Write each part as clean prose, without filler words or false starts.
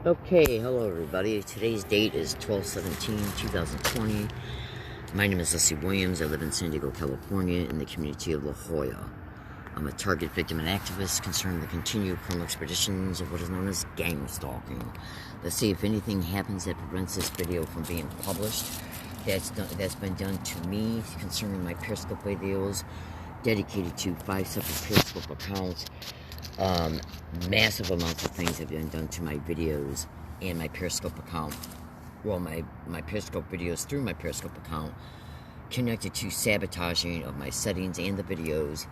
Okay, hello everybody. Today's date is 12/17/2020. My name is Leslie Williams. I live in San Diego, California, in the community of La Jolla. I'm a target victim and activist concerning the continued criminal expeditions of what is known as gang stalking. Let's see if anything happens that prevents this video from being published. That's been done to me concerning my Periscope videos, dedicated to 5 separate Periscope accounts. Massive amounts of things have been done to my videos and my Periscope account. Well, my Periscope videos through my Periscope account, connected to sabotaging of my settings and the videos,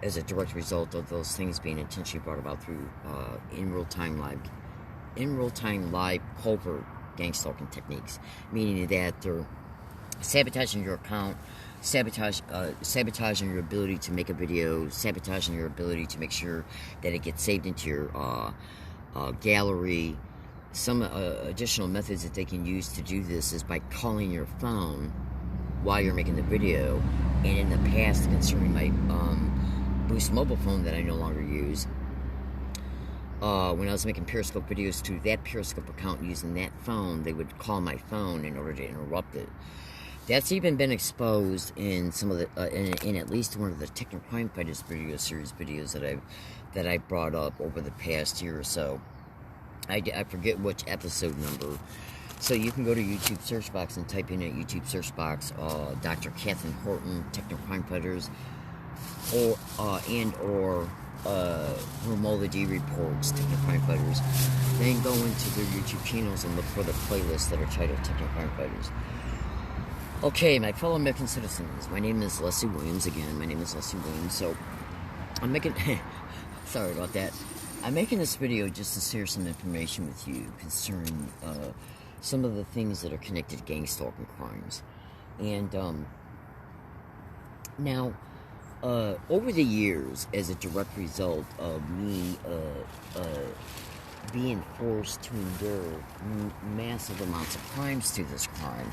as a direct result of those things being intentionally brought about through in real time live covert gang stalking techniques, meaning that they're sabotaging your account, sabotaging your ability to make a video, sabotaging your ability to make sure that it gets saved into your gallery. Some additional methods that they can use to do this is by calling your phone while you're making the video. And in the past, concerning my Boost mobile phone that I no longer use, when I was making Periscope videos to that Periscope account using that phone, they would call my phone in order to interrupt it. That's even been exposed in some of the in at least one of the Techno Crime Fighters video series videos that I've brought up over the past year or so. I forget which episode number. So you can go to YouTube search box and type in at YouTube search box Dr. Catherine Horton Techno Crime Fighters, or Romola D Reports Techno Crime Fighters. Then go into their YouTube channels and look for the playlists that are titled Techno Crime Fighters. Okay, my fellow American citizens, my name is Leslie Williams again. My name is Leslie Williams. So, I'm making... sorry about that. I'm making this video just to share some information with you concerning some of the things that are connected to gang stalking crimes. And, now, over the years, as a direct result of me being forced to endure massive amounts of crimes through this crime,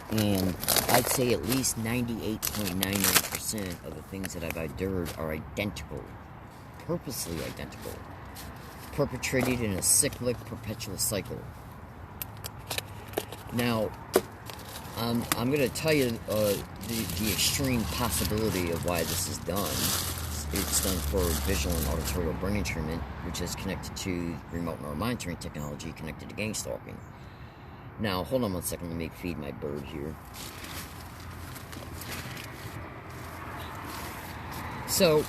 and I'd say at least 98.99% of the things that I've endured are identical, purposely identical, perpetrated in a cyclic, perpetual cycle. Now, I'm going to tell you the extreme possibility of why this is done. It's done for visual and auditory brain impairment, which is connected to remote neural monitoring technology connected to gang stalking. Now, hold on one second. Let me feed my bird here. So,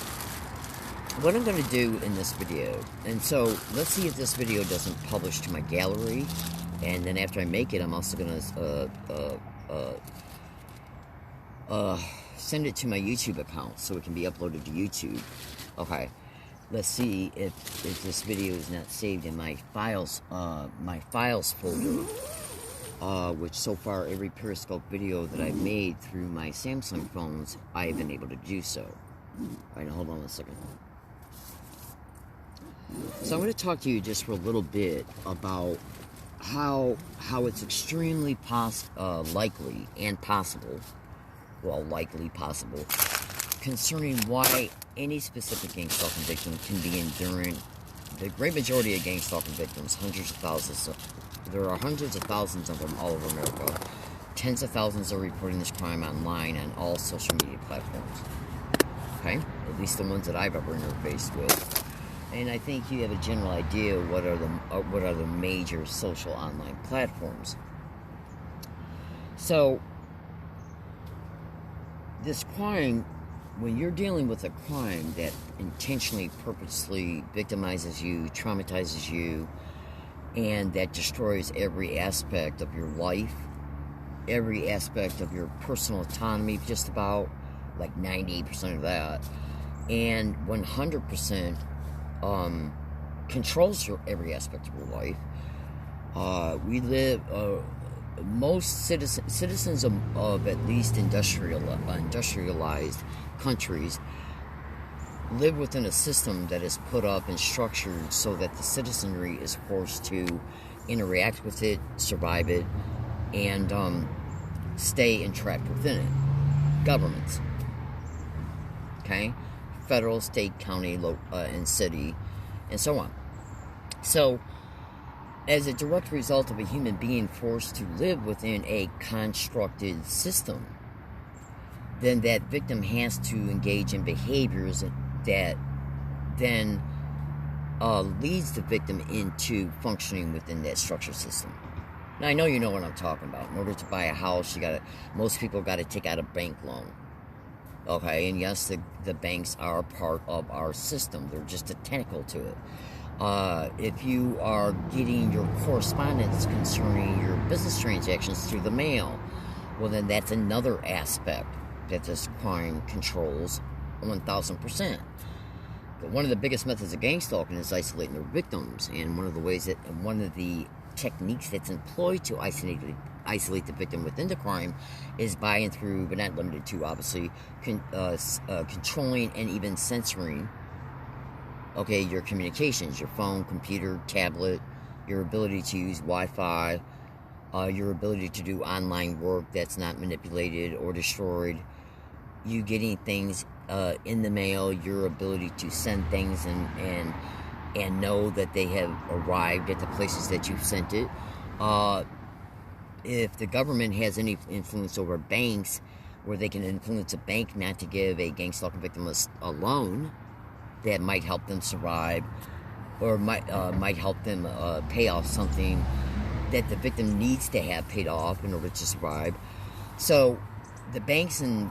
what I'm going to do in this video, and so let's see if this video doesn't publish to my gallery, and then after I make it, I'm also going to send it to my YouTube account so it can be uploaded to YouTube. Okay. Let's see if this video is not saved in my files folder. Which so far every Periscope video that I've made through my Samsung phones, I've been able to do so. Alright, now hold on a second. So I'm going to talk to you just for a little bit about how it's extremely likely and possible, likely possible, concerning why any specific gang stalking victim can be enduring. The great majority of gang stalking victims, hundreds of thousands, there are hundreds of thousands of them all over America. Tens of thousands are reporting this crime online on all social media platforms. Okay? At least the ones that I've ever interfaced with. And I think you have a general idea what are the major social online platforms. So, this crime, when you're dealing with a crime that intentionally, purposely victimizes you, traumatizes you, and that destroys every aspect of your life, every aspect of your personal autonomy, just about, like 98% of that, and 100% controls every aspect of your life. We live, most citizens of at least industrialized countries live within a system that is put up and structured so that the citizenry is forced to interact with it, survive it, and stay entrapped within it. Governments. Okay? Federal, state, county, and city, and so on. So, as a direct result of a human being forced to live within a constructed system, then that victim has to engage in behaviors that then leads the victim into functioning within that structured system. Now, I know you know what I'm talking about. In order to buy a house, most people got to take out a bank loan. Okay, and yes, the banks are part of our system. They're just a tentacle to it. If you are getting your correspondence concerning your business transactions through the mail, well, then that's another aspect that this crime controls 1,000%. But one of the biggest methods of gang stalking is isolating their victims, and one of the techniques that's employed to isolate the victim within the crime is by and through, but not limited to, obviously, controlling and even censoring, okay, your communications, your phone, computer, tablet, your ability to use Wi-Fi, your ability to do online work that's not manipulated or destroyed, you getting things in the mail, your ability to send things and know that they have arrived at the places that you've sent it. If the government has any influence over banks, where they can influence a bank not to give a gang stalking victim a loan that might help them survive, or might help them pay off something that the victim needs to have paid off in order to survive. So the banks and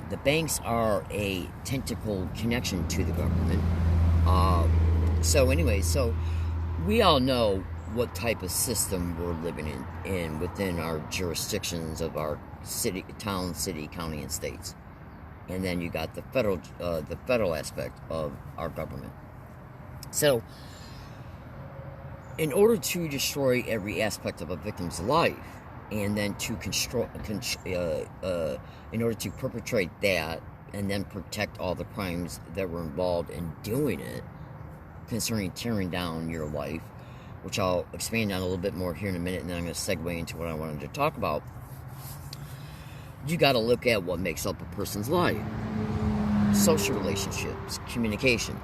the banks are a tentacle connection to the government. So we all know what type of system we're living in within our jurisdictions of our city, town, city, county, and states. And then you got the federal aspect of our government. So, in order to destroy every aspect of a victim's life, and then to in order to perpetrate that, and then protect all the crimes that were involved in doing it, concerning tearing down your life, which I'll expand on a little bit more here in a minute, and then I'm going to segue into what I wanted to talk about. You got to look at what makes up a person's life. Social relationships, communication,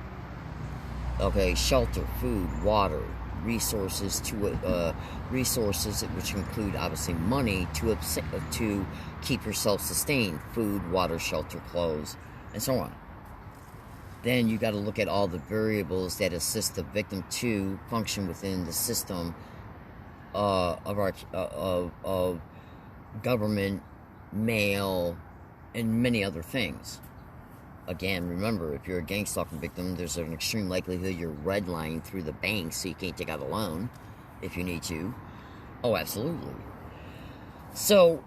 okay, shelter, food, water, resources which include obviously money to keep yourself sustained, food, water, shelter, clothes, and so on. Then you got to look at all the variables that assist the victim to function within the system of government, mail, and many other things. Again, remember, if you're a gang stalking victim, there's an extreme likelihood you're redlining through the bank, so you can't take out a loan if you need to. Oh, absolutely. So,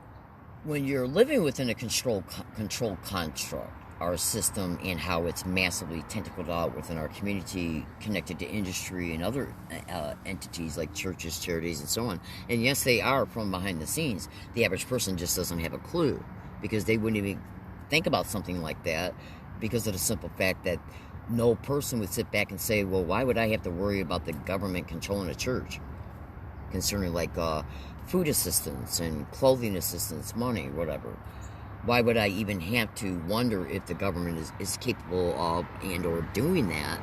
when you're living within a control construct, our system, and how it's massively tentacled out within our community, connected to industry and other entities like churches, charities, and so on. And yes, they are from behind the scenes. The average person just doesn't have a clue, because they wouldn't even think about something like that, because of the simple fact that no person would sit back and say, well, why would I have to worry about the government controlling a church concerning like food assistance and clothing assistance, money, whatever? Why would I even have to wonder if the government is capable of and or doing that,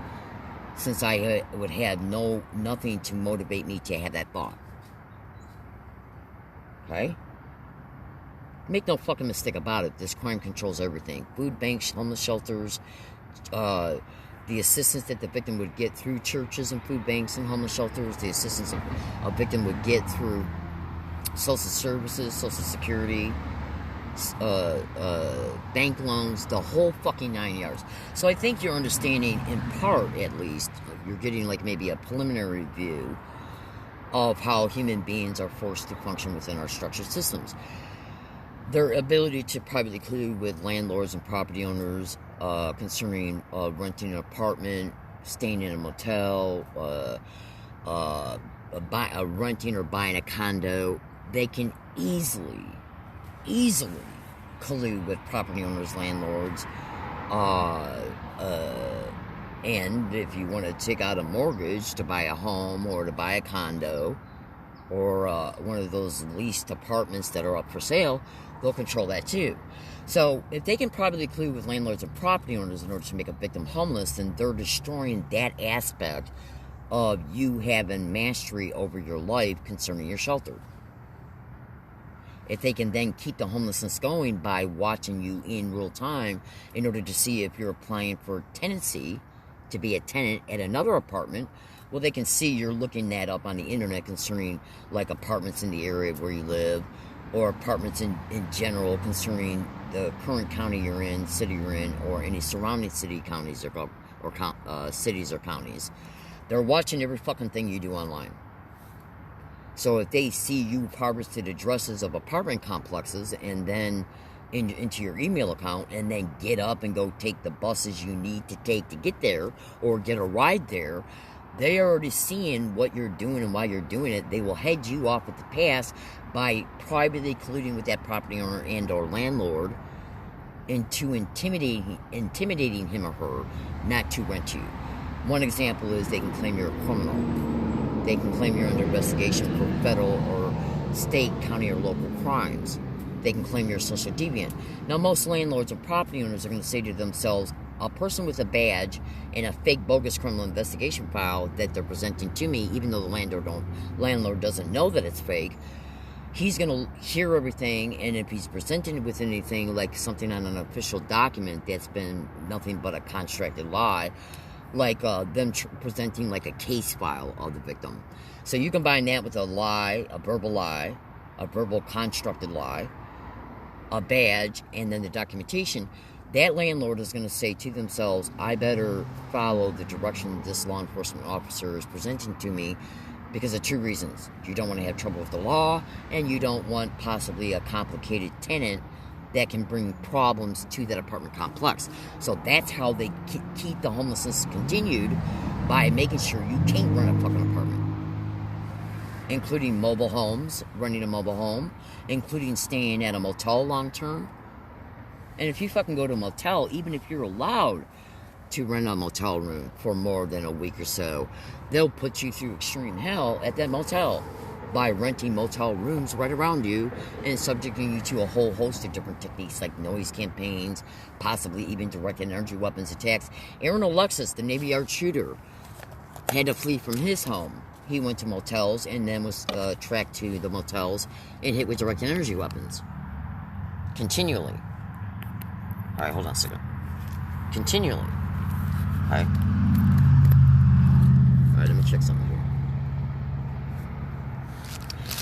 since I would have nothing to motivate me to have that thought? Okay? Make no fucking mistake about it. This crime controls everything. Food banks, homeless shelters, the assistance that the victim would get through churches and food banks and homeless shelters, the assistance a victim would get through social services, social security, bank loans, the whole fucking 9 yards. So I think you're understanding, in part at least, you're getting like maybe a preliminary view of how human beings are forced to function within our structured systems. Their ability to privately collude with landlords and property owners concerning renting an apartment, staying in a motel, renting or buying a condo. They can easily collude with property owners, landlords, and if you want to take out a mortgage to buy a home or to buy a condo or one of those leased apartments that are up for sale, they'll control that too. So if they can privately collude with landlords and property owners in order to make a victim homeless, then they're destroying that aspect of you having mastery over your life concerning your shelter. If they can then keep the homelessness going by watching you in real time in order to see if you're applying for tenancy to be a tenant at another apartment, well, they can see you're looking that up on the internet concerning like apartments in the area where you live, or apartments in general concerning the current county you're in, city you're in, or any surrounding city, counties, or cities or counties. They're watching every fucking thing you do online. So if they see you harvested addresses of apartment complexes and then into your email account, and then get up and go take the buses you need to take to get there, or get a ride there, they are already seeing what you're doing and why you're doing it. They will head you off at the pass by privately colluding with that property owner and or landlord into intimidating him or her not to rent you. One example is they can claim you're a criminal. They can claim you're under investigation for federal or state, county, or local crimes. They can claim you're a social deviant. Now, most landlords or property owners are going to say to themselves, a person with a badge and a fake bogus criminal investigation file that they're presenting to me, even though the landlord doesn't know that it's fake, he's going to hear everything, and if he's presented with anything like something on an official document that's been nothing but a constructed lie, like them presenting like a case file of the victim. So you combine that with a lie, a verbal constructed lie, a badge, and then the documentation, that landlord is going to say to themselves, I better follow the direction this law enforcement officer is presenting to me because of two reasons. You don't want to have trouble with the law, and you don't want possibly a complicated tenant that can bring problems to that apartment complex. So that's how they keep the homelessness continued, by making sure you can't rent a fucking apartment. Including mobile homes, renting a mobile home, including staying at a motel long term. And if you fucking go to a motel, even if you're allowed to rent a motel room for more than a week or so, they'll put you through extreme hell at that motel by renting motel rooms right around you and subjecting you to a whole host of different techniques like noise campaigns, possibly even directed energy weapons attacks. Aaron Alexis, the Navy Yard shooter, had to flee from his home. He went to motels and then was tracked to the motels and hit with directed energy weapons. Continually. Alright, hold on a second. Continually. Alright. Alright, let me check something here.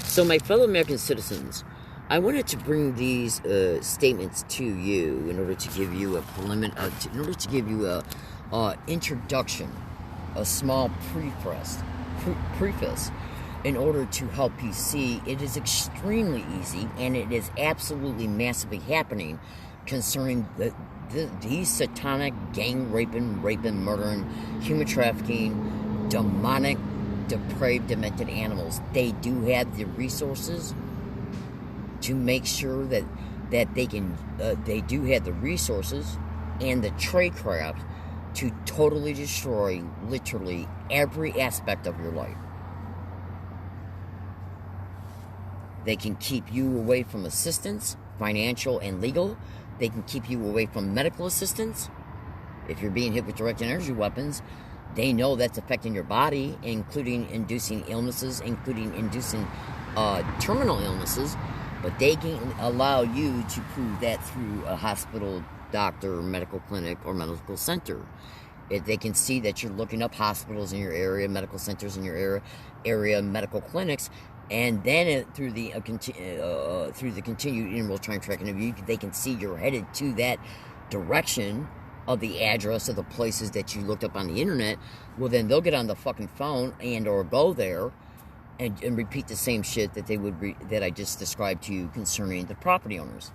So, my fellow American citizens, I wanted to bring these statements to you in order to give you a introduction, a small preface, in order to help you see it is extremely easy, and it is absolutely massively happening concerning these satanic gang raping, murdering, human trafficking, demonic, depraved, demented animals. They do have the resources to make sure that they can. They do have the resources and the tradecraft to totally destroy literally every aspect of your life. They can keep you away from assistance, financial and legal. They can keep you away from medical assistance. If you're being hit with direct energy weapons, they know that's affecting your body, including inducing illnesses, including inducing terminal illnesses. But they can allow you to prove that through a hospital, doctor, medical clinic, or medical center. If they can see that you're looking up hospitals in your area, medical centers in your area, medical clinics, and then through the continued in real-time tracking of you, they can see you're headed to that direction of the address of the places that you looked up on the internet. Well, then they'll get on the fucking phone and or go there and repeat the same shit that that I just described to you concerning the property owners.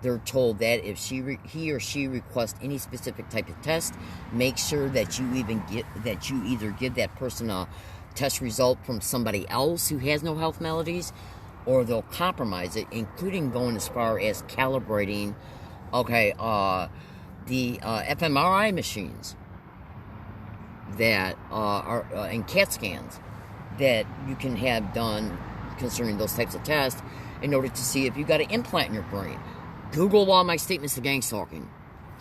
They're told that if he or she requests any specific type of test, make sure that you either give that person a test result from somebody else who has no health maladies, or they'll compromise it, including going as far as calibrating, the fMRI machines that are and CAT scans that you can have done concerning those types of tests in order to see if you got an implant in your brain. Google all my statements to gang stalking.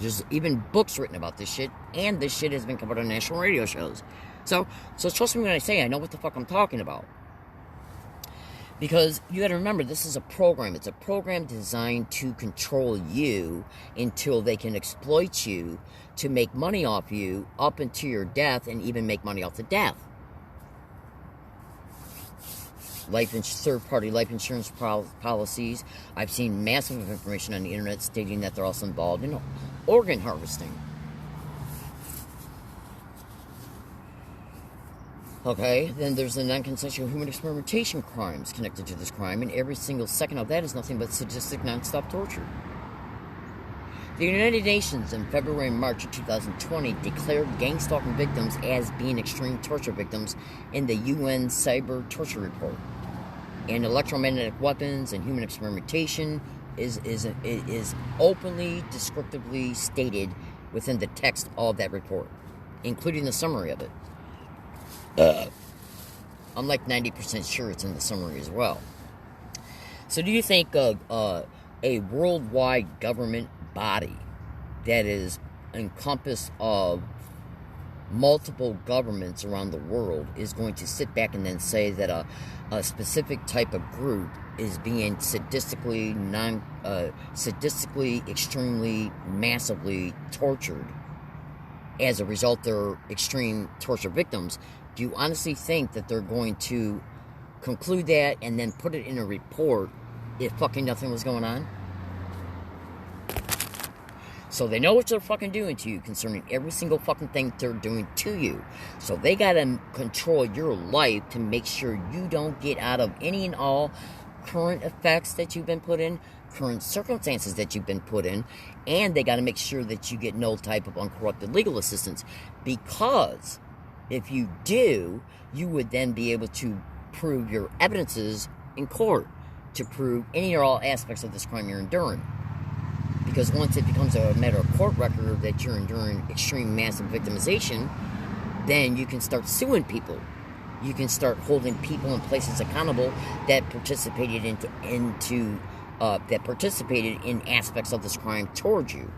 There's even books written about this shit, and this shit has been covered on national radio shows. So trust me when I say I know what the fuck I'm talking about. Because you got to remember, this is a program. It's a program designed to control you until they can exploit you to make money off you up until your death, and even make money off the death. Third-party life insurance policies. I've seen massive information on the internet stating that they're also involved in organ harvesting. Okay, then there's the non-consensual human experimentation crimes connected to this crime, and every single second of that is nothing but sadistic, non-stop torture. The United Nations in February and March of 2020 declared gang-stalking victims as being extreme torture victims in the UN Cyber Torture Report. And electromagnetic weapons and human experimentation is openly, descriptively stated within the text of that report, including the summary of it. I'm like 90% sure it's in the summary as well. So do you think a worldwide government body that is encompassed of multiple governments around the world is going to sit back and then say that a specific type of group is being sadistically, extremely, massively tortured? As a result, they're extreme torture victims. Do you honestly think that they're going to conclude that and then put it in a report if fucking nothing was going on? So they know what they're fucking doing to you concerning every single fucking thing they're doing to you. So they gotta control your life to make sure you don't get out of any and all current effects that you've been put in, current circumstances that you've been put in, and they gotta make sure that you get no type of uncorrupted legal assistance. Because if you do, you would then be able to prove your evidences in court to prove any or all aspects of this crime you're enduring. Because once it becomes a matter of court record that you're enduring extreme massive victimization, then you can start suing people. You can start holding people and places accountable that participated in aspects of this crime towards you.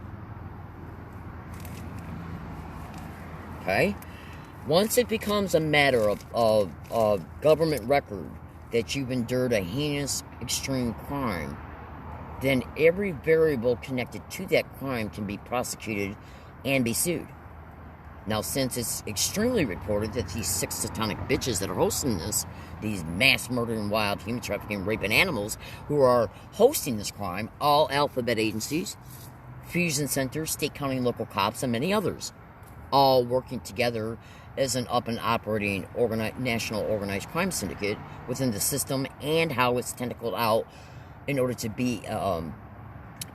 Okay? Once it becomes a matter of government record that you've endured a heinous, extreme crime, then every variable connected to that crime can be prosecuted and be sued. Now, since it's extremely reported that these 6 satanic bitches that are hosting this, these mass murdering, wild, human trafficking, raping animals who are hosting this crime, all alphabet agencies, fusion centers, state, county, and local cops, and many others, all working together as an up and operating national organized crime syndicate within the system, and how it's tentacled out in order to be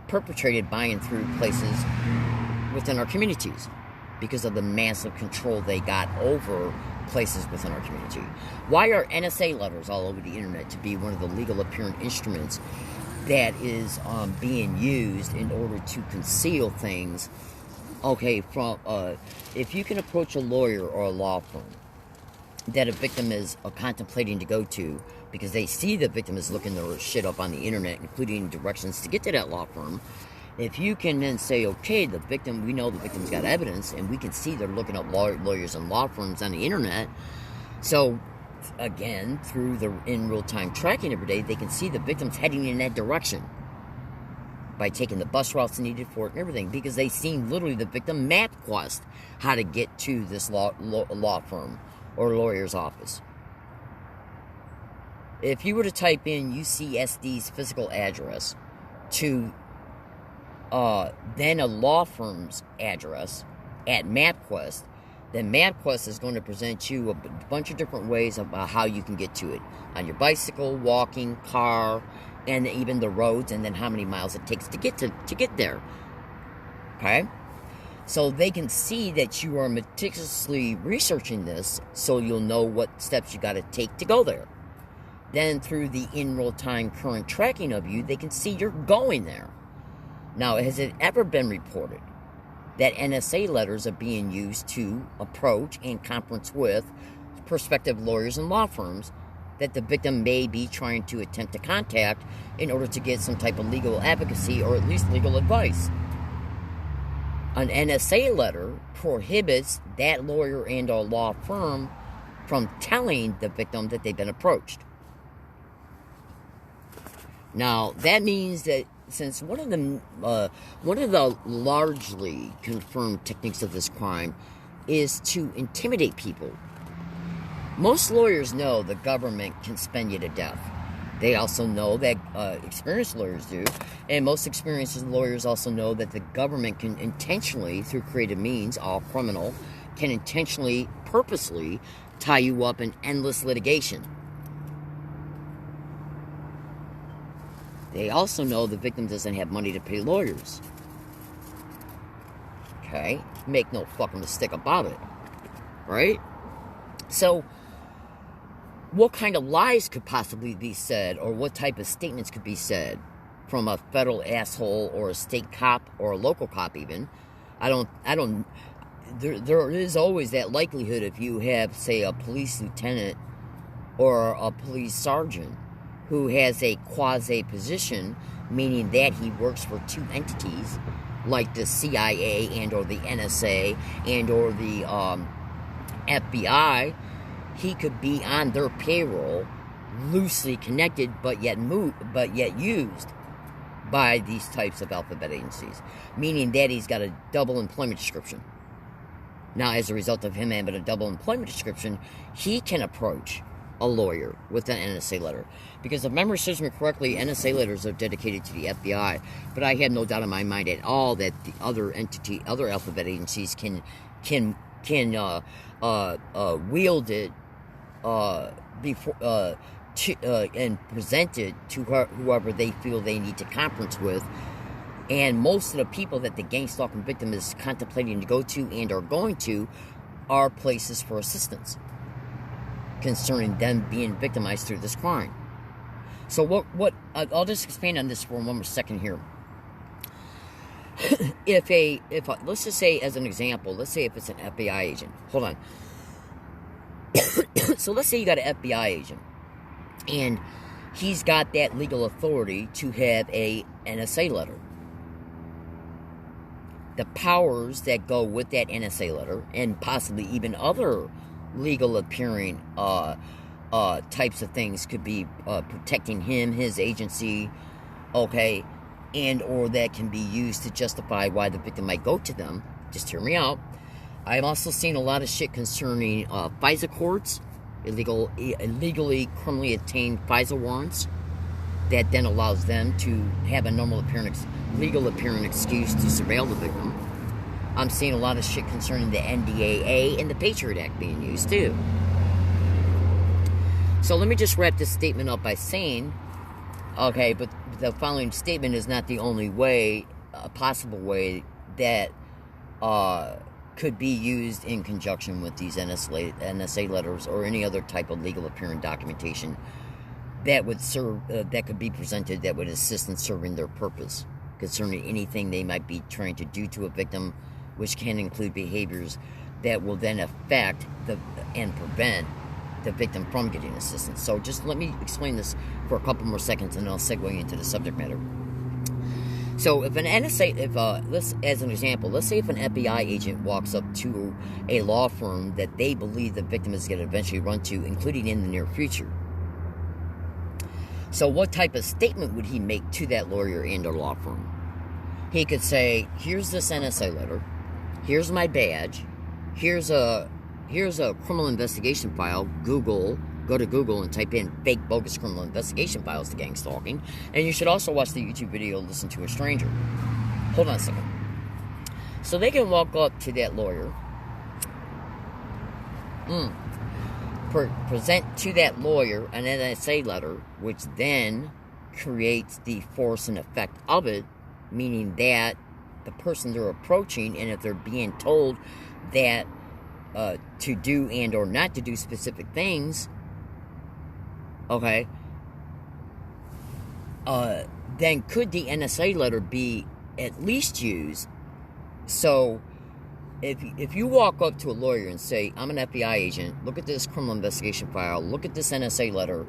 perpetrated by and through places within our communities because of the massive control they got over places within our community. Why are NSA letters all over the internet to be one of the legal apparent instruments that is being used in order to conceal things? Okay, from if you can approach a lawyer or a law firm that a victim is contemplating to go to because they see the victim is looking their shit up on the internet, including directions to get to that law firm, if you can then say, okay, we know the victim's got evidence, and we can see they're looking up lawyers and law firms on the internet, so again, through the in real-time tracking every day, they can see the victim's heading in that direction by taking the bus routes needed for it and everything, because they've seen literally the victim MapQuest how to get to this law firm or lawyer's office. If you were to type in UCSD's physical address to then a law firm's address at MapQuest, then MapQuest is going to present you a bunch of different ways about how you can get to it. On your bicycle, walking, car, and even the roads, and then how many miles it takes to get there. Okay? So they can see that you are meticulously researching this, so you'll know what steps you got to take to go there. Then through the in real time current tracking of you, they can see you're going there. Now, has it ever been reported that NSA letters are being used to approach and conference with prospective lawyers and law firms that the victim may be trying to attempt to contact in order to get some type of legal advocacy or at least legal advice? An NSA letter prohibits that lawyer and or law firm from telling the victim that they've been approached. Now, that means that since one of the largely confirmed techniques of this crime is to intimidate people, most lawyers know the government can spend you to death. They also know that experienced lawyers do, and most experienced lawyers also know that the government can intentionally, through creative means, all criminal, can intentionally, purposely tie you up in endless litigation. They also know the victim doesn't have money to pay lawyers. Okay? Make no fucking mistake about it. Right? So, what kind of lies could possibly be said, or what type of statements could be said from a federal asshole or a state cop or a local cop even? There is always that likelihood if you have, say, a police lieutenant or a police sergeant who has a quasi position, meaning that he works for two entities, like the CIA and or the NSA and or the FBI, he could be on their payroll, loosely connected, but yet used by these types of alphabet agencies, meaning that he's got a double employment description. Now, as a result of him having a double employment description, he can approach a lawyer with an NSA letter. Because if memory serves me correctly, NSA letters are dedicated to the FBI, but I have no doubt in my mind at all that the other alphabet agencies can wield it before and present it to whoever they feel they need to conference with. And most of the people that the gang stalking victim is contemplating to go to and are going to are places for assistance concerning them being victimized through this crime. So what I'll just expand on this for one more second here. If let's just say, as an example, let's say if it's an FBI agent. Hold on. So let's say you got an FBI agent, and he's got that legal authority to have a NSA letter. The powers that go with that NSA letter, and possibly even other legal appearing types of things, could be protecting him, his agency, okay, and or that can be used to justify why the victim might go to them. Just hear me out. I've also seen a lot of shit concerning FISA courts, illegally criminally obtained FISA warrants, that then allows them to have a legal appearing excuse to surveil the victim. I'm seeing a lot of shit concerning the NDAA and the Patriot Act being used too. So let me just wrap this statement up by saying, okay, but the following statement is not the only way, possible way, that could be used in conjunction with these NSA letters or any other type of legal appearing documentation that would serve, that could be presented, that would assist in serving their purpose concerning anything they might be trying to do to a victim, which can include behaviors that will then affect and prevent the victim from getting assistance. So just let me explain this for a couple more seconds, and I'll segue into the subject matter. So if an NSA, let's, as an example, let's say if an FBI agent walks up to a law firm that they believe the victim is going to eventually run to, including in the near future. So what type of statement would he make to that lawyer and or law firm? He could say, here's this NSA letter, here's my badge, here's a criminal investigation file. Go to Google and type in fake bogus criminal investigation files to gang stalking. And you should also watch the YouTube video, Listen to a Stranger. Hold on a second. So they can walk up to that lawyer, present to that lawyer an NSA letter, which then creates the force and effect of it, meaning that the person they're approaching, and if they're being told that to do and or not to do specific things, okay, then could the NSA letter be at least used? So if you walk up to a lawyer and say, I'm an FBI agent, look at this criminal investigation file, look at this NSA letter,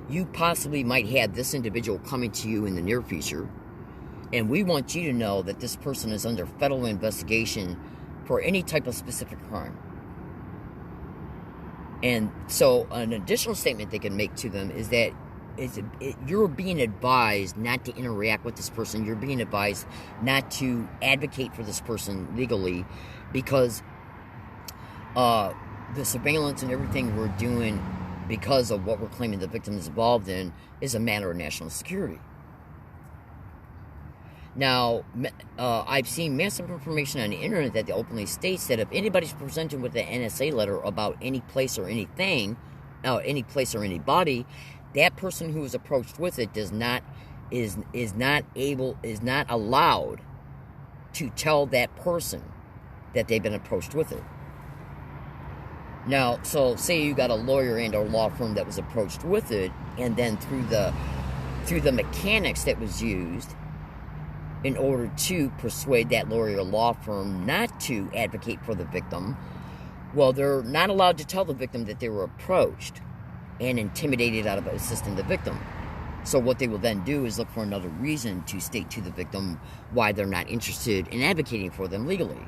you possibly might have this individual coming to you in the near future, And we want you to know that this person is under federal investigation for any type of specific crime. And so an additional statement they can make to them is that you're being advised not to interact with this person. You're being advised not to advocate for this person legally, because the surveillance and everything we're doing because of what we're claiming the victim is involved in is a matter of national security. Now, I've seen massive information on the internet that openly states that if anybody's presented with an NSA letter about any place or anything, any place or anybody, that person who is approached with it is not allowed to tell that person that they've been approached with it. Now, so say you got a lawyer and or law firm that was approached with it, and then through the mechanics that was used in order to persuade that lawyer or law firm not to advocate for the victim, well, they're not allowed to tell the victim that they were approached and intimidated out of assisting the victim. So what they will then do is look for another reason to state to the victim why they're not interested in advocating for them legally.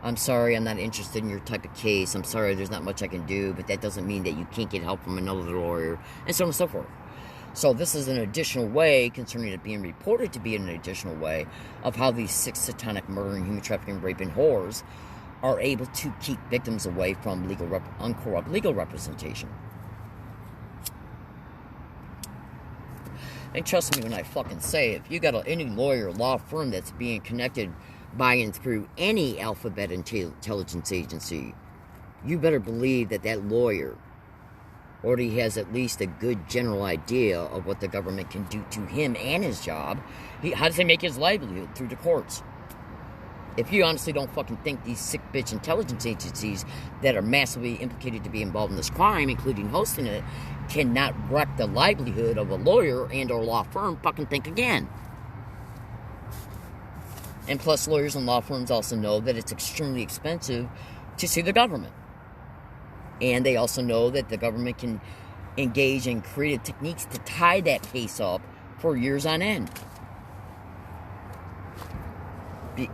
I'm sorry, I'm not interested in your type of case. I'm sorry, there's not much I can do, but that doesn't mean that you can't get help from another lawyer, and so on and so forth. So this is an additional way, concerning it being reported to be an additional way, of how these 6 satanic murdering, human trafficking, raping whores are able to keep victims away from uncorrupt legal representation. And trust me when I fucking say, if you got any lawyer or law firm that's being connected by and through any alphabet intelligence agency, you better believe that that lawyer already has at least a good general idea of what the government can do to him and his job. How does he make his livelihood? Through the courts. If you honestly don't fucking think these sick bitch intelligence agencies that are massively implicated to be involved in this crime, including hosting it, cannot wreck the livelihood of a lawyer and or law firm, fucking think again. And plus, lawyers and law firms also know that it's extremely expensive to sue the government. And they also know that the government can engage in creative techniques to tie that case up for years on end.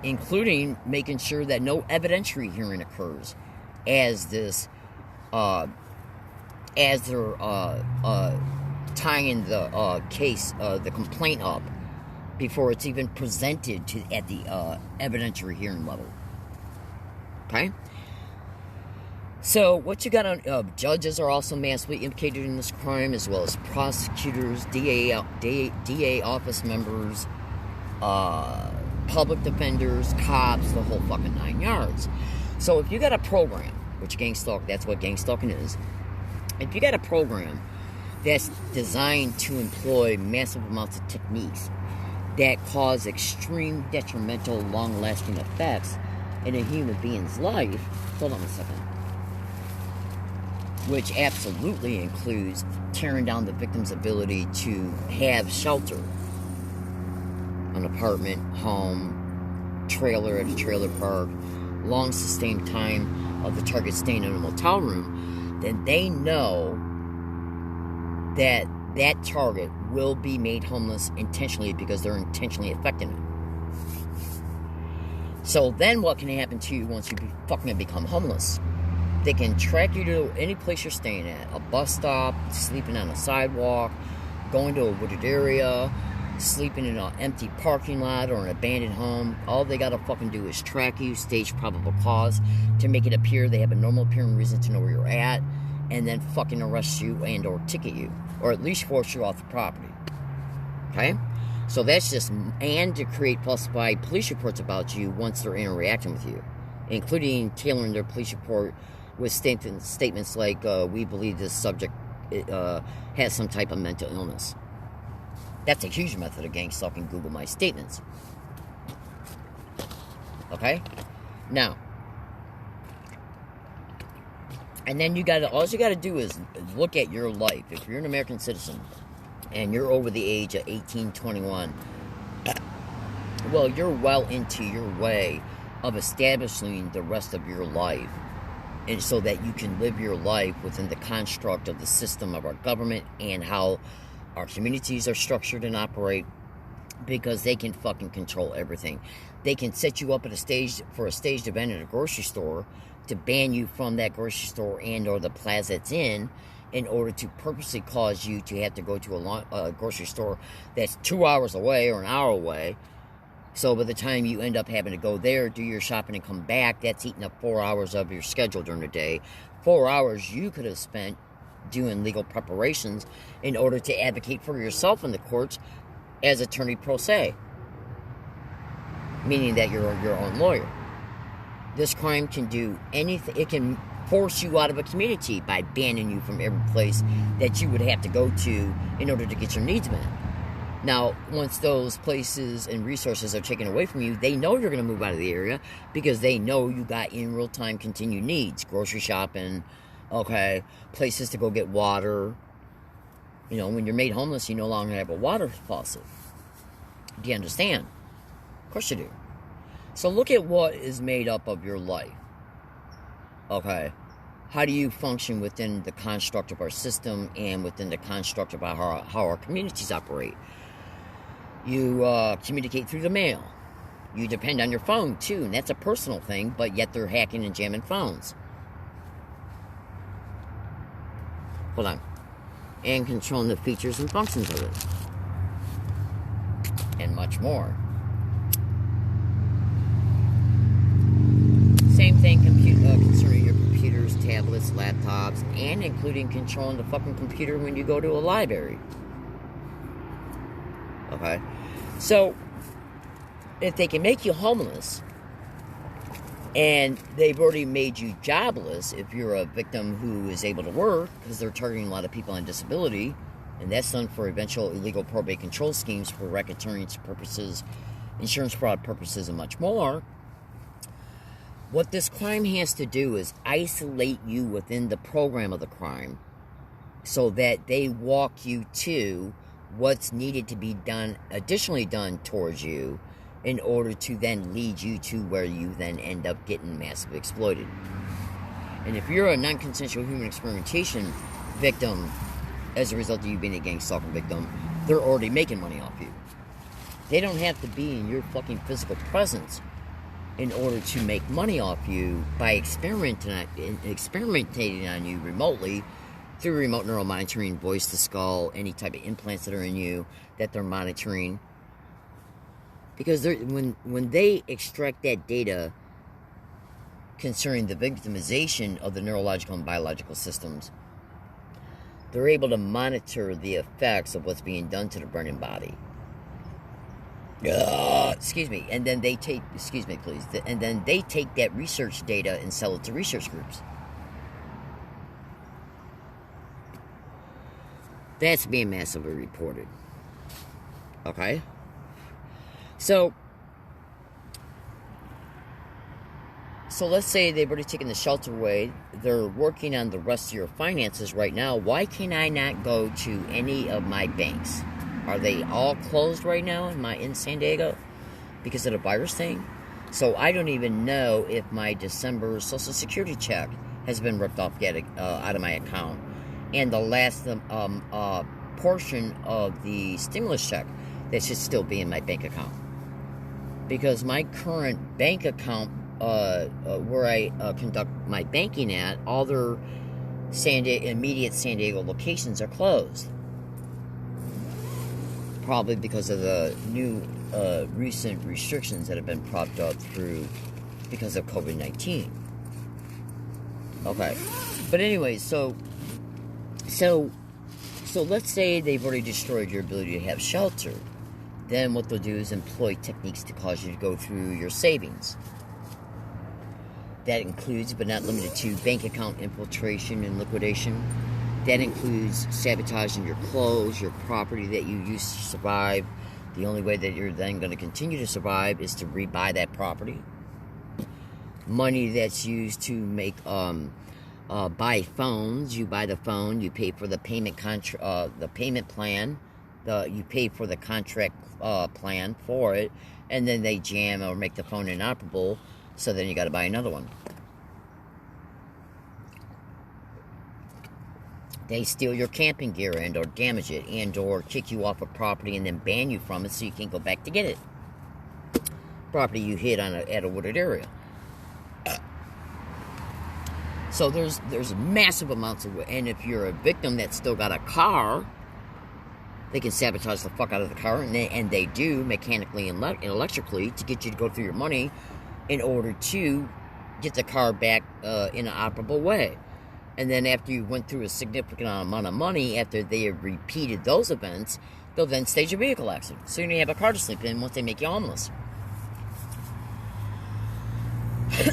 Including making sure that no evidentiary hearing occurs as they're tying the case, the complaint up before it's even presented at the evidentiary hearing level. Okay? So what you got on judges are also massively implicated in this crime, as well as prosecutors, DA office members, public defenders, cops, the whole fucking 9 yards. So if you got a program, which that's what gang stalking is. If you got a program that's designed to employ massive amounts of techniques that cause extreme detrimental, long-lasting effects in a human being's life, hold on a second, which absolutely includes tearing down the victim's ability to have shelter, an apartment, home, trailer at a trailer park, long sustained time of the target staying in a motel room, then they know that that target will be made homeless intentionally because they're intentionally affecting it. So then what can happen to you once you fucking become homeless? They can track you to any place you're staying at, a bus stop, sleeping on a sidewalk, going to a wooded area, sleeping in an empty parking lot or an abandoned home. All they gotta fucking do is track you, stage probable cause to make it appear they have a normal appearing reason to know where you're at, and then fucking arrest you and or ticket you, or at least force you off the property. Okay? So that's just, and to create falsified police reports about you once they're interacting with you, including tailoring their police report with statements like, we believe this subject has some type of mental illness. That's a huge method of gang stalking. Google my statements. Okay? Now, and then all you gotta do is look at your life. If you're an American citizen and you're over the age of 18, 21, well, you're well into your way of establishing the rest of your life, and so that you can live your life within the construct of the system of our government and how our communities are structured and operate, because they can fucking control everything. They can set you up at a staged event at a grocery store to ban you from that grocery store and or the plaza it's in order to purposely cause you to have to go to a grocery store that's 2 hours away or an hour away. So by the time you end up having to go there, do your shopping, and come back, that's eating up 4 hours of your schedule during the day. 4 hours you could have spent doing legal preparations in order to advocate for yourself in the courts as attorney pro se. Meaning that you're your own lawyer. This crime can do anything. It can force you out of a community by banning you from every place that you would have to go to in order to get your needs met. Now, once those places and resources are taken away from you, they know you're going to move out of the area because they know you got in real time continued needs. Grocery shopping, okay, places to go get water. You know, when you're made homeless, you no longer have a water faucet. Do you understand? Of course you do. So look at what is made up of your life. Okay, how do you function within the construct of our system and within the construct of how our communities operate? You communicate through the mail. You depend on your phone, too, and that's a personal thing, but yet they're hacking and jamming phones. Hold on. And controlling the features and functions of it. And much more. Same thing concerning your computers, tablets, laptops, and including controlling the fucking computer when you go to a library. Okay? So, if they can make you homeless, and they've already made you jobless if you're a victim who is able to work, because they're targeting a lot of people on disability, and that's done for eventual illegal probate control schemes for racketeering purposes, insurance fraud purposes, and much more. What this crime has to do is isolate you within the program of the crime so that they walk you to what's needed to be done, additionally done towards you, in order to then lead you to where you then end up getting massively exploited. And if you're a non-consensual human experimentation victim as a result of you being a gang stalking victim, they're already making money off you. They don't have to be in your fucking physical presence in order to make money off you by experimenting on you remotely through remote neural monitoring, voice to skull, any type of implants that are in you that they're monitoring. Because when they extract that data concerning the victimization of the neurological and biological systems, they're able to monitor the effects of what's being done to the brain and body. Excuse me. And then they take, excuse me, please. And then they take that research data and sell it to research groups. That's being massively reported. Okay? So let's say they've already taken the shelter away. They're working on the rest of your finances right now. Why can I not go to any of my banks? Are they all closed right now in San Diego because of the virus thing? So I don't even know if my December Social Security check has been ripped off yet out of my account. And the last portion of the stimulus check that should still be in my bank account. Because my current bank account, where I conduct my banking at, all their immediate San Diego locations are closed. Probably because of the new recent restrictions that have been propped up because of COVID-19. Okay. But anyway, so let's say they've already destroyed your ability to have shelter. Then what they'll do is employ techniques to cause you to go through your savings. That includes, but not limited to, bank account infiltration and liquidation. That includes sabotaging your clothes, your property that you used to survive. The only way that you're then going to continue to survive is to rebuy that property. Money that's used to make buy phones. You buy the phone. You pay for the payment plan. You pay for the contract plan for it, and then they jam or make the phone inoperable. So then you got to buy another one. They steal your camping gear and or damage it and or kick you off a property and then ban you from it so you can't go back to get it. Property you hit at a wooded area. So there's massive amounts of, and if you're a victim that's still got a car, they can sabotage the fuck out of the car, and they do mechanically and electrically to get you to go through your money in order to get the car back in an operable way. And then after you went through a significant amount of money, after they have repeated those events, they'll then stage a vehicle accident. So you don't have a car to sleep in once they make you homeless.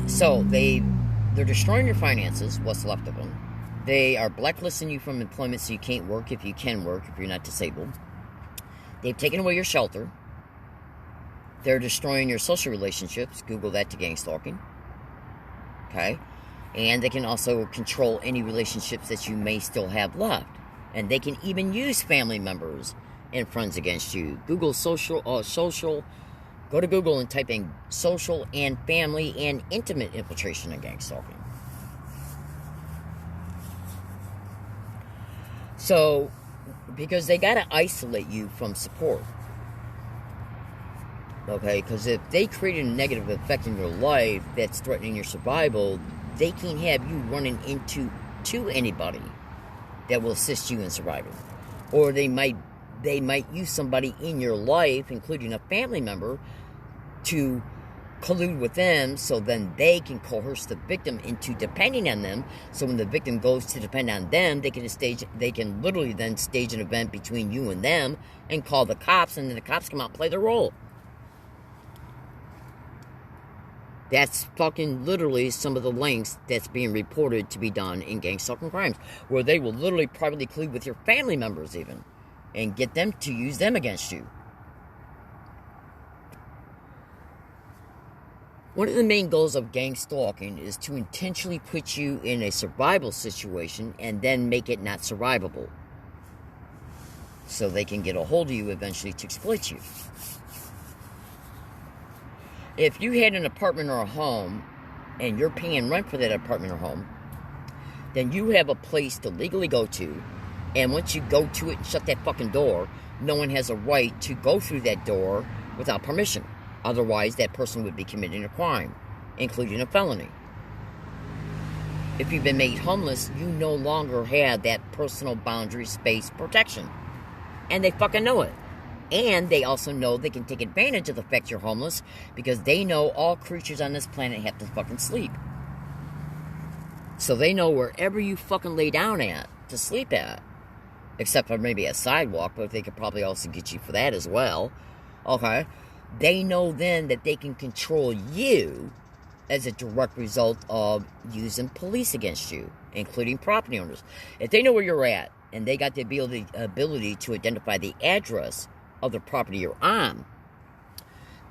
So they're destroying your finances, what's left of them. They are blacklisting you from employment so you can't work if you can work, if you're not disabled. They've taken away your shelter. They're destroying your social relationships. Google that to gang stalking. Okay? And they can also control any relationships that you may still have left. And they can even use family members and friends against you. Google social. Go to Google and type in social and family and intimate infiltration and gang stalking. So, because they got to isolate you from support. Okay? Because if they create a negative effect in your life that's threatening your survival, they can't have you running into anybody that will assist you in surviving. Or they might use somebody in your life, including a family member, to collude with them so then they can coerce the victim into depending on them. So when the victim goes to depend on them, they can literally then stage an event between you and them and call the cops, and then the cops come out and play their role. That's fucking literally some of the lengths that's being reported to be done in gang stalking crimes, where they will literally privately collude with your family members even and get them to use them against you. One of the main goals of gang stalking is to intentionally put you in a survival situation and then make it not survivable, so they can get a hold of you eventually to exploit you. If you had an apartment or a home and you're paying rent for that apartment or home, then you have a place to legally go to, and once you go to it and shut that fucking door, no one has a right to go through that door without permission. Otherwise, that person would be committing a crime, including a felony. If you've been made homeless, you no longer have that personal boundary space protection. And they fucking know it. And they also know they can take advantage of the fact you're homeless, because they know all creatures on this planet have to fucking sleep. So they know wherever you fucking lay down at to sleep at, except for maybe a sidewalk, but they could probably also get you for that as well. Okay? They know then that they can control you as a direct result of using police against you, including property owners. If they know where you're at, and they got the ability to identify the address of the property you're on,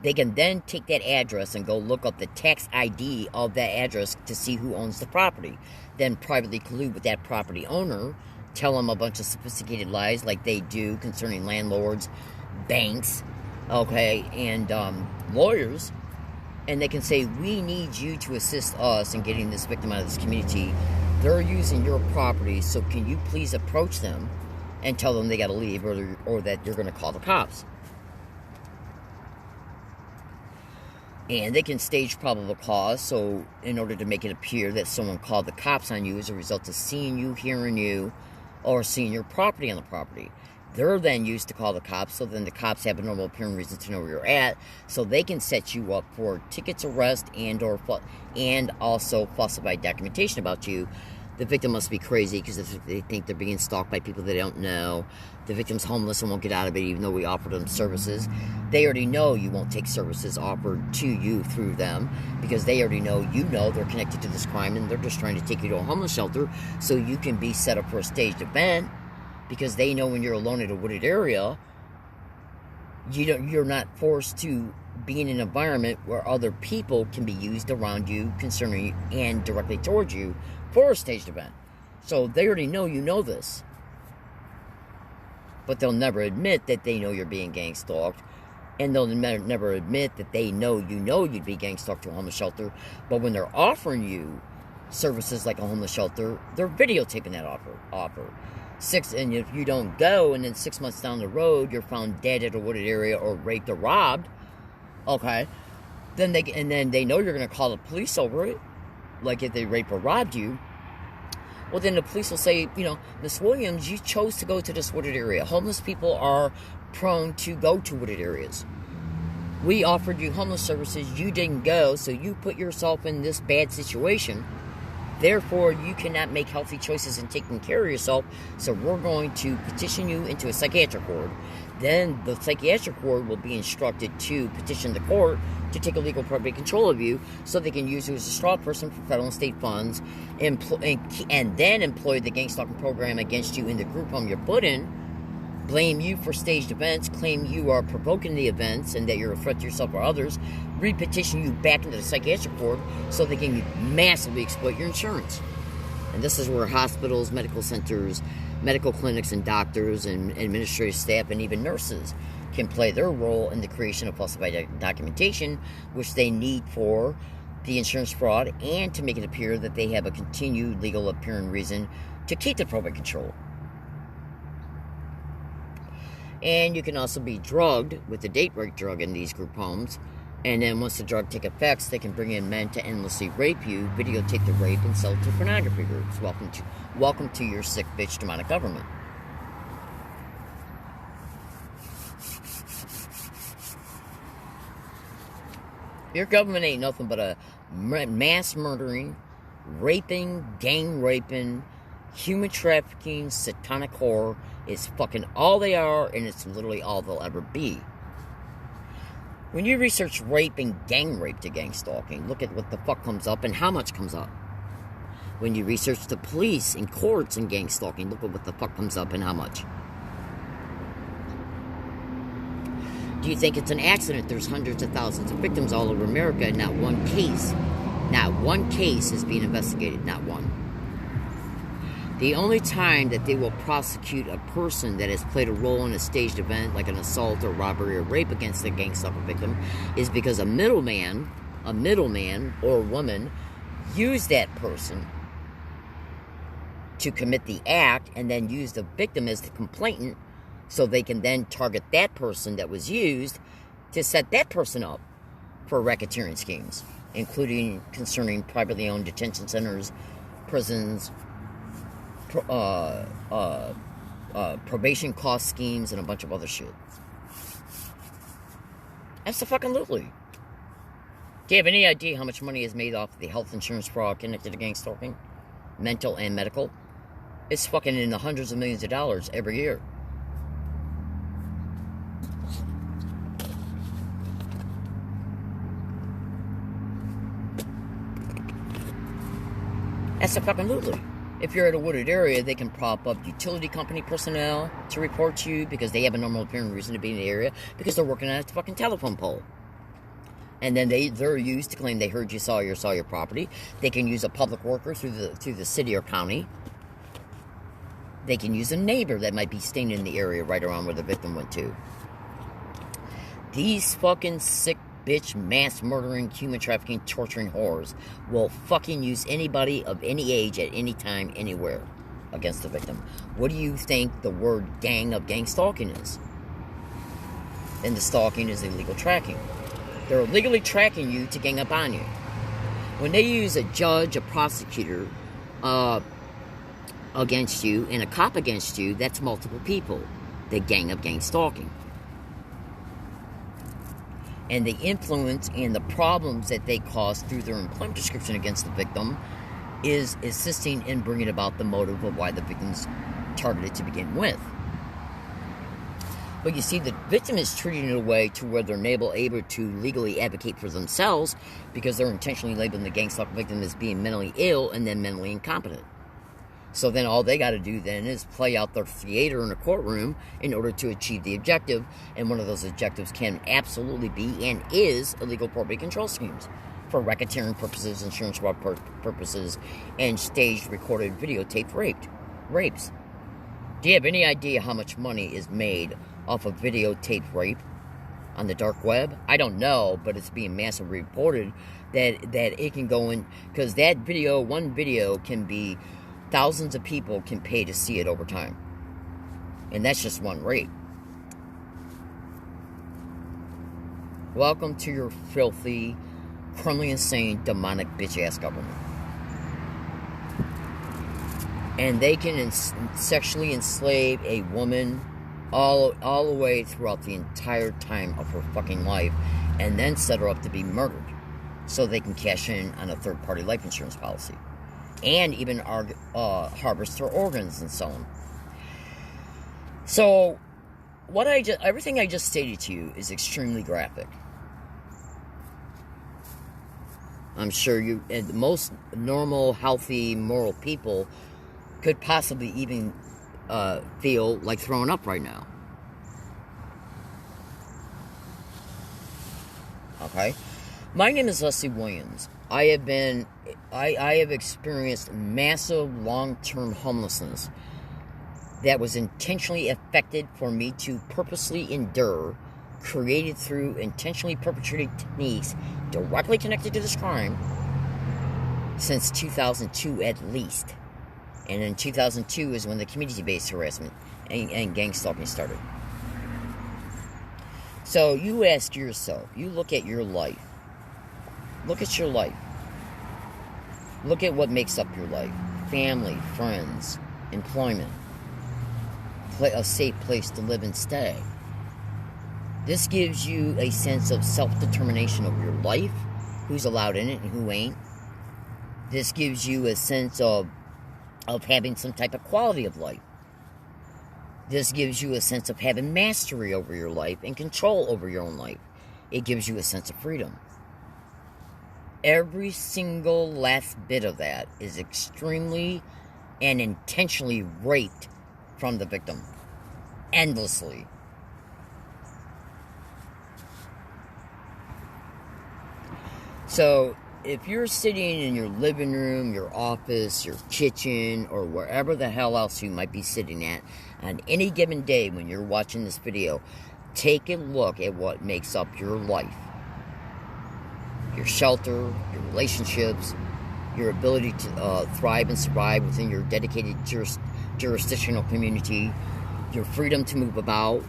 they can then take that address and go look up the tax ID of that address to see who owns the property. Then privately collude with that property owner, tell them a bunch of sophisticated lies like they do concerning landlords, banks, okay, and lawyers, and they can say, we need you to assist us in getting this victim out of this community. They're using your property, so can you please approach them and tell them they got to leave, or that you're going to call the cops. And they can stage probable cause, so in order to make it appear that someone called the cops on you as a result of seeing you, hearing you, or seeing your property on the property. They're then used to call the cops, so then the cops have a normal appearing reason to know where you're at, so they can set you up for tickets, arrest, and also falsified documentation about you. The victim must be crazy because they think they're being stalked by people they don't know. The victim's homeless and won't get out of it even though we offer them services. They already know you won't take services offered to you through them because they already know they're connected to this crime, and they're just trying to take you to a homeless shelter so you can be set up for a staged event, because they know when you're alone in a wooded area, you're not forced to be in an environment where other people can be used around you, concerning you, and directly towards you for a staged event. So they already know you know this. But they'll never admit that they know you're being gang stalked. And they'll never admit that they know you'd be gang stalked to a homeless shelter. But when they're offering you services like a homeless shelter, they're videotaping that offer. And if you don't go, and then 6 months down the road, you're found dead at a wooded area or raped or robbed, okay, then they know you're going to call the police over it, like if they raped or robbed you. Well, then the police will say, Miss Williams, you chose to go to this wooded area. Homeless people are prone to go to wooded areas. We offered you homeless services, you didn't go, so you put yourself in this bad situation. Therefore, you cannot make healthy choices in taking care of yourself, so we're going to petition you into a psychiatric ward. Then the psychiatric ward will be instructed to petition the court to take illegal appropriate control of you, so they can use you as a straw person for federal and state funds, and then employ the gang stalking program against you in the group home you're put in, blame you for staged events, claim you are provoking the events and that you're a threat to yourself or others, repetition you back into the psychiatric ward so they can massively exploit your insurance. And this is where hospitals, medical centers, medical clinics, and doctors and administrative staff and even nurses can play their role in the creation of falsified documentation, which they need for the insurance fraud and to make it appear that they have a continued legal appearing reason to keep the probate control. And you can also be drugged with the date rape drug in these group homes. And then once the drug take effects, they can bring in men to endlessly rape you, videotape the rape, and sell it to pornography groups. Welcome to your sick bitch demonic government. Your government ain't nothing but a mass murdering, raping, gang raping, human trafficking, satanic horror. Is fucking all they are, and it's literally all they'll ever be. When you research rape and gang rape to gang stalking, look at what the fuck comes up and how much comes up. When you research the police and courts and gang stalking, look at what the fuck comes up and how much. Do you think it's an accident there's hundreds of thousands of victims all over America and not one case is being investigated, not one? The only time that they will prosecute a person that has played a role in a staged event like an assault or robbery or rape against a gang stalker victim is because a middleman or woman used that person to commit the act and then use the victim as the complainant, so they can then target that person that was used to set that person up for racketeering schemes, including concerning privately owned detention centers, prisons, probation cost schemes, and a bunch of other shit. Absolutely. Do you have any idea how much money is made off the health insurance fraud connected to gang stalking? Mental and medical? It's fucking in the hundreds of millions of dollars every year. Absolutely. If you're at a wooded area, they can prop up utility company personnel to report you because they have a normal appearing reason to be in the area because they're working at a fucking telephone pole. And then they're used to claim they heard you saw your property. They can use a public worker through the city or county. They can use a neighbor that might be staying in the area right around where the victim went to. These fucking sick bitch, mass murdering, human trafficking, torturing whores will fucking use anybody of any age at any time, anywhere against the victim. What do you think the word gang of gang stalking is? And the stalking is illegal tracking. They're illegally tracking you to gang up on you. When they use a judge, a prosecutor against you, and a cop against you, that's multiple people. They gang up gang stalking. And the influence and the problems that they cause through their employment description against the victim is assisting in bringing about the motive of why the victim's targeted to begin with. But you see, the victim is treated in a way to where they're able to legally advocate for themselves because they're intentionally labeling the gang stalker victim as being mentally ill and then mentally incompetent. So then all they got to do then is play out their theater in a courtroom in order to achieve the objective. And one of those objectives can absolutely be and is illegal probate control schemes for racketeering purposes, insurance fraud purposes, and staged, recorded, videotaped rapes. Do you have any idea how much money is made off of videotaped rape? on the dark web? I don't know, but it's being massively reported that it can go in, because that video, one video can be, thousands of people can pay to see it over time. And that's just one rate. Welcome to your filthy, criminally insane, demonic bitch-ass government. And they can sexually enslave a woman all the way throughout the entire time of her fucking life, and then set her up to be murdered so they can cash in on a third-party life insurance policy, and even harvest her organs and so on. So, everything I just stated to you is extremely graphic. I'm sure most normal, healthy, moral people could possibly even feel like throwing up right now. Okay? My name is Leslie Williams. I have experienced massive long-term homelessness that was intentionally affected for me to purposely endure, created through intentionally perpetrated techniques directly connected to this crime, since 2002 at least. And in 2002 is when the community-based harassment and gang stalking started. So you ask yourself, you look at your life. Look at your life. Look at what makes up your life. Family, friends, employment, a safe place to live and stay. This gives you a sense of self-determination over your life, who's allowed in it and who ain't. This gives you a sense of having some type of quality of life. This gives you a sense of having mastery over your life and control over your own life. It gives you a sense of freedom. Every single last bit of that is extremely and intentionally raped from the victim. Endlessly. So, if you're sitting in your living room, your office, your kitchen, or wherever the hell else you might be sitting at, on any given day when you're watching this video, take a look at what makes up your life. Your shelter, your relationships, your ability to thrive and survive within your dedicated jurisdictional community, your freedom to move about,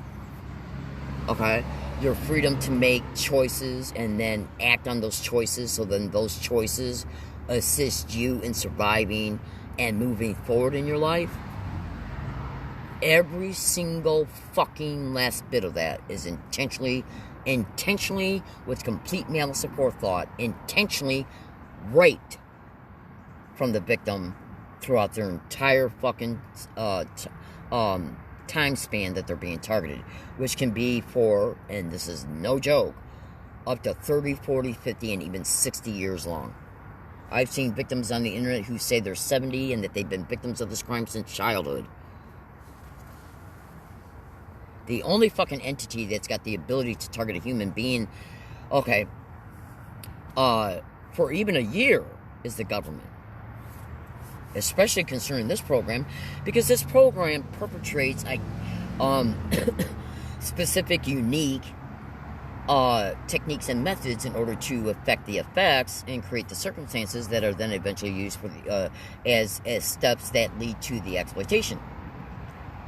okay? Your freedom to make choices and then act on those choices, so then those choices assist you in surviving and moving forward in your life. Every single fucking last bit of that is intentionally, with complete malice of forethought, intentionally raped from the victim throughout their entire fucking time span that they're being targeted, which can be for, and this is no joke, up to 30, 40, 50, and even 60 years long. I've seen victims on the internet who say they're 70 and that they've been victims of this crime since childhood. The only fucking entity that's got the ability to target a human being, okay, for even a year is the government. Especially concerning this program, because this program perpetrates specific, unique techniques and methods in order to affect the effects and create the circumstances that are then eventually used for the, as steps that lead to the exploitation.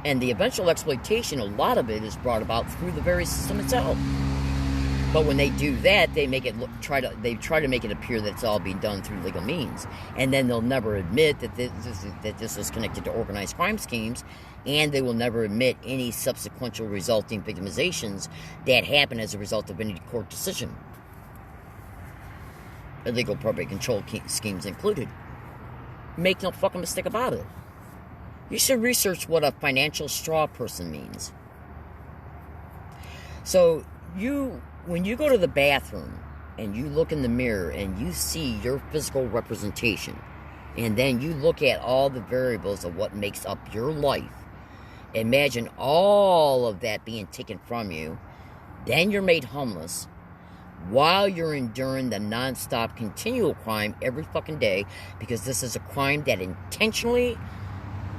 And the eventual exploitation, a lot of it is brought about through the very system itself. But when they do that, they make it try to make it appear that it's all being done through legal means, and then they'll never admit that this is connected to organized crime schemes, and they will never admit any subsequent resulting victimizations that happen as a result of any court decision, illegal probate control schemes included. Make no fucking mistake about it. You should research what a financial straw person means. So when you go to the bathroom and you look in the mirror and you see your physical representation, and then you look at all the variables of what makes up your life, imagine all of that being taken from you, then you're made homeless while you're enduring the non-stop continual crime every fucking day, because this is a crime that intentionally,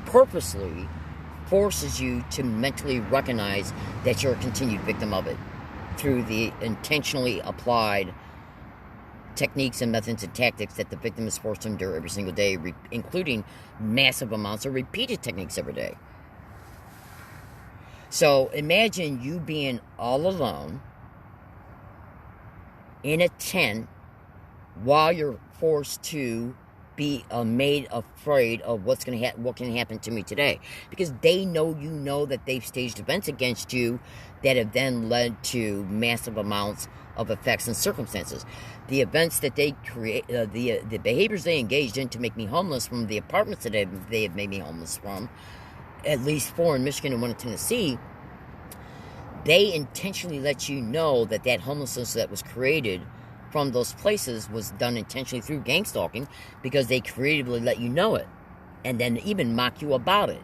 purposely forces you to mentally recognize that you're a continued victim of it. through the intentionally applied techniques and methods and tactics that the victim is forced to endure every single day, including massive amounts of repeated techniques every day. So imagine you being all alone in a tent while you're forced to be made afraid of what can happen to me today, because they know that they've staged events against you that have then led to massive amounts of effects and circumstances. The events that they create, the behaviors they engaged in to make me homeless from the apartments that they have made me homeless from, at least 4 in Michigan and 1 in Tennessee, they intentionally let you know that homelessness that was created from those places was done intentionally through gang stalking, because they creatively let you know it and then even mock you about it.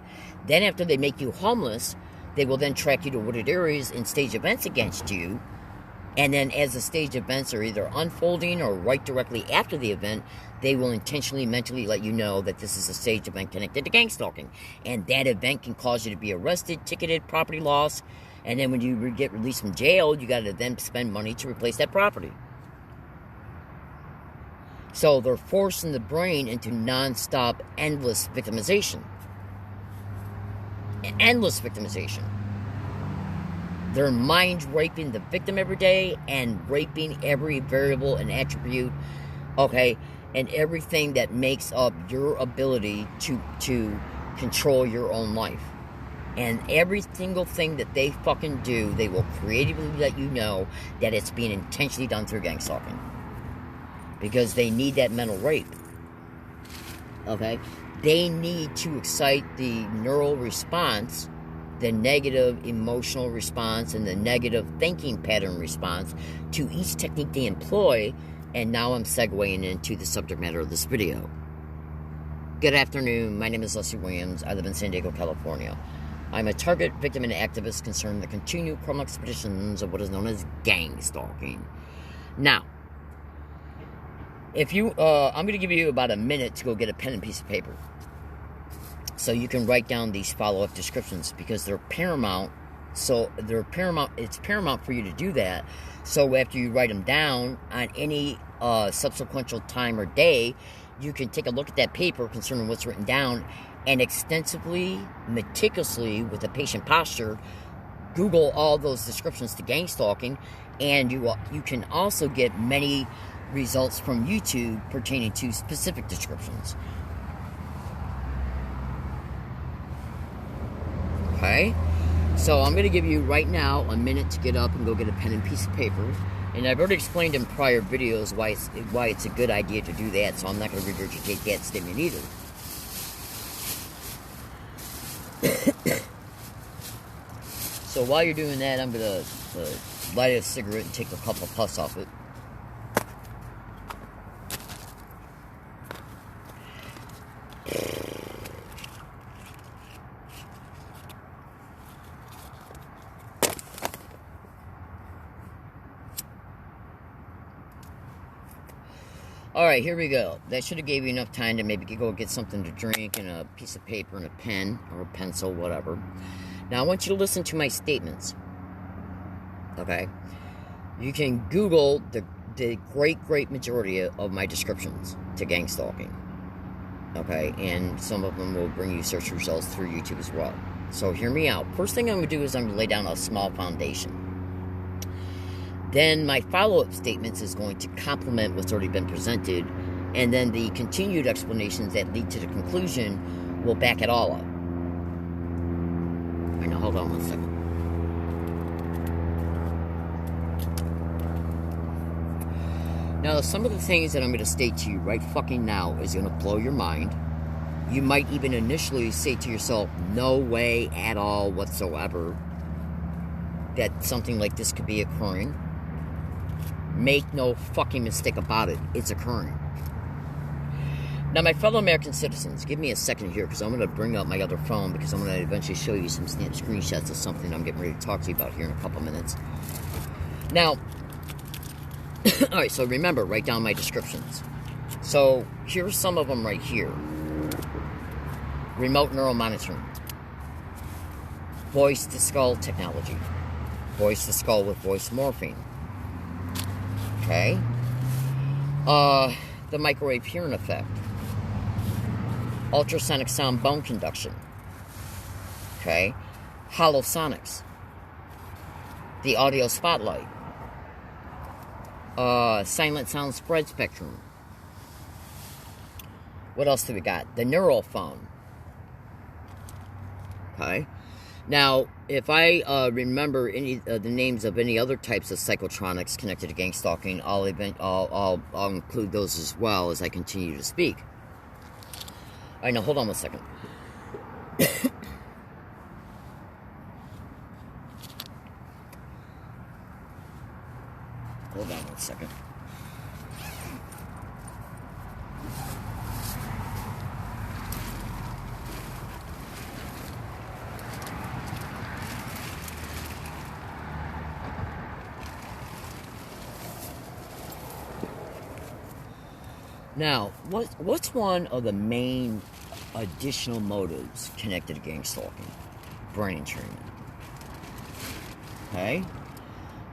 Then after they make you homeless, they will then track you to wooded areas and stage events against you. And then as the staged events are either unfolding or right directly after the event, they will intentionally, mentally let you know that this is a staged event connected to gang stalking. And that event can cause you to be arrested, ticketed, property loss. And then when you get released from jail, you got to then spend money to replace that property. So they're forcing the brain into non-stop, endless victimization. Endless victimization. They're mind raping the victim every day and raping every variable and attribute, okay, and everything that makes up your ability to control your own life. And every single thing that they fucking do, they will creatively let you know that it's being intentionally done through gang stalking. Because they need that mental rape. Okay? They need to excite the neural response, the negative emotional response, and the negative thinking pattern response to each technique they employ. And now I'm segueing into the subject matter of this video. Good afternoon. My name is Leslie Williams. I live in San Diego, California. I'm a target, victim, and activist concerned with the continued criminal expeditions of what is known as gang stalking. Now, if you, I'm going to give you about a minute to go get a pen and piece of paper, so you can write down these follow-up descriptions, because they're paramount. So it's paramount for you to do that. So after you write them down on any subsequent time or day, you can take a look at that paper concerning what's written down, and extensively, meticulously, with a patient posture, Google all those descriptions to gang stalking, and you can also get many results from YouTube pertaining to specific descriptions. Okay? So I'm going to give you right now a minute to get up and go get a pen and piece of paper. And I've already explained in prior videos why it's a good idea to do that, so I'm not going to regurgitate that statement either. So while you're doing that, I'm going to light a cigarette and take a couple puffs off it. Alright, here we go. That should have gave you enough time to maybe go get something to drink and a piece of paper and a pen or a pencil, whatever. Now, I want you to listen to my statements. Okay? You can Google the great majority of my descriptions to gang stalking. Okay? And some of them will bring you search results through YouTube as well. So hear me out. First thing I'm going to do is I'm going to lay down a small foundation. Then my follow-up statements is going to complement what's already been presented, and then the continued explanations that lead to the conclusion will back it all up. Alright, now hold on one second. Now, some of the things that I'm going to state to you right fucking now is going to blow your mind. You might even initially say to yourself, no way at all whatsoever that something like this could be occurring. Make no fucking mistake about it. It's occurring. Now, my fellow American citizens, give me a second here, because I'm going to bring up my other phone, because I'm going to eventually show you some snap screenshots of something I'm getting ready to talk to you about here in a couple minutes. Now, alright, so remember, write down my descriptions. So, here's some of them right here. Remote neural monitoring. Voice to skull technology. voice to skull with voice morphing. Okay? The microwave hearing effect. Ultrasonic sound bone conduction. Okay? Holosonics. The audio spotlight. Silent sound spread spectrum. What else do we got? The neural phone. Okay? Now, if I remember any the names of any other types of psychotronics connected to gang stalking, I'll include those as well as I continue to speak. All right, now hold on one second. Hold on one second. Now, what's one of the main additional motives connected to gang stalking? Brain treatment. Okay?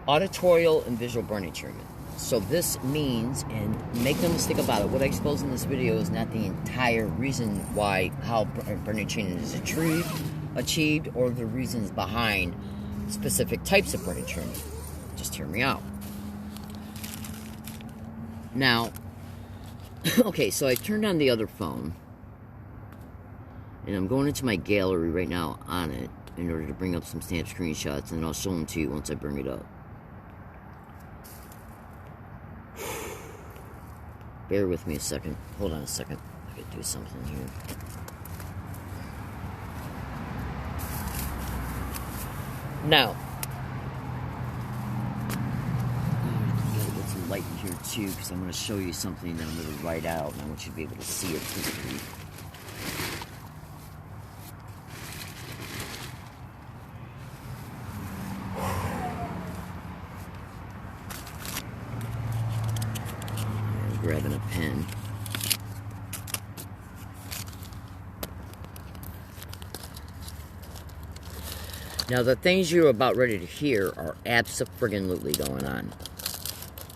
Auditorial and visual brain treatment. So this means, and make no mistake about it, what I expose in this video is not the entire reason why, how brain training is achieved, or the reasons behind specific types of brain training. Just hear me out. Now, okay, so I turned on the other phone, and I'm going into my gallery right now on it in order to bring up some snap screenshots, and I'll show them to you once I bring it up. Bear with me a second. Hold on a second. I gotta do something here. Now, light in here too, because I'm going to show you something that I'm going to write out, and I want you to be able to see it physically. I'm grabbing a pen. Now, the things you're about ready to hear are abso-friggin-lutely going on.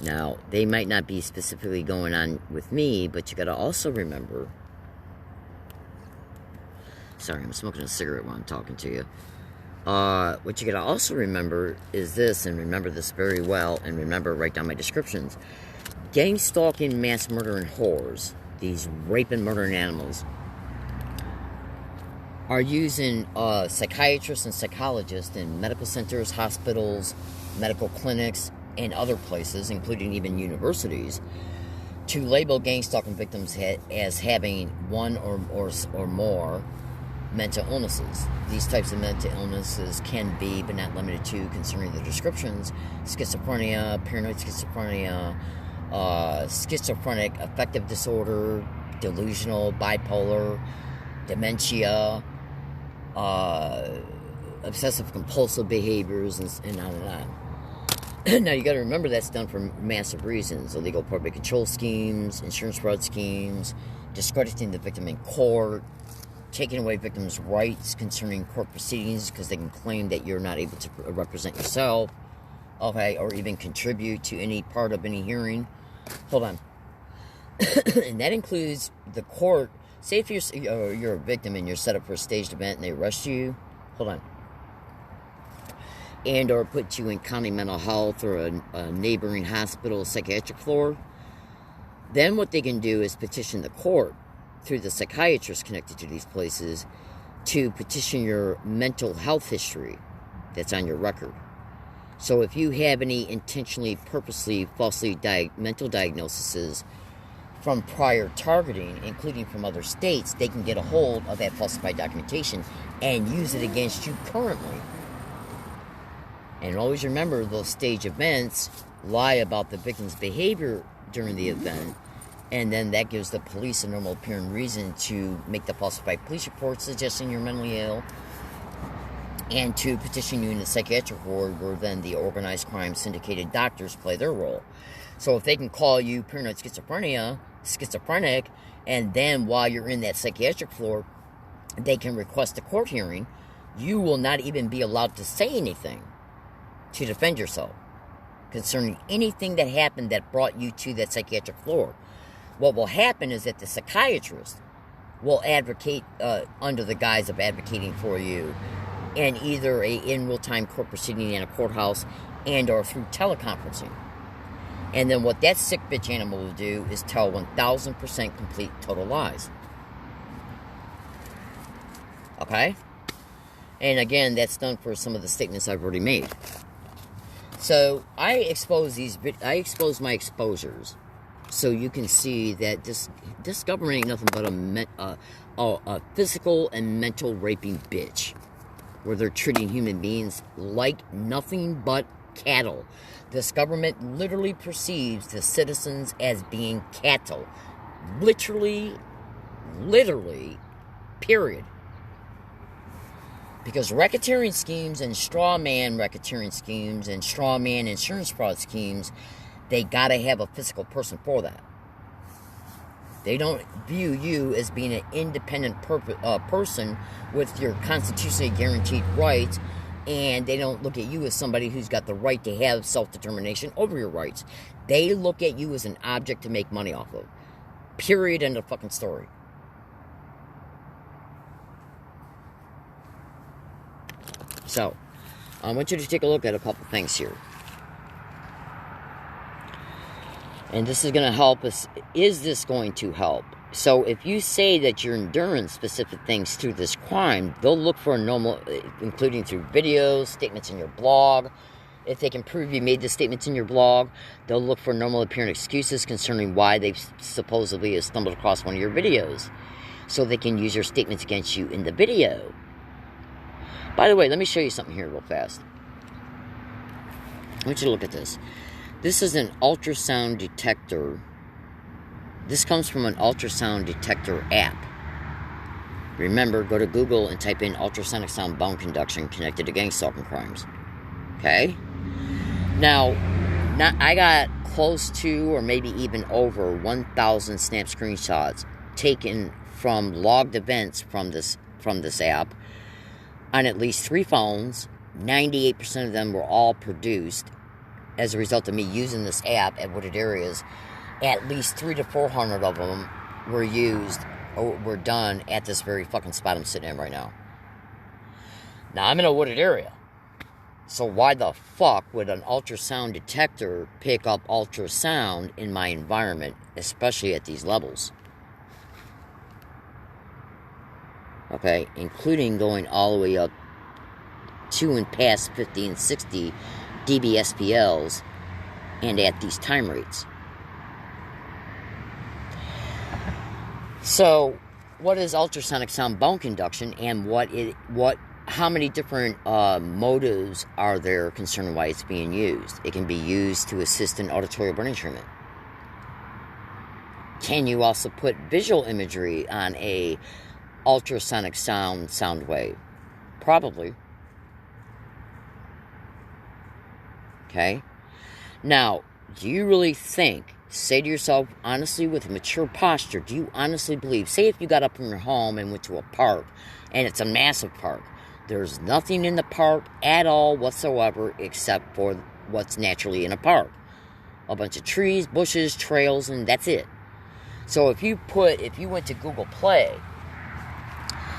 Now, they might not be specifically going on with me, but you gotta also remember... Sorry, I'm smoking a cigarette while I'm talking to you. What you gotta also remember is this, and remember this very well, and remember, write down my descriptions. Gang stalking, mass murder, and whores, these rape and murdering animals, are using psychiatrists and psychologists in medical centers, hospitals, medical clinics, and other places, including even universities, to label gang stalking victims as having one or more mental illnesses. These types of mental illnesses can be, but not limited to, concerning the descriptions: schizophrenia, paranoid schizophrenia, schizophrenic affective disorder, delusional, bipolar, dementia, obsessive compulsive behaviors, and on and on. Now, you got to remember that's done for massive reasons: illegal probate control schemes, insurance fraud schemes, discrediting the victim in court, taking away victims' rights concerning court proceedings because they can claim that you're not able to represent yourself, okay, or even contribute to any part of any hearing. Hold on. And that includes the court. Say if you're a victim and you're set up for a staged event and they arrest you. Hold on. And or put you in county mental health or a neighboring hospital psychiatric floor, then what they can do is petition the court through the psychiatrists connected to these places to petition your mental health history that's on your record. So if you have any intentionally, purposely, falsely mental diagnoses from prior targeting, including from other states, they can get a hold of that falsified documentation and use it against you currently. And always remember, those stage events lie about the victim's behavior during the event, and then that gives the police a normal appearing reason to make the falsified police report suggesting you're mentally ill, and to petition you in the psychiatric ward, where then the organized crime syndicated doctors play their role. So if they can call you paranoid schizophrenic, and then while you're in that psychiatric floor, they can request a court hearing, you will not even be allowed to say anything. to defend yourself concerning anything that happened that brought you to that psychiatric floor. What will happen is that the psychiatrist will advocate under the guise of advocating for you in either in real-time court proceeding in a courthouse and or through teleconferencing. And then what that sick bitch animal will do is tell 1,000% complete total lies. Okay? And again, that's done for some of the statements I've already made. So I expose my exposures so you can see that this government ain't nothing but a physical and mental raping bitch, where they're treating human beings like nothing but cattle. This government literally perceives the citizens as being cattle. Literally, period. Because racketeering schemes and straw man racketeering schemes and straw man insurance fraud schemes, they gotta have a physical person for that. They don't view you as being an independent person with your constitutionally guaranteed rights, and they don't look at you as somebody who's got the right to have self-determination over your rights. They look at you as an object to make money off of. Period. End of fucking story. So, I want you to take a look at a couple things here. And this is going to help us. Is this going to help? So, if you say that you're enduring specific things through this crime, they'll look for a normal, including through videos, statements in your blog. If they can prove you made the statements in your blog, they'll look for normal appearing excuses concerning why they've supposedly stumbled across one of your videos, so they can use your statements against you in the video. By the way, let me show you something here real fast. I want you to look at this. This is an ultrasound detector. This comes from an ultrasound detector app. Remember, go to Google and type in ultrasonic sound bone conduction connected to gang stalking crimes. Okay? Now, I got close to, or maybe even over 1,000 snap screenshots taken from logged events from this app on at least 3 phones. 98% of them were all produced as a result of me using this app at wooded areas. At least 300 to 400 of them were used or were done at this very fucking spot I'm sitting in right now. Now, I'm in a wooded area. So why the fuck would an ultrasound detector pick up ultrasound in my environment, especially at these levels? Okay, including going all the way up to and past 50 and 60 dBSPLs and at these time rates. So, what is ultrasonic sound bone conduction, and how many different motives are there concerning why it's being used? It can be used to assist in auditory brain treatment. Can you also put visual imagery on a ultrasonic sound wave? Probably. Okay? Now, do you really think, say to yourself, honestly, with a mature posture, do you honestly believe, say if you got up from your home and went to a park, and it's a massive park, there's nothing in the park at all whatsoever except for what's naturally in a park. A bunch of trees, bushes, trails, and that's it. So if you went to Google Play,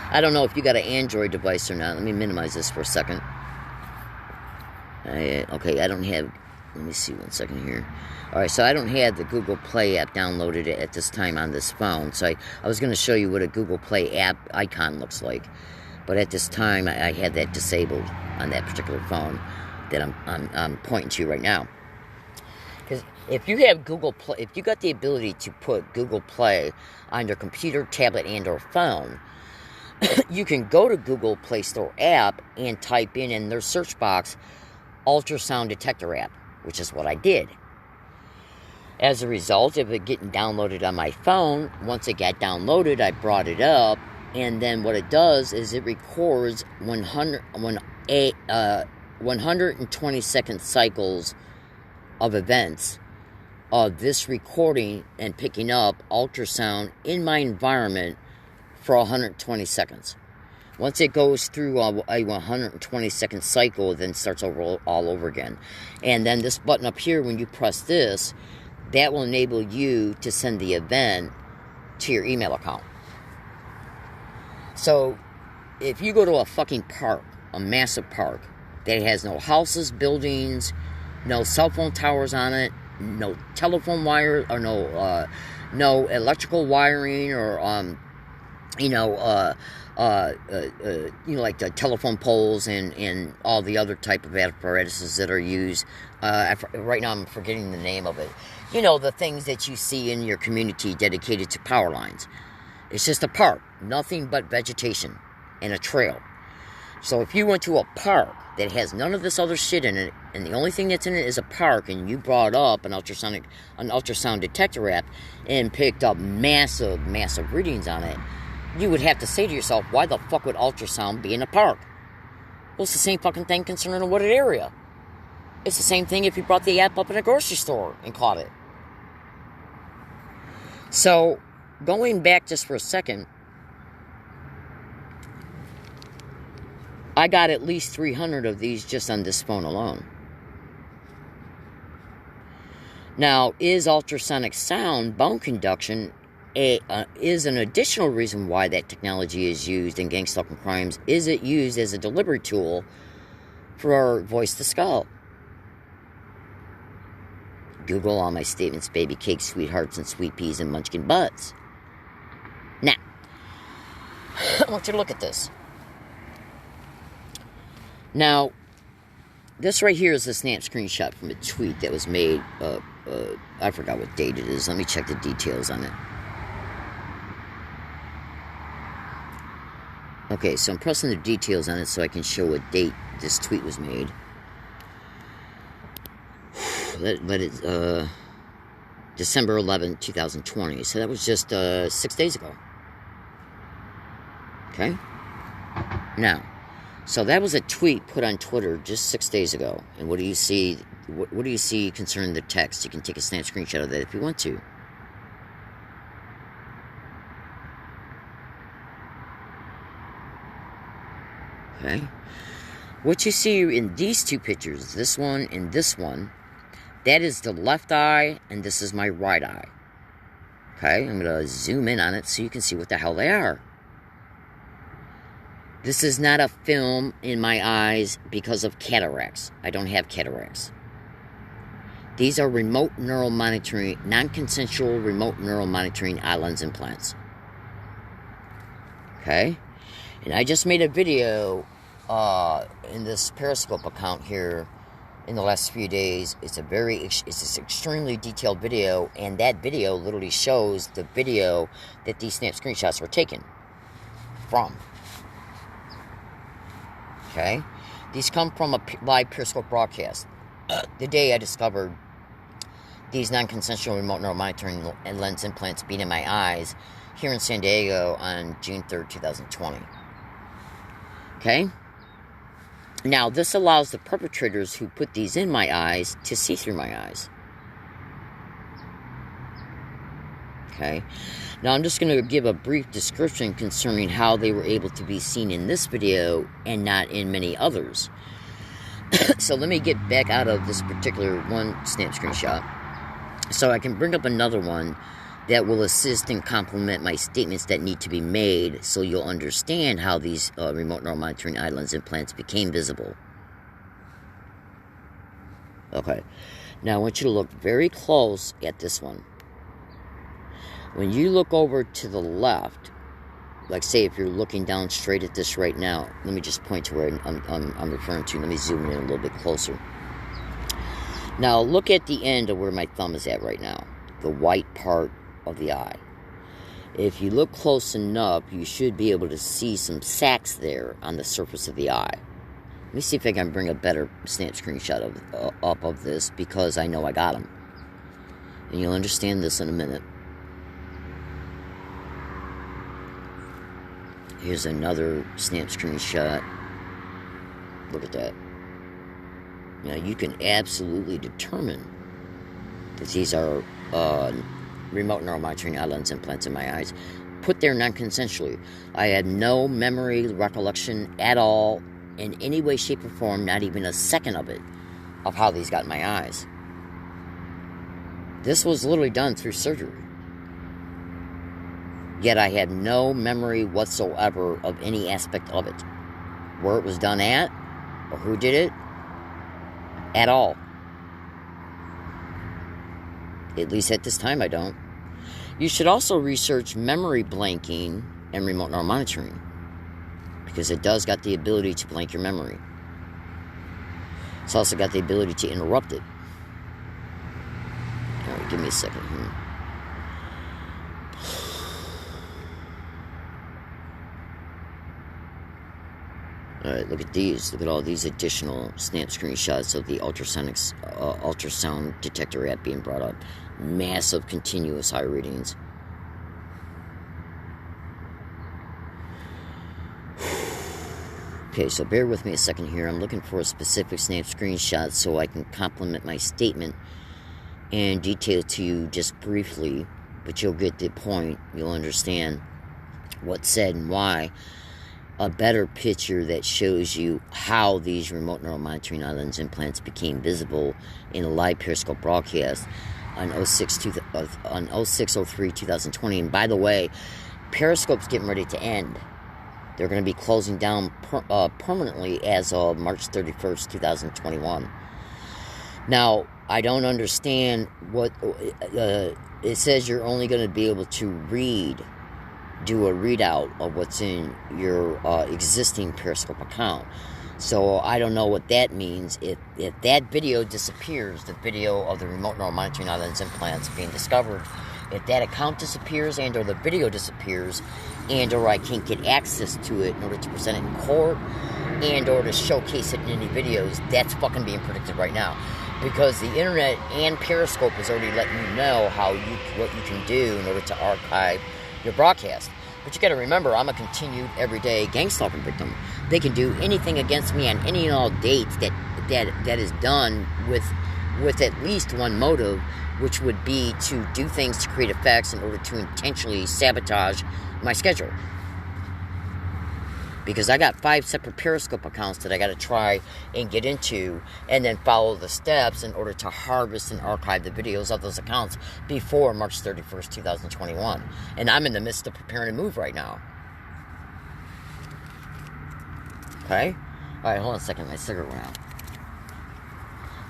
I don't know if you got an Android device or not. Let me minimize this for a second. Okay, I don't have, let me see one second here. Alright, so I don't have the Google Play app downloaded at this time on this phone. So I was going to show you what a Google Play app icon looks like. But at this time, I had that disabled on that particular phone that I'm pointing to right now. Because if you have Google Play, if you got the ability to put Google Play on your computer, tablet, and or phone, you can go to Google Play Store app and type in their search box, ultrasound detector app, which is what I did. As a result of it getting downloaded on my phone, once it got downloaded, I brought it up, and then what it does is it records 120-second cycles of events of this recording and picking up ultrasound in my environment for 120 seconds. Once it goes through a 120-second cycle, it then starts over all over again. And then this button up here, when you press this, that will enable you to send the event to your email account. So, if you go to a fucking park, a massive park, that has no houses, buildings, no cell phone towers on it, no telephone wire, or no electrical wiring, or like the telephone poles and all the other type of apparatuses that are used. Right now I'm forgetting the name of it. You know, the things that you see in your community dedicated to power lines. It's just a park, nothing but vegetation and a trail. So if you went to a park that has none of this other shit in it, and the only thing that's in it is a park, and you brought up an ultrasound detector app and picked up massive readings on it, you would have to say to yourself, why the fuck would ultrasound be in a park? Well, it's the same fucking thing concerning a wooded area. It's the same thing if you brought the app up in a grocery store and caught it. So, going back just for a second, I got at least 300 of these just on this phone alone. Now, is ultrasonic sound bone conduction is an additional reason why that technology is used in gang-stalking crimes? Is it used as a delivery tool for voice to skull? Google all my statements, baby cakes, sweethearts, and sweet peas, and munchkin butts. Now, I want you to look at this. Now, this right here is a snap screenshot from a tweet that was made, I forgot what date it is. Let me check the details on it. Okay, so I'm pressing the details on it so I can show what date this tweet was made. December 11, 2020. So that was just 6 days ago. Okay? Now, so that was a tweet put on Twitter just 6 days ago. And what do you see? What do you see concerning the text? You can take a snap screenshot of that if you want to. Okay? What you see in these two pictures, this one and this one, that is the left eye, and this is my right eye. Okay? I'm going to zoom in on it so you can see what the hell they are. This is not a film in my eyes because of cataracts. I don't have cataracts. These are remote neural monitoring, non-consensual remote neural monitoring eye lens implants. Okay? And I just made a video in this Periscope account here in the last few days. It's an extremely detailed video, and that video literally shows the video that these snap screenshots were taken from. Okay? These come from a live Periscope broadcast. The day I discovered these non-consensual remote neural monitoring and lens implants being in my eyes here in San Diego on June 3rd, 2020. Okay? Now, this allows the perpetrators who put these in my eyes to see through my eyes. Okay? Now, I'm just going to give a brief description concerning how they were able to be seen in this video and not in many others. So let me get back out of this particular one snap screenshot so I can bring up another one that will assist and complement my statements that need to be made so you'll understand how these remote neural monitoring eye lens implants became visible. Okay. Now I want you to look very close at this one. When you look over to the left, like say if you're looking down straight at this right now, let me just point to where I'm referring to. Let me zoom in a little bit closer. Now look at the end of where my thumb is at right now, the white part of the eye. If you look close enough, you should be able to see some sacs there on the surface of the eye. Let me see if I can bring a better snap screenshot up of this, because I know I got them. And you'll understand this in a minute. Here's another snap screenshot. Look at that. Now you can absolutely determine that these are remote neural monitoring eye lens implants in my eyes. put there non-consensually. I had no memory recollection at all in any way, shape, or form, not even a second of it, of how these got in my eyes. This was literally done through surgery. Yet I had no memory whatsoever of any aspect of it. Where it was done at, or who did it, at all. At least at this time I don't. You should also research memory blanking and remote neural monitoring, because it does got the ability to blank your memory. It's also got the ability to interrupt it. Alright, give me a second here. Alright, look at these. Look at all these additional snap screenshots of the ultrasound detector app being brought up. Massive, continuous high readings. Okay, so bear with me a second here. I'm looking for a specific snap screenshot so I can complement my statement and detail to you just briefly, but you'll get the point. You'll understand what's said and why. A better picture that shows you how these remote neural monitoring lens implants became visible in a live Periscope broadcast on 06/03/2020. And by the way, Periscope's getting ready to end. They're going to be closing down permanently as of March 31st, 2021. Now, I don't understand what it says. You're only going to be able to do a readout of what's in your existing Periscope account. So I don't know what that means. If that video disappears, the video of the remote neural monitoring lens implants being discovered, if that account disappears and or the video disappears and or I can't get access to it in order to present it in court and or to showcase it in any videos, that's fucking being predicted right now. Because the internet and Periscope is already letting you know what you can do in order to archive your broadcast. But you got to remember, I'm a continued everyday gang stalking victim. They can do anything against me on any and all dates that is done with at least one motive, which would be to do things to create effects in order to intentionally sabotage my schedule. Because I got 5 separate Periscope accounts that I got to try and get into and then follow the steps in order to harvest and archive the videos of those accounts before March 31st, 2021. And I'm in the midst of preparing to move right now. Okay? Alright, hold on a second. My cigarette went out.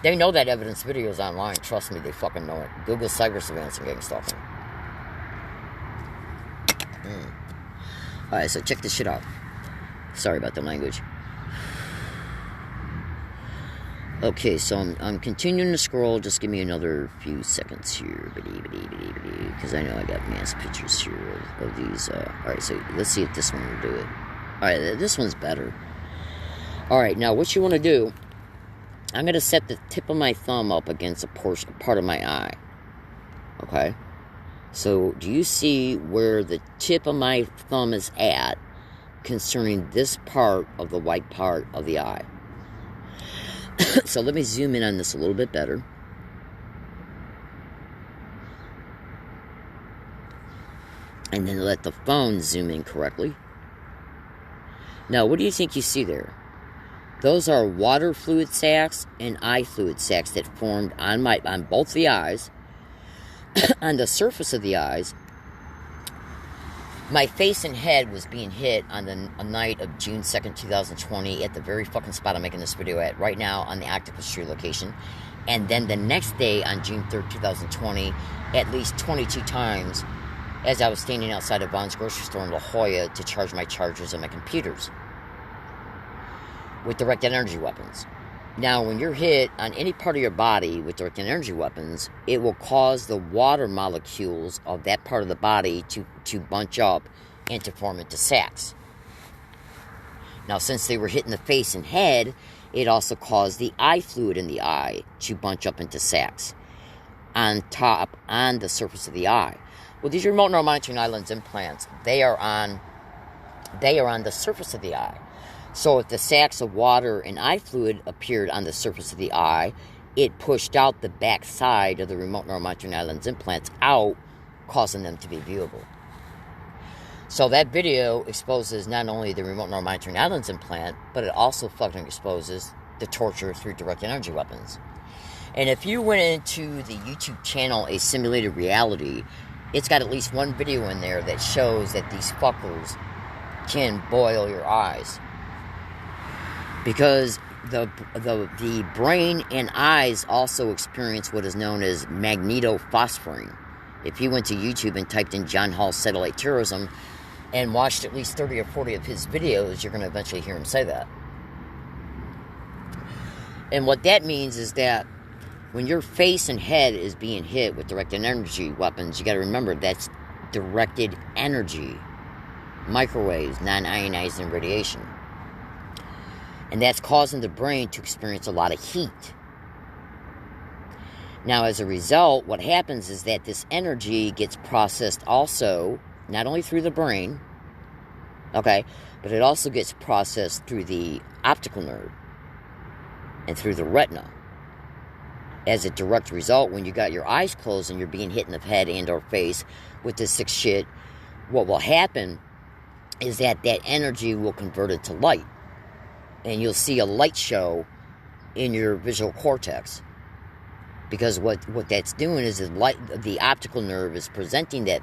They know that evidence video is online. Trust me, they fucking know it. Google cyber surveillance and gang stalking. Alright, so check this shit out. Sorry about the language. Okay, so I'm continuing to scroll. Just give me another few seconds here. Because I know I got mass pictures here of these. Alright, so let's see if this one will do it. Alright, this one's better. Alright, now what you want to do, I'm going to set the tip of my thumb up against a part of my eye. Okay? So, do you see where the tip of my thumb is at concerning this part of the white part of the eye? So let me zoom in on this a little bit better. And then let the phone zoom in correctly. Now, what do you think you see there? Those are water fluid sacs and eye fluid sacs that formed on both the eyes, on the surface of the eyes. My face and head was being hit on the night of June 2nd, 2020 at the very fucking spot I'm making this video at right now on the Octopus Tree location. And then the next day on June 3rd, 2020, at least 22 times as I was standing outside of Vons grocery store in La Jolla to charge my chargers and my computers with directed energy weapons. Now, when you're hit on any part of your body with directed energy weapons, it will cause the water molecules of that part of the body to bunch up and to form into sacs. Now, since they were hit in the face and head, it also caused the eye fluid in the eye to bunch up into sacs on the surface of the eye. Well, these remote neural monitoring eye lens implants, they are on the surface of the eye. So if the sacs of water and eye fluid appeared on the surface of the eye, it pushed out the back side of the remote neural monitoring eye lens implants out, causing them to be viewable. So that video exposes not only the remote neural monitoring islands implant, but it also fucking exposes the torture through directed energy weapons. And if you went into the YouTube channel A Simulated Reality, it's got at least one video in there that shows that these fuckers can boil your eyes. Because the brain and eyes also experience what is known as magnetophosphoring. If you went to YouTube and typed in John Hall satellite terrorism and watched at least 30 or 40 of his videos, you're going to eventually hear him say that. And what that means is that when your face and head is being hit with directed energy weapons, you got to remember that's directed energy. Microwaves, non-ionizing radiation. And that's causing the brain to experience a lot of heat. Now, as a result, what happens is that this energy gets processed also, not only through the brain, okay, but it also gets processed through the optical nerve and through the retina. As a direct result, when you got your eyes closed and you're being hit in the head and or face with this sick shit, what will happen is that energy will convert it to light. And you'll see a light show in your visual cortex. Because what that's doing is the optical nerve is presenting that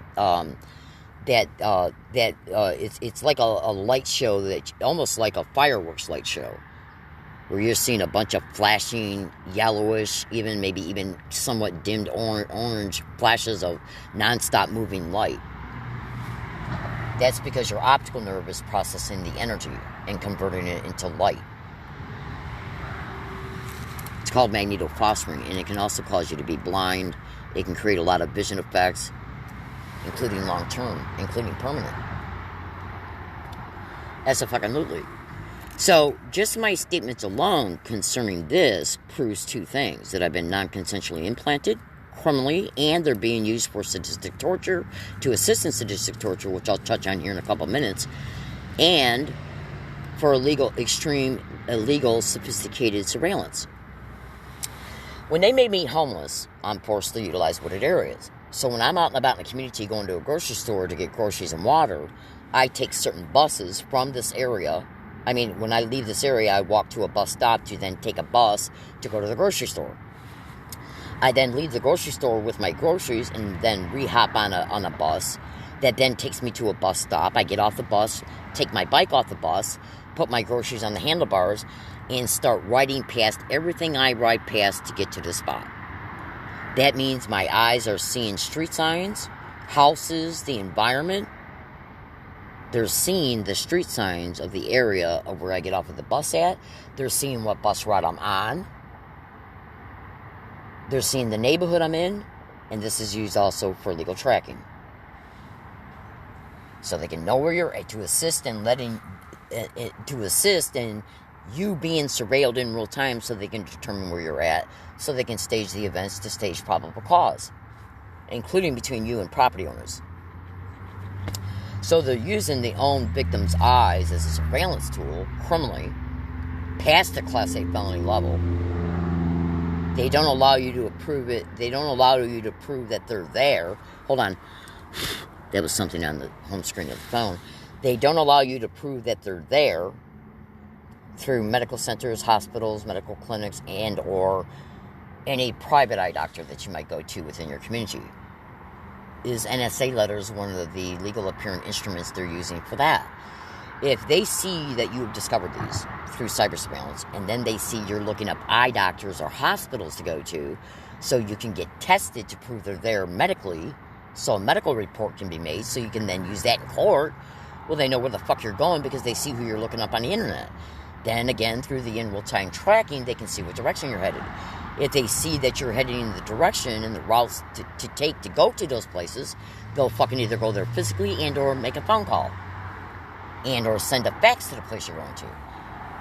it's like a light show, that almost like a fireworks light show, where you're seeing a bunch of flashing yellowish, maybe even somewhat dimmed orange flashes of non-stop moving light. That's because your optical nerve is processing the energy and converting it into light. It's called magnetophosphoring, and it can also cause you to be blind. It can create a lot of vision effects, including long-term, including permanent. Absolutely. So, just my statements alone concerning this proves two things: that I've been non-consensually implanted, criminally, and they're being used for sadistic torture, to assist in sadistic torture, which I'll touch on here in a couple minutes, and for illegal, sophisticated surveillance. When they made me homeless, I'm forced to utilize wooded areas. So when I'm out and about in the community going to a grocery store to get groceries and water, I take certain buses from this area. When I leave this area, I walk to a bus stop to then take a bus to go to the grocery store. I then leave the grocery store with my groceries and then re-hop on a bus that then takes me to a bus stop. I get off the bus, take my bike off the bus, put my groceries on the handlebars, and start riding past everything I ride past to get to the spot. That means my eyes are seeing street signs, houses, the environment. They're seeing the street signs of the area of where I get off of the bus at. They're seeing what bus route I'm on. They're seeing the neighborhood I'm in. And this is used also for legal tracking. So they can know where you're at, to assist in you being surveilled in real time, so they can determine where you're at, so they can stage the events to stage probable cause, including between you and property owners. So they're using the own victim's eyes as a surveillance tool, criminally, past the Class A felony level. They don't allow you to approve it. They don't allow you to prove that they're there. Hold on. That was something on the home screen of the phone. They don't allow you to prove that they're there through medical centers, hospitals, medical clinics, and or any private eye doctor that you might go to within your community. Is NSA letters one of the legal appearing instruments they're using for that? If they see that you've discovered these through cyber surveillance, and then they see you're looking up eye doctors or hospitals to go to, so you can get tested to prove they're there medically, so a medical report can be made, so you can then use that in court, well, they know where the fuck you're going because they see who you're looking up on the internet. Then again, through the in-real-time tracking, they can see what direction you're headed. If they see that you're heading in the direction and the routes to take to go to those places, they'll fucking either go there physically and or make a phone call. And or send a fax to the place you're going to.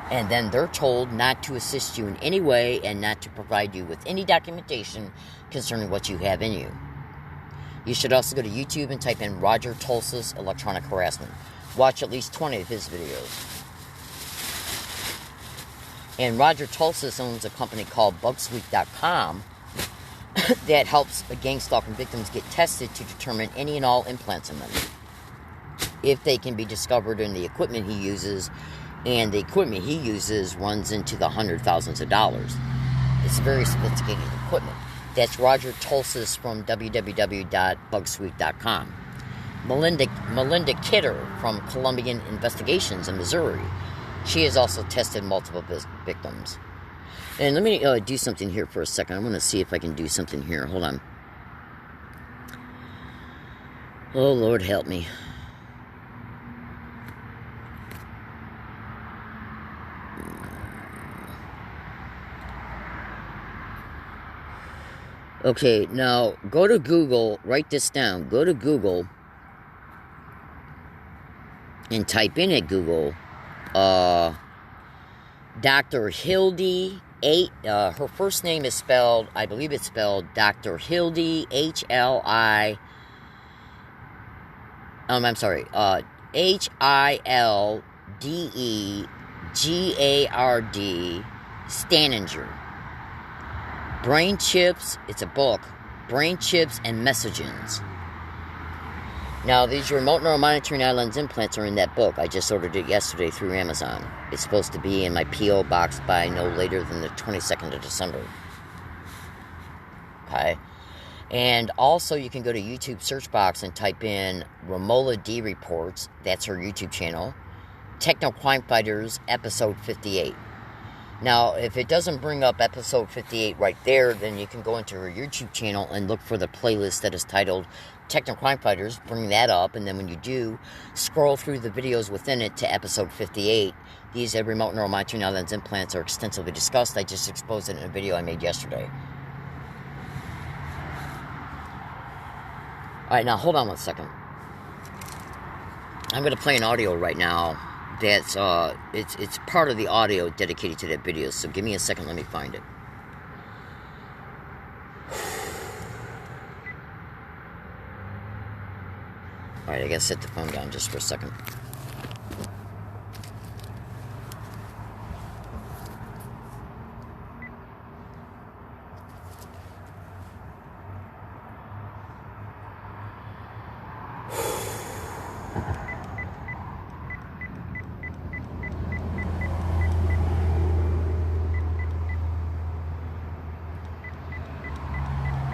And then they're told not to assist you in any way and not to provide you with any documentation concerning what you have in you. You should also go to YouTube and type in Roger Tulsis Electronic Harassment. Watch at least 20 of his videos. And Roger Tulsis owns a company called Bugsweek.com that helps gang stalking victims get tested to determine any and all implants in them. if they can be discovered in the equipment he uses, and the equipment he uses runs into the hundred thousands of dollars. It's very sophisticated equipment. That's Roger Tulsis from www.bugsweet.com. Melinda Kidder from Columbian Investigations in Missouri. She has also tested multiple victims. And let me do something here for a second. I want to see if I can do something here. Hold on. Oh, Lord, help me. Okay, now go to Google, write this down. Go to Google and type in at Google, Dr. Hildy, her first name is spelled, I believe it's spelled Dr. Hildy, Hildegard, Staninger. Brain Chips, it's a book, Brain Chips and Messages. Now, these remote neural monitoring eye lens implants are in that book. I just ordered it yesterday through Amazon. It's supposed to be in my P.O. box by no later than the 22nd of December. Okay? And also, you can go to YouTube search box and type in Romola D Reports. That's her YouTube channel. Techno Crime Fighters, episode 58. Now, if it doesn't bring up episode 58 right there, then you can go into her YouTube channel and look for the playlist that is titled Techno Crime Fighters. Bring that up, and then when you do, scroll through the videos within it to episode 58. These remote neural monitoring eye lens implants are extensively discussed. I just exposed it in a video I made yesterday. Alright, now hold on one second. I'm going to play an audio right now. That's it's part of the audio dedicated to that video, so give me a second, let me find it. Alright, I gotta set the phone down just for a second.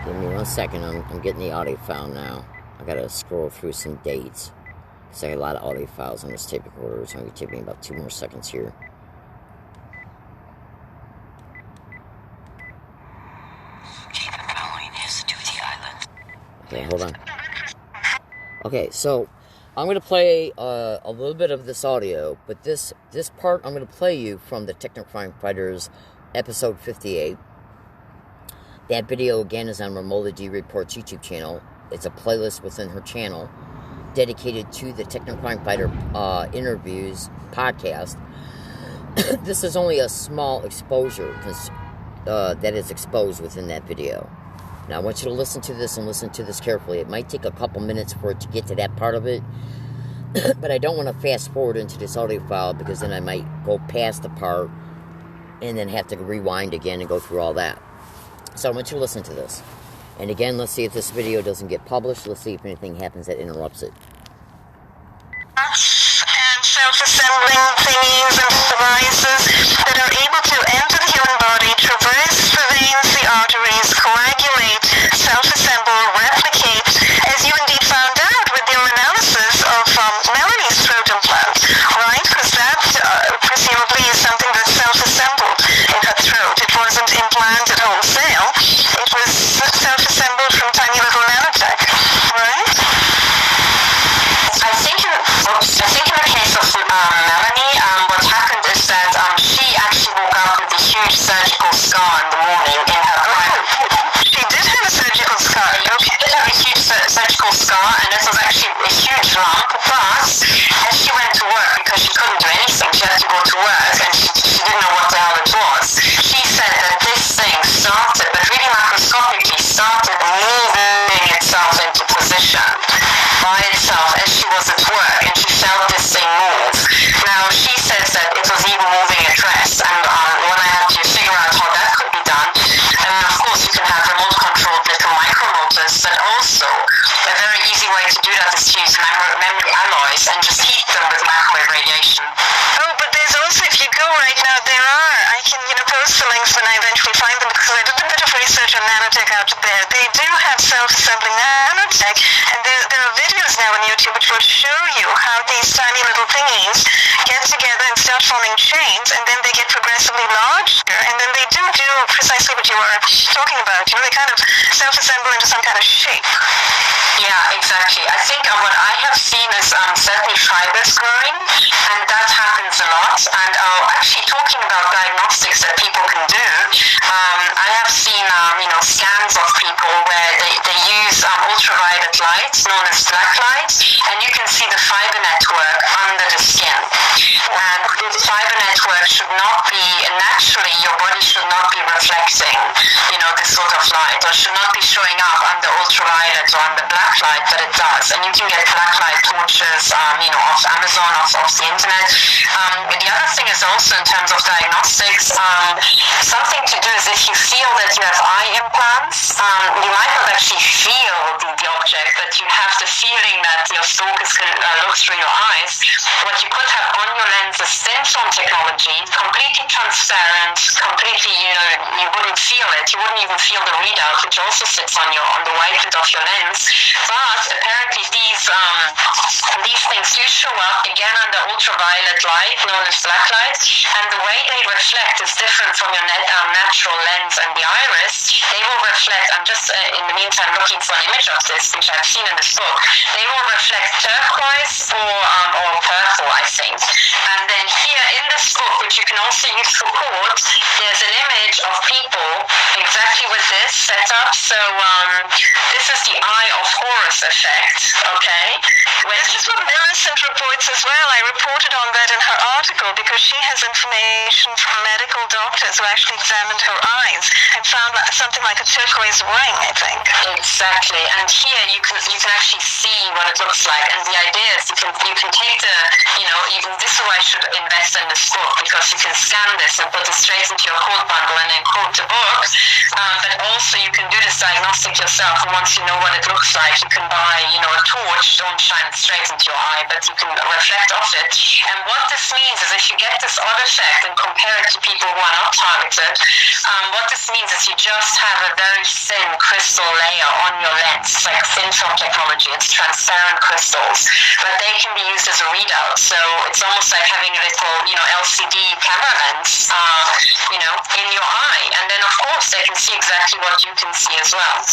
Give me 1 second, I'm getting the audio file now. I gotta scroll through some dates, because I got a lot of audio files on this tape recorder. It's gonna take me about 2 more seconds here. Okay, hold on. Okay, so I'm gonna play a little bit of this audio, but this part I'm gonna play you from the Techno Crime Fighters episode 58. That video, again, is on Romola D Reports YouTube channel. It's a playlist within her channel dedicated to the Techno Crime Fighter interviews podcast. This is only a small exposure that is exposed within that video. Now, I want you to listen to this and listen to this carefully. It might take a couple minutes for it to get to that part of it, but I don't want to fast forward into this audio file, because then I might go past the part and then have to rewind again and go through all that. So I want you to listen to this. And again, let's see if this video doesn't get published. Let's see if anything happens that interrupts it. And self-assembling thingies and devices that are able to enter the human body, traverse the veins, the arteries, coagulate, self-assemble, replicate, as you indeed found out with your analysis of Melanie's throat implant, right? Because that presumably is something that's self-assembled in her throat. It wasn't implanted wholesale. It was self-assembled from tiny little nanotech, right? I think in the case of Melanie, what happened is that she actually woke up with a huge surgical scar in the morning in her private. She did have a surgical scar. Okay. She did have a huge surgical scar, and this was actually a huge lump. But as she went to work, because she couldn't do anything, she had to go to work, and she didn't know what the hell it was. She said that this thing started, but really macroscopically started moving itself into position by itself as she was at work, and she felt this thing move. Now, she says that it was even moving a dress, and when I had to figure out how that could be done, of course you can have remote-controlled little micromotors, but also a very easy way to do that is to use memory alloys eyes and just heat them with microwave radiation. Oh, but there's also, if you go right now, I can, post the links when I eventually find them, because I did a bit of research on nanotech out there. They do have self-assembling nanotech, and there are videos now on YouTube which will show you how these tiny little thingies get together and start forming chains, and then they get progressively larger, and then they do precisely what you were talking about. They kind of self-assemble into some kind of shape. Yeah, exactly. I think what I have seen is certainly fibers growing, and that happens a lot. And actually talking about diagnostics that people can do, I have seen scans of people where they use ultraviolet light, known as black light, and you can see the fiber network under the skin. And this fiber network should not be, naturally your body should not be reflecting, this sort of light, or should not be showing up under ultraviolet or under black light, but it does. And you can get black light torches, off Amazon, off the internet. The other thing is also in terms of diagnostics, something to do is if you feel that you have eye implants, you might not actually feel the object, but you have the feeling that your focus can look through your eyes. What you could have on your lens is thin film technology, completely transparent, completely, you wouldn't feel it. You wouldn't even feel the readout, which also sits on the white bit of your lens. But apparently these things do show up again under ultraviolet light, known as black light, and the way they reflect is different from your natural lens and the iris. They will reflect, I'm just in the meantime looking for an image of this, which I've seen in this book. They will reflect turquoise or purple, I think. And then here in this book, which you can also use for court, there's an image of people exactly with this setup. So this is the Eye of Horus effect, okay? This is what Millicent reports as well. I reported on that in her article because she has information from medical doctors who actually examined her eyes and found something like a turquoise ring, I think. Exactly. And here you can actually see what it looks like. And the idea is you can take this is why I should invest in this book, because you can scan this and put it straight into your quote bundle and then quote the book. But also you can do this diagnostic yourself, and once you know what it looks like, you can buy, a torch. Don't shine it straight into your eye, but you can reflect off it. And what this means is if you get this odd effect and compare it to people who are not targeted, what this means is you just have a very thin crystal layer on your lens. It's like thin film technology. It's transparent crystals, but they can be used as a readout. So it's almost like having a little, LCD camera lens, in your eye. And then of course they can see exactly what you can see as well,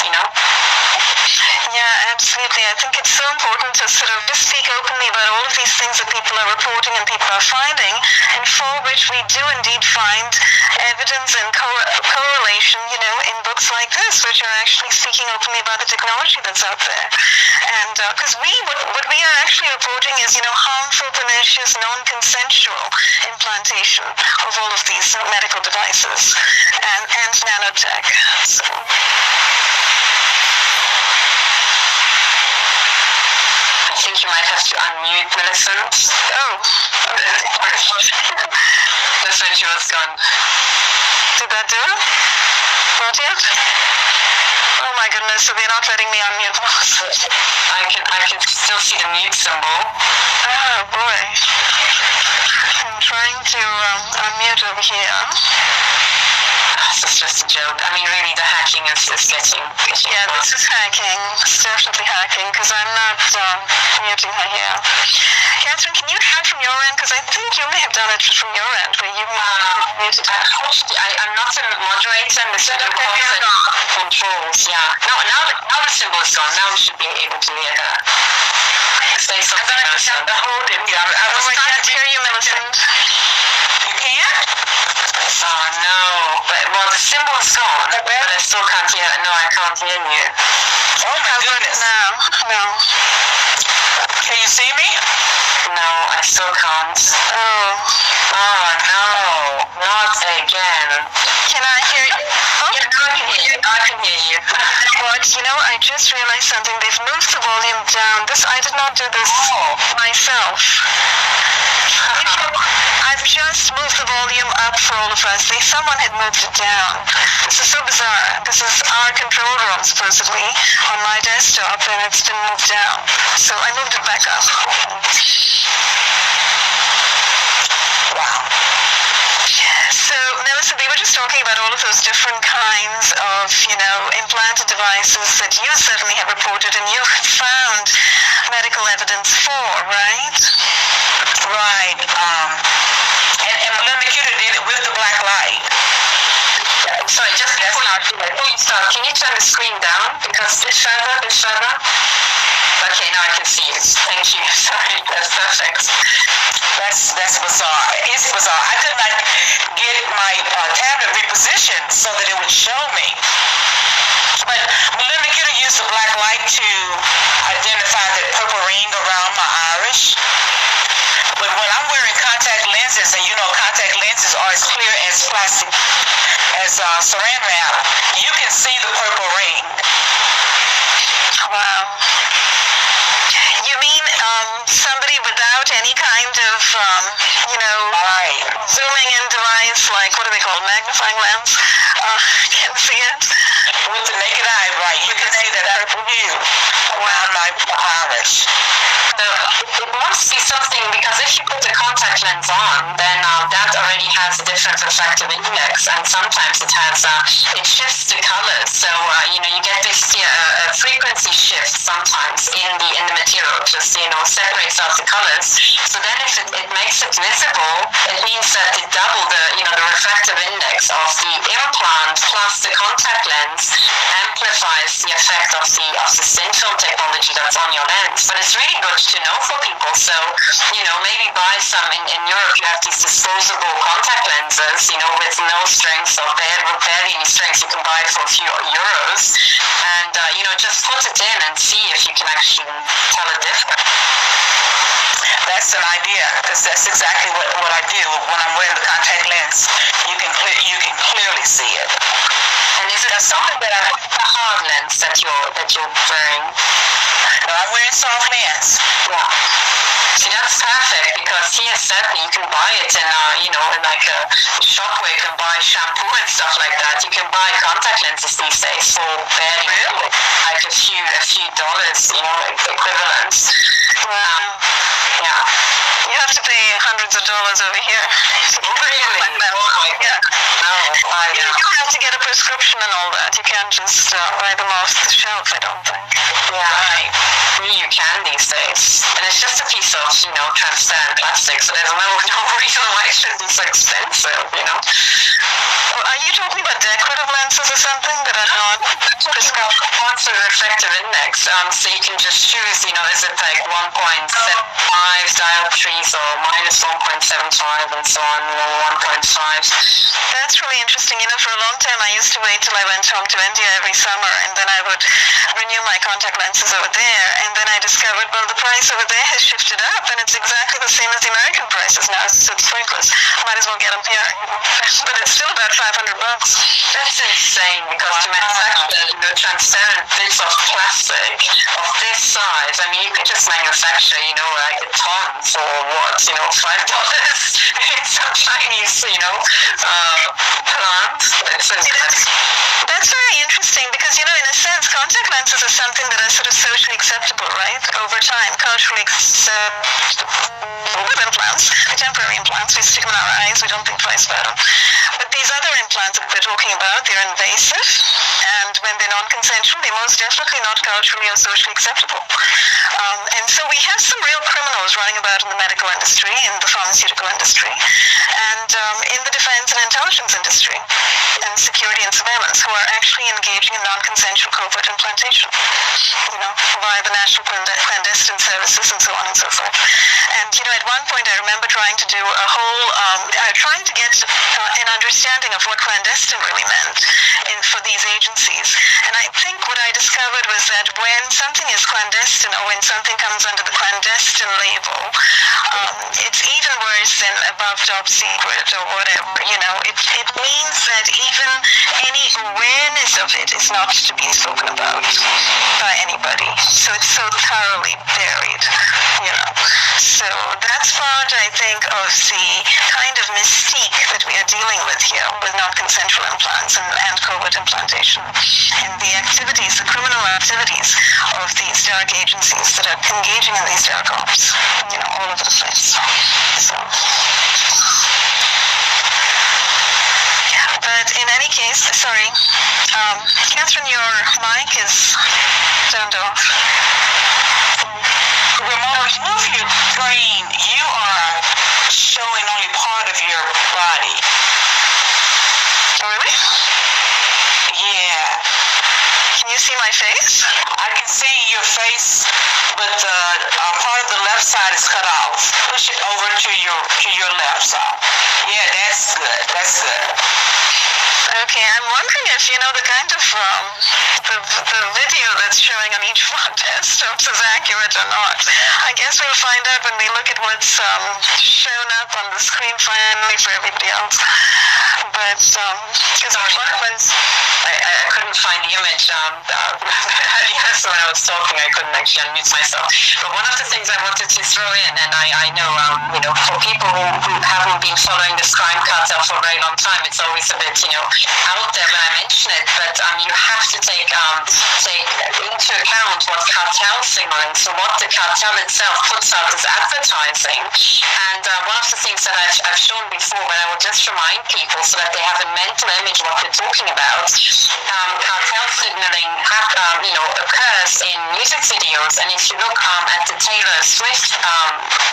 Yeah, absolutely. I think it's so important to sort of just speak openly about all of these things that people are reporting and people are finding, and for which we do indeed find evidence and correlation, in books like this, which are actually speaking openly about the technology that's out there. And because what we are actually reporting is, harmful, pernicious, non-consensual implantation of all of these medical devices and nanotech. So. I think you might have to unmute Millicent. Oh. That's when she was gone. Did that do it? Not yet? Oh my goodness, so they're not letting me unmute. I can still see the mute symbol. Oh boy. I'm trying to unmute over here. This is just a joke. I mean, really, the hacking is getting... Yeah, this is hacking. It's definitely hacking, because I'm not muting her here. Catherine, can you hack from your end? Because I think you may have done it from your end, where you muted her. Unfortunately, I'm not a moderator, and the symbol controls, yeah. Now the symbol is gone. Now we should be able to hear her. Say something else. Hold it. Yeah, I can't hear you, Millicent. You can't? Oh no, well the symbol is gone, but I still can't hear. No, I can't hear you. Oh my goodness. No. Can you see me? No, I still can't. Oh no, not again. Can I hear you? Oh, yeah, I can hear you. What? I just realized something. They've moved the volume down. I did not do this myself. I've just moved the volume up for all of us. Someone had moved it down. This is so bizarre. This is our control room, supposedly, on my desktop, and it's been moved down. So I moved it back up. Wow. So, Melissa, we were just talking about all of those different kinds of, implanted devices that you certainly have reported and you have found medical evidence for, right? Right. And Melinda Kidder did it with the black light. Sorry, just before you start, can you turn the screen down? Because bit further. Okay, now I can see it. Thank you. Sorry, that's perfect. That's bizarre. It's bizarre. I could not get my tablet repositioned so that it would show me. But Melinda Kidder used the black light to identify that purple ring around my iris. But when I'm wearing contact lenses, and contact lenses are as clear as plastic, as saran wrap, you can see the purple ring. Wow. You mean somebody without any kind of, right. zooming in device, like, what do they call, magnifying lens, can see it? With the naked eye, right, you can see that purple hue around my iris. It must be something, because if you put the contact lens on, then that already has a different refractive index, and sometimes it shifts the colors. So you get this frequency shift sometimes in the material, just separates out the colors. So then if it makes it visible, it means that it double the refractive index of the implant plus the contact lens amplifies the effect of the thin film technology that's on your lens. But it's really good to know for people. So, maybe buy some. In Europe, you have these disposable contact lenses, with no strength or barely any strength. You can buy it for a few euros. And, just put it in and see if you can actually tell a difference. That's an idea, because that's exactly what I do when I'm wearing the contact lens. You can clearly see it. And is it something that a hard lens that you're wearing? No, I'm wearing soft lens. Yeah. See, that's perfect, because here certainly you can buy it in like a shop where you can buy shampoo and stuff like that. You can buy contact lenses these days for barely like a few dollars, like equivalents. Wow. Yeah. You have to pay hundreds of dollars over here. Really? Oh my God. You have to get a prescription and all that. You can't just buy them off the shelf, I don't think. Yeah. Right. You can these days. And it's just a piece of, transparent plastic, so there's no reason why it should be so expensive, Well, are you talking about decorative lenses or something that are not prescription? What's the refractive index? So you can just choose, is it like 1.75 dioptries or minus 1.75 and so on, or 1.5? That's really interesting. For a long time I used to wait till I went home to India every summer, and then I would renew my contact lenses over there, and then I discovered, well, the price over there has shifted up, and it's exactly the same as the American prices now, so it's pointless. Might as well get them here. But it's still about $500. That's insane, because to manufacture transparent bits of plastic of this size, I mean, you could just manufacture, like a ton for what, $5 in some Chinese, plant. That's very interesting, because, in a sense, contact lenses are something that are sort of socially acceptable, right? Over time, culturally acceptable. With implants, temporary implants, we stick them in our eyes, we don't think twice about them. But these other implants that we're talking about, they're invasive, and when they're non-consensual, they're most definitely not culturally or socially acceptable. And so we have some real criminals running about in the medical industry, in the pharmaceutical industry, and in the defense and intelligence industry, and security and surveillance, who are actually engaging in non-consensual covert implantation, via the National Clandestine Services and so on and so forth. And, at one point I remember trying to do a whole, trying to get an understanding of what clandestine really meant for these agencies. And I think what I discovered was that when something is clandestine, or when something comes under the clandestine label, it's even worse than above top secret or whatever. It means that even any awareness of it is not to be spoken about by anybody. So it's so thoroughly buried, you know. So that's part, I think, of the kind of mystique that we are dealing with here with non-consensual implants and covert implantation, and the activities, the criminal activities of these dark agencies that are engaging in these dark ops, you know, all over the place. So, but in any case, sorry, Catherine, your mic is turned off. Remove your screen. You are showing only part of your body. Oh, really? Yeah. Can you see my face? I can see your face, but part of the left side is cut off. Push it over to your left side. Yeah, that's good. That's good. Okay, I'm wondering if, you know, the kind of the video that's showing on each of our desktops is accurate or not. I guess we'll find out when we look at what's shown up on the screen finally for everybody else. But because I couldn't find the image. Yes, when I was talking, I couldn't actually unmute myself. But one of the things I wanted to throw in, and I know, you know, for people who haven't been following this crime cartel for a very long time, it's always a bit, you know, out there when I mention it. But you have to take into account what cartel signaling, so what the cartel itself puts out as advertising. And one of the things that I've shown before, but I will just remind people so that they have a mental image of what we're talking about. Cartel signaling, you know, occurs in music videos, and if you look at the Taylor Swift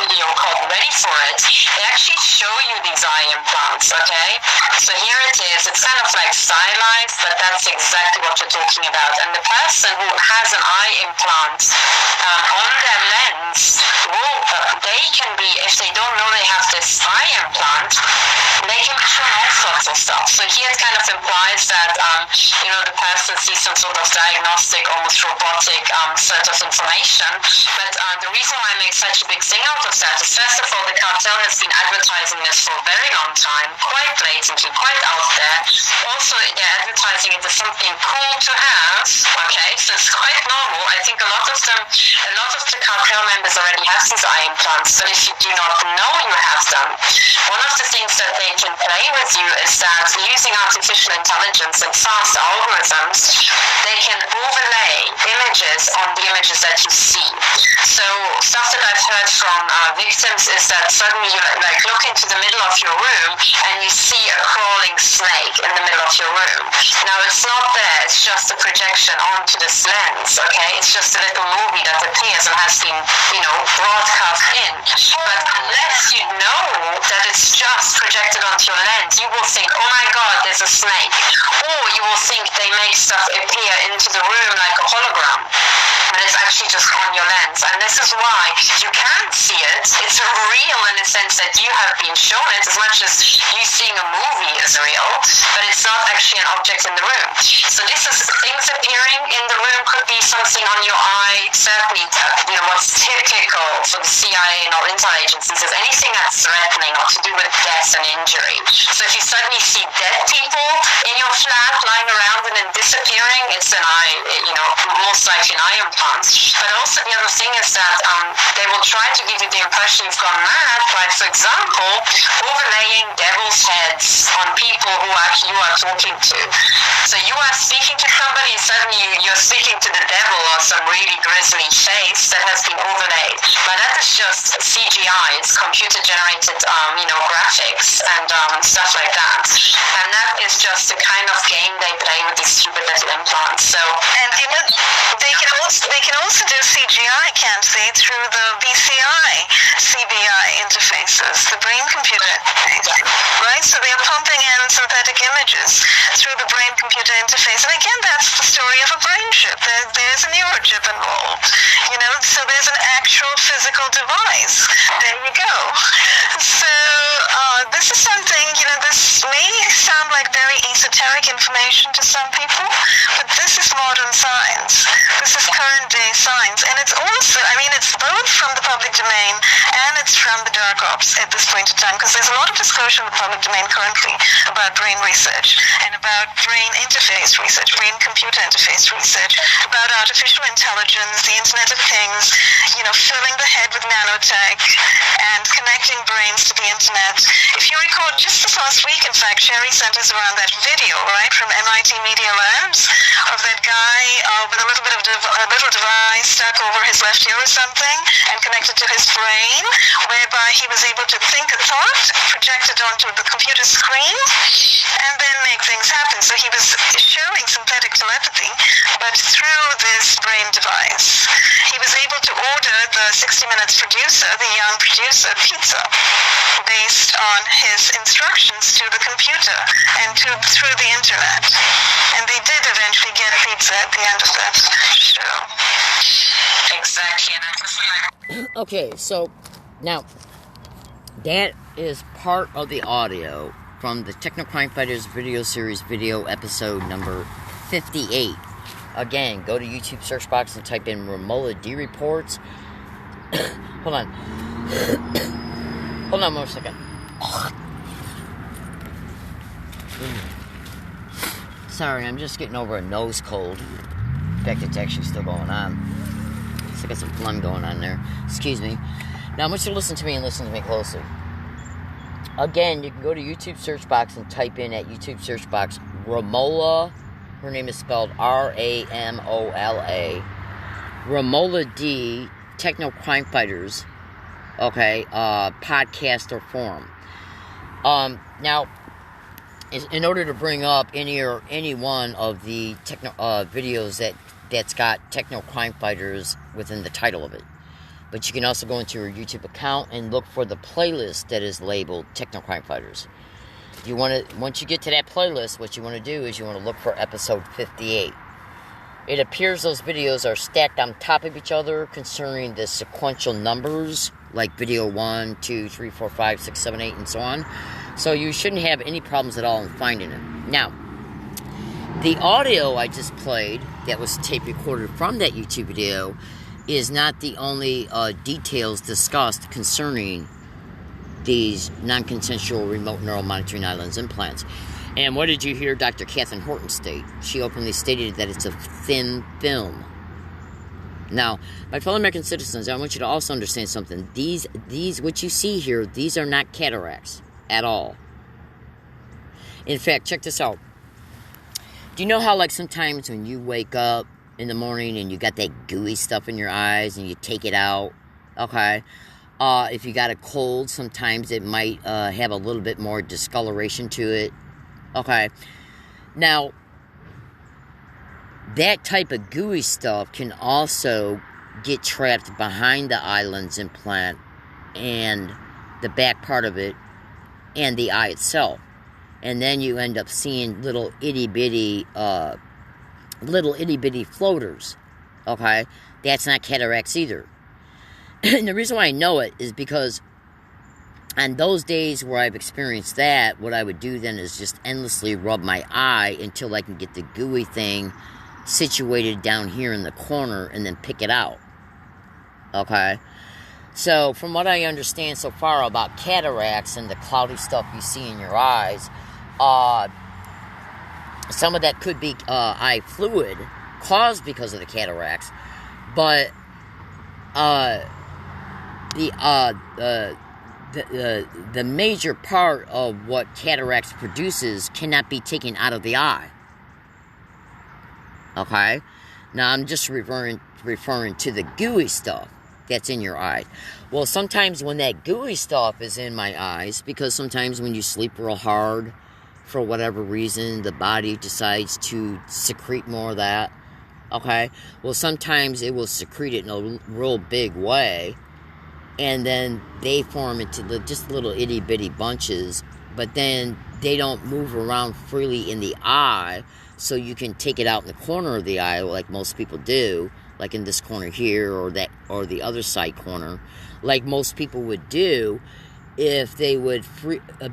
video called "Ready for It," they actually show you these eye implants. Okay, so here it is. It's kind of like stylized, but that's exactly what we're talking about. And the person who has an eye implant on their lens, they can be, if they don't know they have this eye implant, they can be shown all sorts of stuff. So here it kind of implies that, you know, the person sees some sort of diagnostic, almost robotic set of information. But the reason why I make such a big thing out of that is, first of all, the cartel has been advertising this for a very long time, quite blatantly, quite out there. Also, they're advertising it as something cool to have. Okay, so it's quite normal. I think a lot of the cartel members already have these eye implants, but if you do not know you have them, one of the things that they can play with you is that using artificial intelligence and fast algorithms, they can overlay images on the images that you see. So stuff that I've heard from victims is that suddenly you like look into the middle of your room and you see a crawling snake in the middle of your room. Now it's not there, it's just a projection onto this lens, okay? It's just a little movie that appears and has been, you know, broadcast in. But unless you know that it's just projected onto your lens, you will think, oh my god, there's a snake. Or you will think they make stuff appear into the room like a hologram. And it's actually just on your lens. And this is why you can't see it. It's real in the sense that you have been shown it, as much as you seeing a movie is real, but it's not actually an object in the room. So this is things appearing in the room, could be something on your eye, certainly, you know, what's typical for the CIA and all intel agencies is anything that's threatening or to do with death and injury. So if you suddenly see dead people in your flat lying around and then disappearing, it's an eye, you know, most likely an eye implant. But also the other thing is that they will try to give you the impression you've gone mad, like for example, overlaying devil's heads on people who you are talking to. So you are speaking to somebody, suddenly you're speaking to the devil or some really grisly face that has been overlaid. But that is just CGI, it's computer generated, you know, graphics and stuff like that. And that is just the kind of game they play with these stupid little implants. So, and you know, they can also do CGI, can't they, through the BCI CBI interfaces, the brain-computer interface, right? So they are pumping in synthetic images through the brain-computer interface. And again, that's the story of a brain chip. There's a neurochip involved, you know, so there's an actual physical device. There you go. So this is something, you know, this may sound like very esoteric information to some people, but this is modern science. This is current day science. And it's also, I mean, it's both from the public domain and it's from the dark ops at this point in time, because there's a lot of discussion in the public domain currently about brain research and about brain interface research, brain-computer interface research, about artificial intelligence, the Internet of Things, filling the head with nanotech and connecting brains to the Internet. If you recall, just this last week, in fact, Sherry sent us around that video, right, from MIT Media Labs of that guy with a little bit of a little device stuck over his left ear or something and connected to his brain, whereby he was able to think a thought, project it onto the computer screen, and then make things happen. So he was showing synthetic telepathy, but through this brain device. He was able to order the 60 Minutes producer, the young producer, pizza, based on his instructions to the computer and through the internet. And they did eventually get pizza at the end of that show. Exactly, and I just like. Okay, so now that is part of the audio from the Techno Crime Fighters video series video episode number 58. Again, go to YouTube search box and type in Romola D Reports. Hold on. Hold on 1 second. Sorry, I'm just getting over a nose cold. In fact, it's actually still going on. So I got some phlegm going on there. Excuse me. Now, I want you to listen to me and listen to me closely. Again, you can go to YouTube search box and type in at YouTube search box Romola. Her name is spelled Ramola. Romola D, Techno Crime Fighters, okay, podcast or forum. Now, in order to bring up any one of the techno videos that's got Techno Crime Fighters within the title of it. But you can also go into your YouTube account and look for the playlist that is labeled Techno Crime Fighters. Once you get to that playlist, what you want to do is you want to look for episode 58. It appears those videos are stacked on top of each other concerning the sequential numbers, like video 1, 2, 3, 4, 5, 6, 7, 8, and so on. So you shouldn't have any problems at all in finding it. Now, the audio I just played that was tape recorded from that YouTube video is not the only details discussed concerning these non-consensual remote neural monitoring islands implants. And what did you hear Dr. Catherine Horton state? She openly stated that it's a thin film. Now, my fellow American citizens, I want you to also understand something. These what you see here, these are not cataracts at all. In fact, check this out. Do you know how, like, sometimes when you wake up in the morning and you got that gooey stuff in your eyes and you take it out, okay? If you got a cold, sometimes it might have a little bit more discoloration to it. Okay. Now, that type of gooey stuff can also get trapped behind the island's implant and the back part of it and the eye itself. And then you end up seeing little itty-bitty floaters. Okay? That's not cataracts either. And the reason why I know it is because on those days where I've experienced that, what I would do then is just endlessly rub my eye until I can get the gooey thing situated down here in the corner and then pick it out. Okay? So, from what I understand so far about cataracts and the cloudy stuff you see in your eyes, some of that could be eye fluid caused because of the cataracts, but the major part of what cataracts produces cannot be taken out of the eye. Okay? Now, I'm just referring to the gooey stuff that's in your eye. Well, sometimes when that gooey stuff is in my eyes, because sometimes when you sleep real hard, for whatever reason, the body decides to secrete more of that. Okay? Well, sometimes it will secrete it in a real big way, and then they form into just little itty-bitty bunches, but then they don't move around freely in the eye, so you can take it out in the corner of the eye like most people do, like in this corner here or the other side corner, like most people would do if they would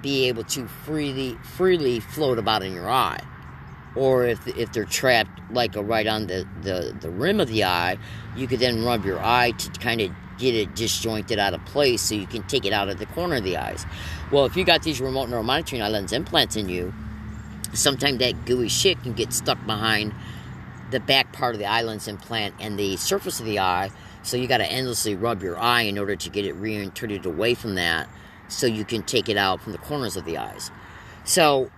be able to freely float about in your eye. or if they're trapped like right on the rim of the eye, you could then rub your eye to kind of get it disjointed out of place so you can take it out of the corner of the eyes. Well, if you got these remote neuromonitoring eye lens implants in you, sometimes that gooey shit can get stuck behind the back part of the eye lens implant and the surface of the eye, so you got to endlessly rub your eye in order to get it reintruded away from that so you can take it out from the corners of the eyes. So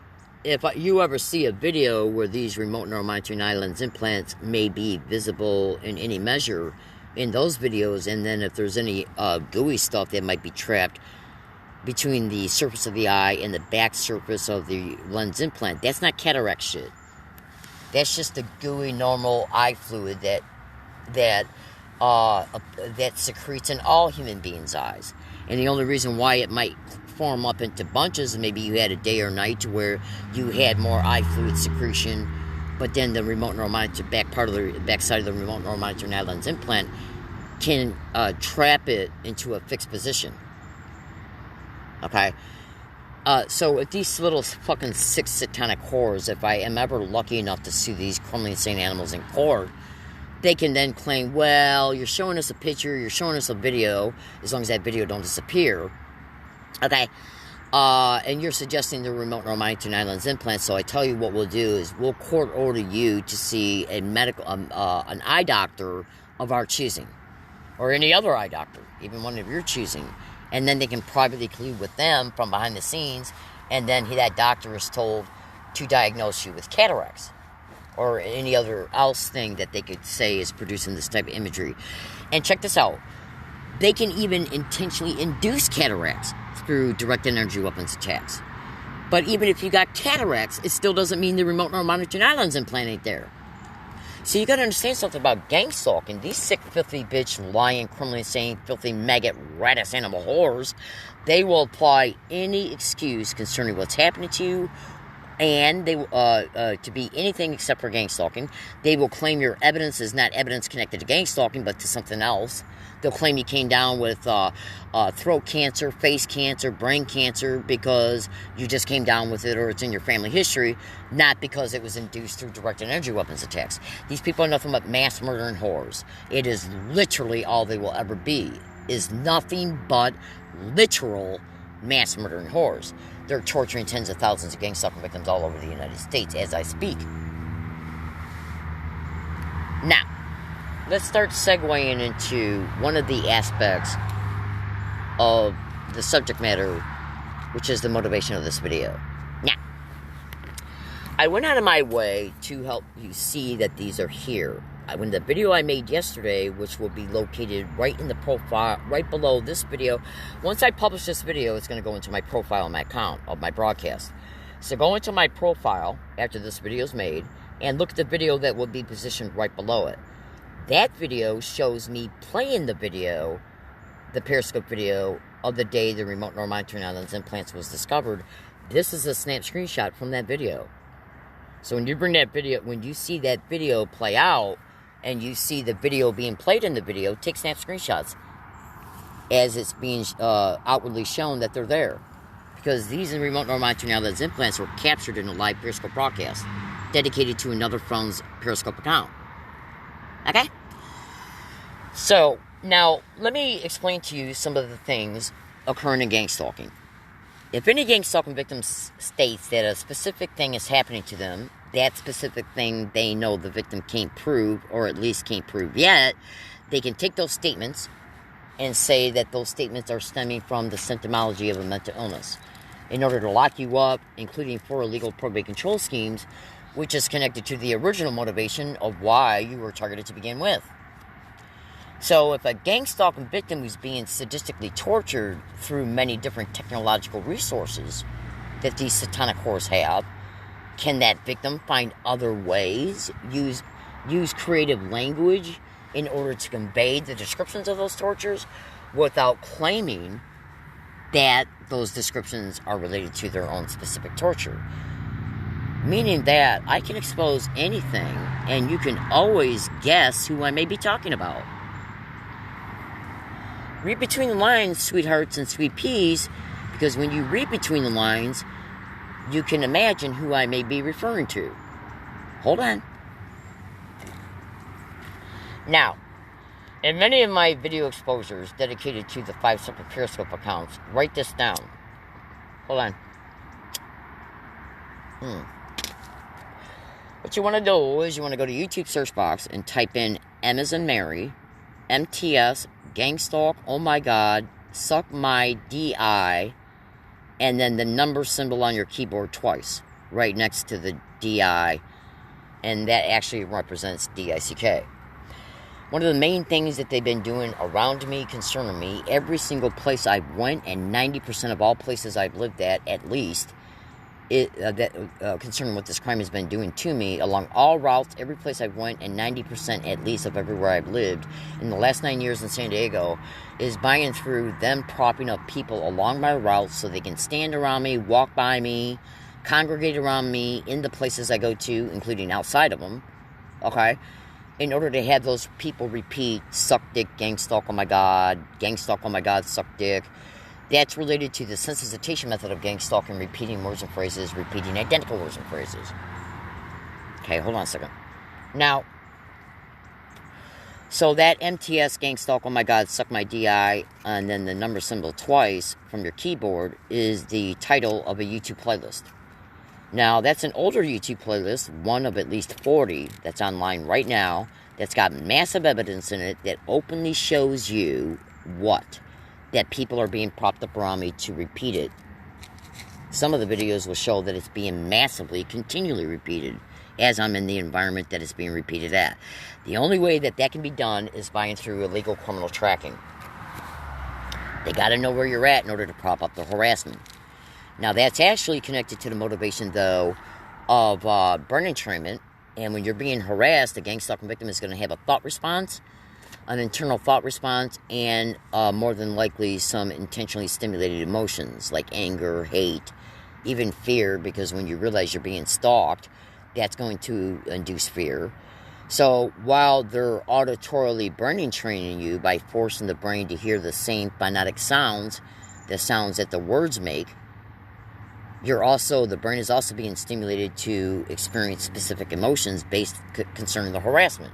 if you ever see a video where these remote neuromonitoring eye lens implants may be visible in any measure in those videos, and then if there's any gooey stuff that might be trapped between the surface of the eye and the back surface of the lens implant, that's not cataract shit. That's just the gooey, normal eye fluid that secretes in all human beings' eyes. And the only reason why it might form up into bunches, maybe you had a day or night to where you had more eye fluid secretion, but then the remote neuromonitor back side of the remote neuromonitoring eye lens implant can trap it into a fixed position. Okay? So if these little fucking 6 satanic whores, if I am ever lucky enough to see these criminally insane animals in court, they can then claim, well, you're showing us a picture, you're showing us a video, as long as that video don't disappear. Okay? And you're suggesting the remote neuromonitoring eye lens implant, so I tell you what we'll do is we'll court order you to see a medical, an eye doctor of our choosing, or any other eye doctor, even one of your choosing, and then they can privately collude with them from behind the scenes, and then that doctor is told to diagnose you with cataracts, or any other else thing that they could say is producing this type of imagery. And check this out. They can even intentionally induce cataracts through directed energy weapons attacks. But even if you got cataracts, it still doesn't mean the remote neuromonitoring eye lens implant ain't there. So you gotta understand something about gang stalking. These sick, filthy bitch, lying, criminally insane, filthy, maggot, rat-ass animal whores, they will apply any excuse concerning what's happening to you, and they to be anything except for gang stalking. They will claim your evidence is not evidence connected to gang stalking, but to something else. They'll claim you came down with throat cancer, face cancer, brain cancer because you just came down with it or it's in your family history, not because it was induced through directed energy weapons attacks. These people are nothing but mass murdering whores. It is literally all they will ever be, is nothing but literal mass murdering whores. They're torturing tens of thousands of gang stalking victims all over the United States as I speak. Now, let's start segueing into one of the aspects of the subject matter, which is the motivation of this video. Now, I went out of my way to help you see that these are here. When the video I made yesterday, which will be located right in the profile, right below this video, once I publish this video, it's going to go into my profile on my account of my broadcast. So go into my profile after this video is made and look at the video that will be positioned right below it. That video shows me playing the video, the Periscope video of the day the remote neuromonitoring eye lens implants was discovered. This is a snap screenshot from that video. So when you bring that video, when you see that video play out, and you see the video being played in the video, take snap screenshots as it's being outwardly shown that they're there. Because these remote neuromonitoring eye lens implants were captured in a live Periscope broadcast dedicated to another phone's Periscope account. Okay? So, now, let me explain to you some of the things occurring in gang stalking. If any gang stalking victim states that a specific thing is happening to them, that specific thing they know the victim can't prove, or at least can't prove yet, they can take those statements and say that those statements are stemming from the symptomology of a mental illness in order to lock you up, including for illegal probate control schemes, which is connected to the original motivation of why you were targeted to begin with. So if a gang stalking victim who's being sadistically tortured through many different technological resources that these satanic whores have, can that victim find other ways, use creative language in order to convey the descriptions of those tortures without claiming that those descriptions are related to their own specific torture? Meaning that I can expose anything and you can always guess who I may be talking about. Read between the lines, sweethearts and sweet peas, because when you read between the lines, you can imagine who I may be referring to. Hold on. Now, in many of my video exposures dedicated to the 5 Simple Periscope accounts, write this down. Hold on. What you want to do is you want to go to YouTube search box and type in M as in Mary, MTS, Gangstalk, Oh My God, Suck My DI, and then the number symbol on your keyboard twice, right next to the DI, and that actually represents DICK. One of the main things that they've been doing around me, concerning me, every single place I went, and 90% of all places I've lived at least, concerning what this crime has been doing to me, along all routes, every place I've went, and 90% at least of everywhere I've lived, in the last 9 years in San Diego, is by and through them propping up people along my routes so they can stand around me, walk by me, congregate around me, in the places I go to, including outside of them, okay? In order to have those people repeat, suck dick, gangstalk, oh my God, suck dick. That's related to the sensitization method of gangstalking, repeating words and phrases, repeating identical words and phrases. Okay, hold on a second. Now, so that MTS, gangstalk, oh my God, suck my DI, and then the number symbol twice from your keyboard is the title of a YouTube playlist. Now, that's an older YouTube playlist, one of at least 40 that's online right now, that's got massive evidence in it that openly shows you what? That people are being propped up around me to repeat it. Some of the videos will show that it's being massively, continually repeated as I'm in the environment that it's being repeated at. The only way that that can be done is by and through illegal criminal tracking. They got to know where you're at in order to prop up the harassment. Now, that's actually connected to the motivation, though, of brain entrainment. And when you're being harassed, the gangstalking victim is going to have a thought response, an internal thought response, and more than likely some intentionally stimulated emotions like anger, hate, even fear, because when you realize you're being stalked, that's going to induce fear. So while they're auditorily brain training you by forcing the brain to hear the same phonetic sounds, the sounds that the words make, the brain is also being stimulated to experience specific emotions based concerning the harassment.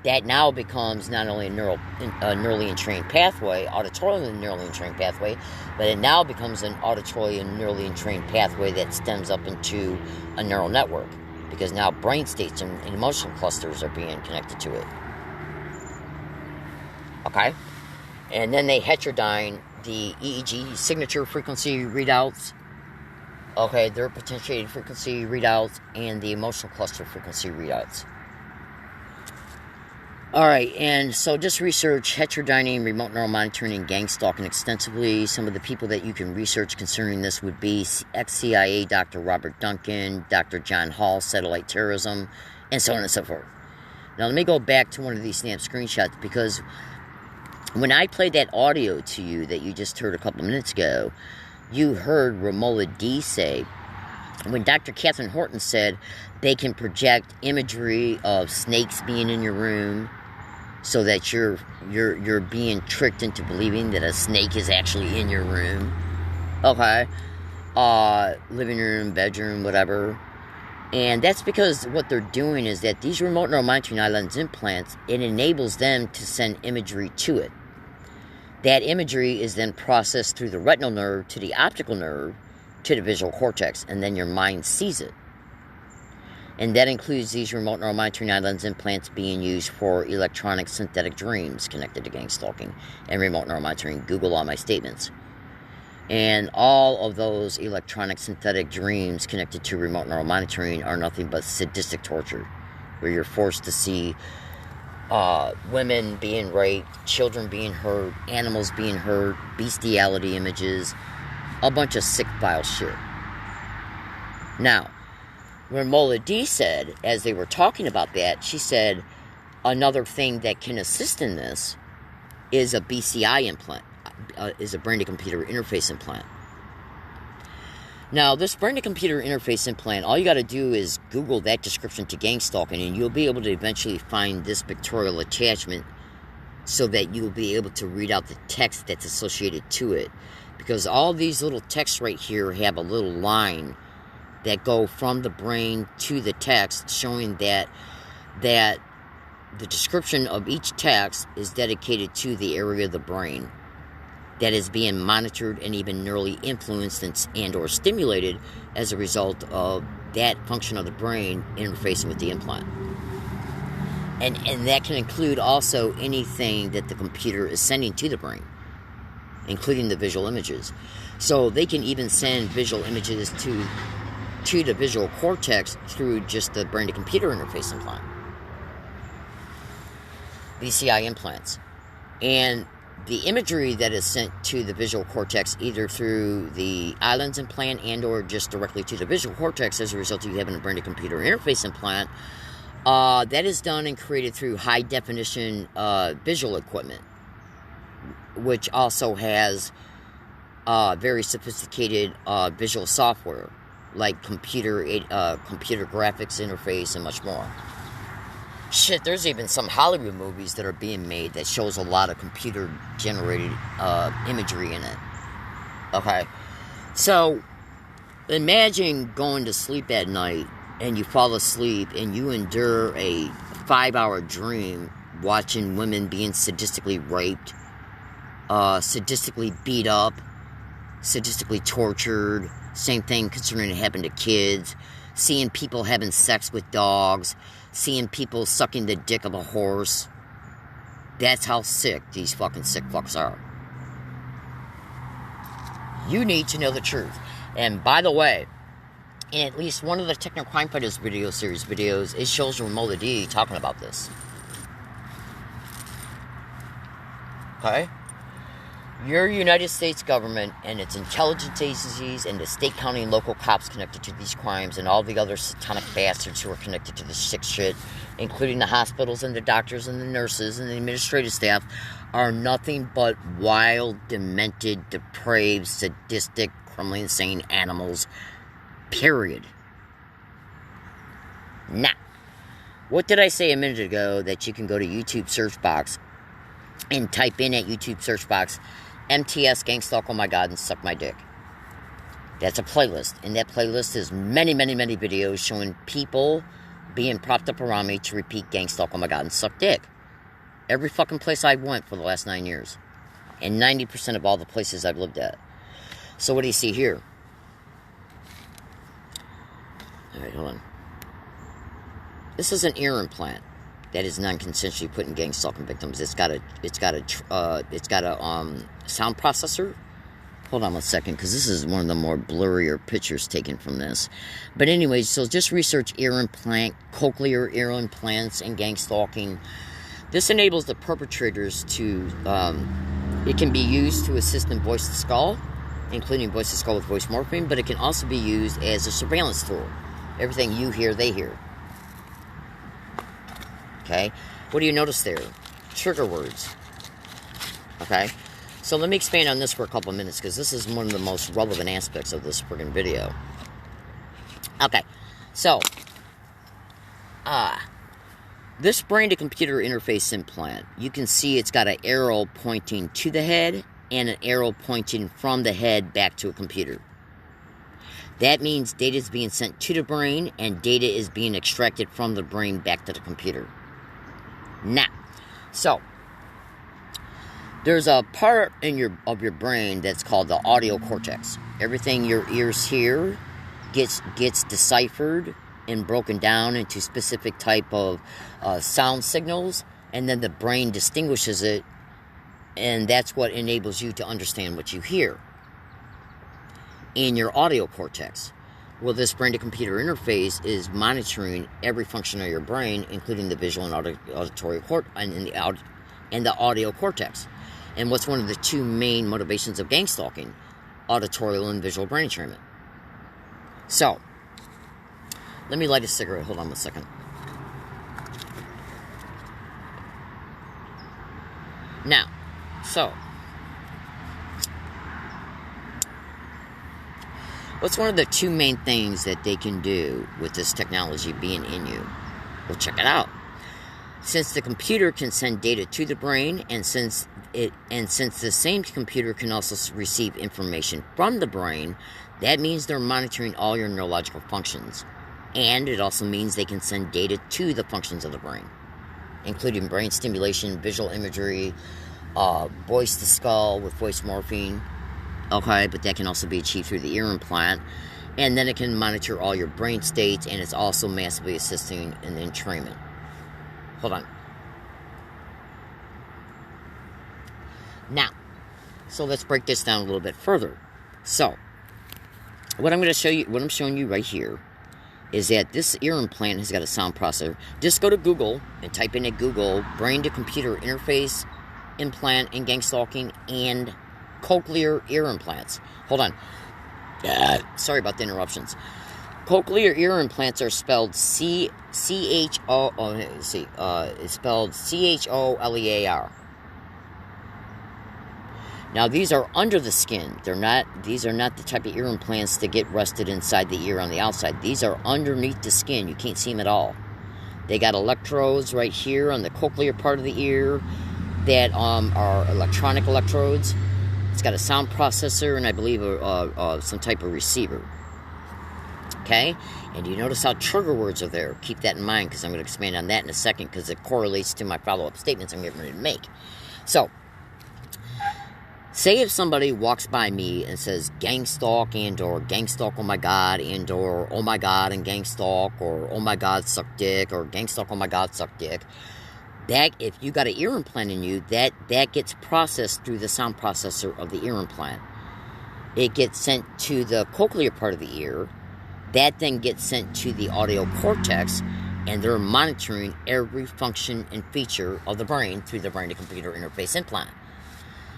That now becomes not only a neurally entrained pathway, auditorily neurally entrained pathway, but it now becomes an auditorily and neurally entrained pathway that stems up into a neural network, because now brain states and emotional clusters are being connected to it. Okay? And then they heterodyne the EEG signature frequency readouts, okay, their potentiated frequency readouts, and the emotional cluster frequency readouts. Alright, and so just research heterodyning, remote neural monitoring, and gang stalking extensively. Some of the people that you can research concerning this would be ex-CIA Dr. Robert Duncan, Dr. John Hall, satellite terrorism, and so on and so forth. Now, let me go back to one of these snap screenshots, because when I played that audio to you that you just heard a couple of minutes ago, you heard Romola D say, when Dr. Catherine Horton said they can project imagery of snakes being in your room, so that you're being tricked into believing that a snake is actually in your room. Okay. Living room, bedroom, whatever. And that's because what they're doing is that these remote neural monitoring eye lens implants, it enables them to send imagery to it. That imagery is then processed through the retinal nerve to the optical nerve to the visual cortex, and then your mind sees it. And that includes these remote neural monitoring eye lens implants being used for electronic synthetic dreams connected to gang stalking and remote neural monitoring. Google all my statements. And all of those electronic synthetic dreams connected to remote neural monitoring are nothing but sadistic torture, where you're forced to see women being raped, children being hurt, animals being hurt, bestiality images, a bunch of sick, vile shit. Now, when Mola D said, as they were talking about that, she said, another thing that can assist in this is a BCI implant, is a brain-to-computer interface implant. Now, this brain-to-computer interface implant, all you got to do is Google that description to gang stalking, and you'll be able to eventually find this pictorial attachment so that you'll be able to read out the text that's associated to it. Because all these little texts right here have a little line that go from the brain to the text, showing that the description of each text is dedicated to the area of the brain that is being monitored and even neurally influenced and or stimulated as a result of that function of the brain interfacing with the implant. And that can include also anything that the computer is sending to the brain, including the visual images. So they can even send visual images to the visual cortex through just the brain-to-computer interface implant. BCI implants. And the imagery that is sent to the visual cortex, either through the islands implant and or just directly to the visual cortex as a result of you having a brain-to-computer interface implant, that is done and created through high-definition visual equipment, which also has very sophisticated visual software, like computer graphics interface and much more. Shit, there's even some Hollywood movies that are being made that shows a lot of computer-generated imagery in it. Okay? So, imagine going to sleep at night, and you fall asleep, and you endure a 5-hour dream watching women being sadistically raped, sadistically beat up, sadistically tortured. Same thing concerning it happened to kids. Seeing people having sex with dogs. Seeing people sucking the dick of a horse. That's how sick these fucking sick fucks are. You need to know the truth. And by the way, in at least one of the Techno Crime Fighters video series videos, it shows Romola D talking about this. Okay? Your United States government and its intelligence agencies and the state, county, and local cops connected to these crimes and all the other satanic bastards who are connected to this sick shit, including the hospitals and the doctors and the nurses and the administrative staff, are nothing but wild, demented, depraved, sadistic, criminally insane animals. Period. Now, what did I say a minute ago that you can go to YouTube search box and type in at YouTube search box MTS Gang Stalk Oh My God and Suck My Dick? That's a playlist. And that playlist is many, many, many videos showing people being propped up around me to repeat Gang Stalk Oh My God and Suck Dick. Every fucking place I went for the last 9 years. And 90% of all the places I've lived at. So what do you see here? Alright, hold on. This is an ear implant that is non-consensually put in gang stalking victims. It's got a sound processor. Hold on one second, because this is one of the more blurrier pictures taken from this. But anyways, so just research ear implant, cochlear ear implants, and gang stalking. This enables the perpetrators to, it can be used to assist in voice to skull, including voice to skull with voice morphing, but it can also be used as a surveillance tool. Everything you hear, they hear. Okay? What do you notice there? Trigger words. Okay? So let me expand on this for a couple of minutes, because this is one of the most relevant aspects of this friggin' video. Okay. So, this brain-to-computer interface implant, you can see it's got an arrow pointing to the head and an arrow pointing from the head back to a computer. That means data is being sent to the brain and data is being extracted from the brain back to the computer. Now, so there's a part of your brain that's called the audio cortex. Everything your ears hear gets deciphered and broken down into specific type of sound signals, and then the brain distinguishes it, and that's what enables you to understand what you hear. In your audio cortex, well, this brain-to-computer interface is monitoring every function of your brain, including the visual and auditory and the audio cortex. And what's one of the two main motivations of gang stalking? Auditorial and visual brain entrainment. So, let me light a cigarette. Hold on one second. Now, so, what's one of the two main things that they can do with this technology being in you? Well, check it out. Since the computer can send data to the brain, and since the same computer can also receive information from the brain, That means they're monitoring all your neurological functions. And it also means they can send data to the functions of the brain, including brain stimulation, visual imagery, voice to skull with voice morphine. Okay, but that can also be achieved through the ear implant. And then it can monitor all your brain states, and it's also massively assisting in entrainment. Hold on. Now, so let's break this down a little bit further. So, what I'm showing you right here is that this ear implant has got a sound processor. Just go to Google and type in at Google brain-to-computer interface implant and gang stalking and cochlear ear implants. Hold on. Sorry about the interruptions. Cochlear ear implants are spelled it's spelled CHOLEAR. Now these are under the skin. These are not the type of ear implants that get rested inside the ear on the outside. These are underneath the skin. You can't see them at all. They got electrodes right here on the cochlear part of the ear that are electronic electrodes. It's got a sound processor and I believe some type of receiver. Okay? And you notice how trigger words are there. Keep that in mind because I'm going to expand on that in a second because it correlates to my follow-up statements I'm getting ready to make. So, say if somebody walks by me and says gang stalk and or gang stalk oh my god and or oh my god and gang stalk or oh my god suck dick or gang stalk oh my god suck dick. That, if you got an ear implant in you, that gets processed through the sound processor of the ear implant. It gets sent to the cochlear part of the ear. That then gets sent to the audio cortex, and they're monitoring every function and feature of the brain through the brain-to-computer interface implant.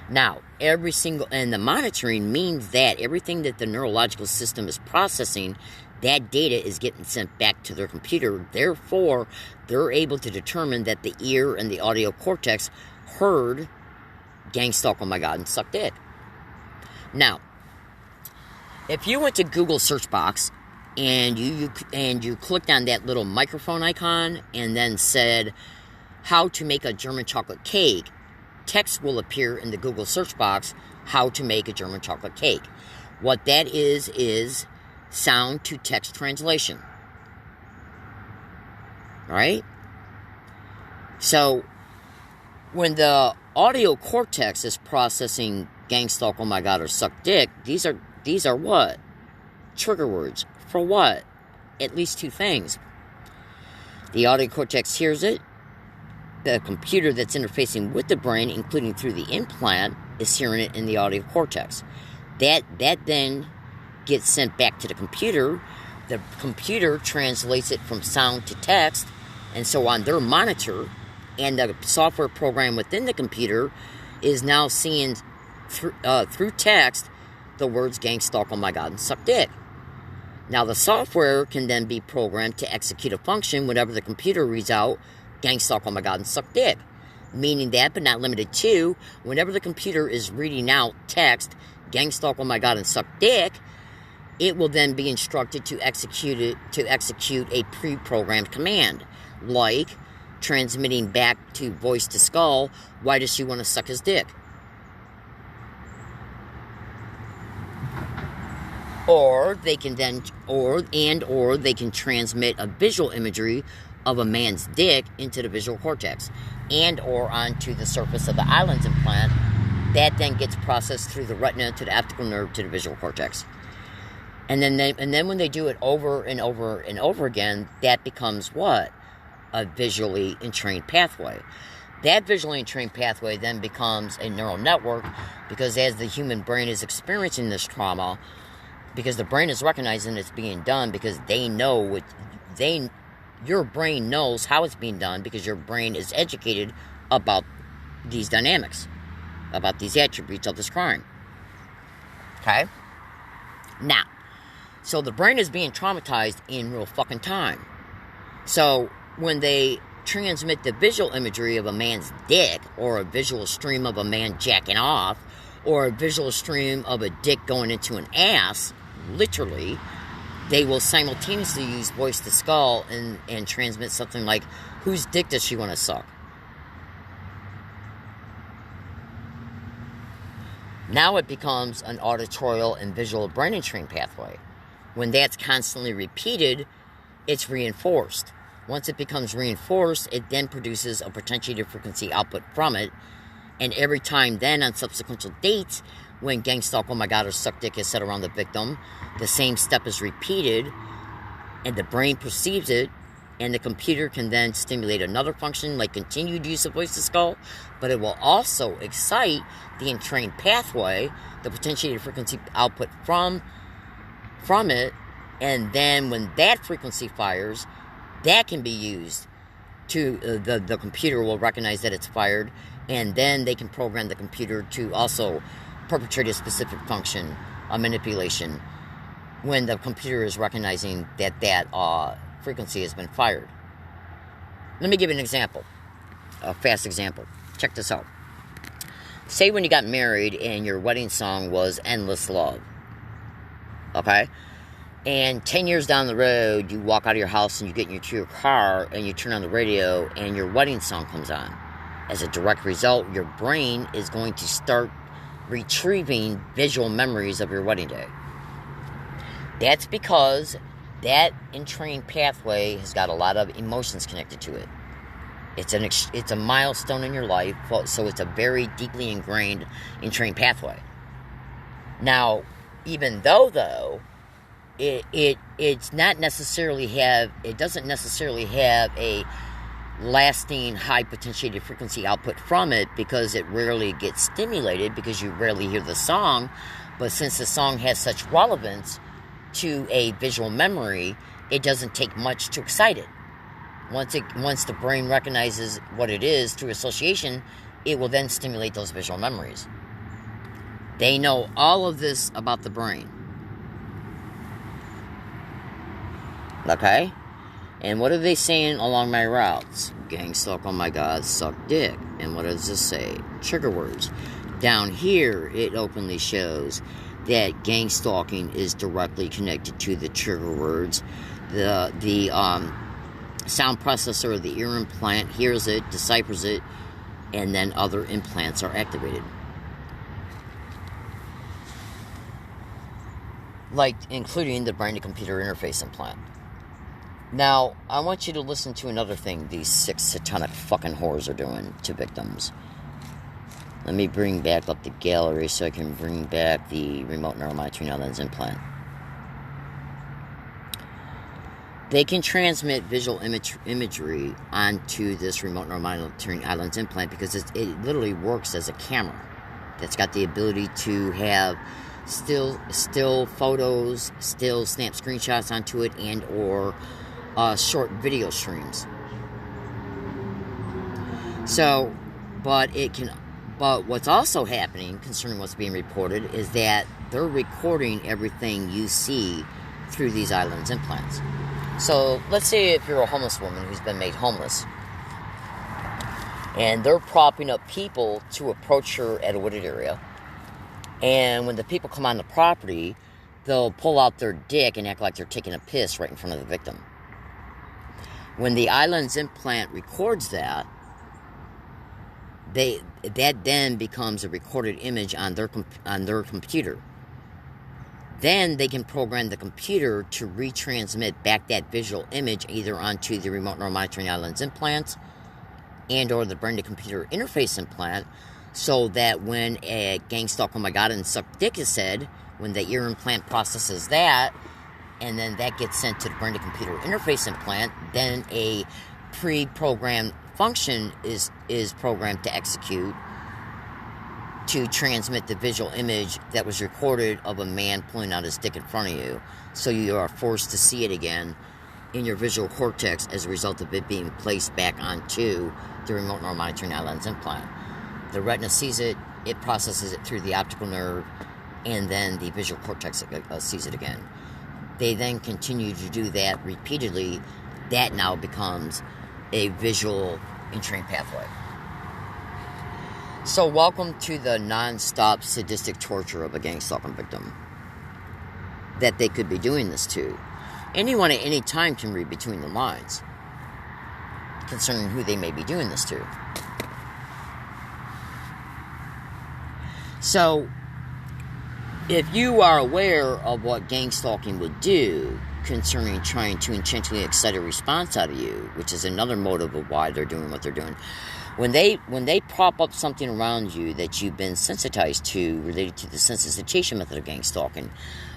Now, and the monitoring means that everything that the neurological system is processing, that data is getting sent back to their computer. Therefore, they're able to determine that the ear and the audio cortex heard gang stalk, oh my god, and suck dick. Now, if you went to Google search box and you clicked on that little microphone icon and then said how to make a German chocolate cake, text will appear in the Google search box, how to make a German chocolate cake. What that is sound to text translation. Alright? So, when the audio cortex is processing gang stalk, oh my god, or suck dick, these are what? Trigger words. For what? At least two things. The audio cortex hears it. The computer that's interfacing with the brain, including through the implant, is hearing it in the audio cortex. That then gets sent back to the computer. The computer translates it from sound to text, and so on their monitor, and the software program within the computer is now seeing through text the words gang stalk, oh my god, and suck dick. Now the software can then be programmed to execute a function whenever the computer reads out gang stalk, oh my god, and suck dick. Meaning that, but not limited to, whenever the computer is reading out text gang stalk, oh my god, and suck dick, it will then be instructed to execute a pre-programmed command, like transmitting back to voice to skull, why does she want to suck his dick? Or they can then, or they can transmit a visual imagery of a man's dick into the visual cortex, and or onto the surface of the islands implant. That then gets processed through the retina to the optical nerve to the visual cortex. And then when they do it over and over and over again, that becomes what? A visually entrained pathway. That visually entrained pathway then becomes a neural network, because as the human brain is experiencing this trauma, because the brain is recognizing it's being done, because they know your brain knows how it's being done, because your brain is educated about these dynamics, about these attributes of this crime. Okay? Now, so the brain is being traumatized in real fucking time. So when they transmit the visual imagery of a man's dick, or a visual stream of a man jacking off, or a visual stream of a dick going into an ass, literally, they will simultaneously use voice to skull and transmit something like, whose dick does she want to suck? Now it becomes an auditorial and visual brain entrained pathway. When that's constantly repeated, it's reinforced. Once it becomes reinforced, it then produces a potentiated frequency output from it. And every time then on subsequent dates, when gang stalk, oh my god, or suck dick is said around the victim, the same step is repeated, and the brain perceives it, and the computer can then stimulate another function like continued use of voice to skull, but it will also excite the entrained pathway, the potentiated frequency output from it, and then when that frequency fires, that can be used to, the computer will recognize that it's fired, and then they can program the computer to also perpetrate a specific function, a manipulation, when the computer is recognizing that frequency has been fired. Let me give you an example, a fast example. Check this out. Say when you got married and your wedding song was Endless Love. Okay? And 10 years down the road, you walk out of your house and you get into your car and you turn on the radio and your wedding song comes on. As a direct result, your brain is going to start retrieving visual memories of your wedding day. That's because that entrained pathway has got a lot of emotions connected to it. It's a milestone in your life, so it's a very deeply ingrained, entrained pathway. Now, even though it doesn't necessarily have a lasting high potentiated frequency output from it, because it rarely gets stimulated because you rarely hear the song. But since the song has such relevance to a visual memory, it doesn't take much to excite it. Once the brain recognizes what it is through association, it will then stimulate those visual memories. They know all of this about the brain. Okay? And what are they saying along my routes? Gang stalk, oh my god, suck dick. And what does this say? Trigger words. Down here, it openly shows that gang stalking is directly connected to the trigger words. The sound processor of the ear implant hears it, deciphers it, and then other implants are activated. Like, including the brain-to-computer interface implant. Now, I want you to listen to another thing these 6 satanic fucking whores are doing to victims. Let me bring back up the gallery so I can bring back the remote neuromonitoring lens implant. They can transmit visual imagery onto this remote neuromonitoring lens implant because it literally works as a camera that's got the ability to have still photos, still snap screenshots onto it, and or short video streams. So, but what's also happening concerning what's being reported is that they're recording everything you see through these lens implants. So, let's say if you're a homeless woman who's been made homeless, and they're propping up people to approach her at a wooded area, and when the people come on the property, they'll pull out their dick and act like they're taking a piss right in front of the victim. When the lens implant records that, that then becomes a recorded image on their computer. Then they can program the computer to retransmit back that visual image either onto the remote neuromonitoring lens implants and or the brain-to-computer interface implant, so that when a gang stalk, oh my god, and suck dick is said, when the ear implant processes that, and then that gets sent to the brain-to-computer interface implant, then a pre-programmed function is programmed to execute to transmit the visual image that was recorded of a man pulling out his dick in front of you, so you are forced to see it again in your visual cortex as a result of it being placed back onto the remote neuromonitoring lens implant. The retina sees it, it processes it through the optical nerve, and then the visual cortex sees it again. They then continue to do that repeatedly. That now becomes a visual entrained pathway. So welcome to the non-stop sadistic torture of a gang stalking victim that they could be doing this to. Anyone at any time can read between the lines concerning who they may be doing this to. So, if you are aware of what gang stalking would do concerning trying to intentionally excite a response out of you, which is another motive of why they're doing what they're doing, when they prop up something around you that you've been sensitized to related to the sensitization method of gang stalking,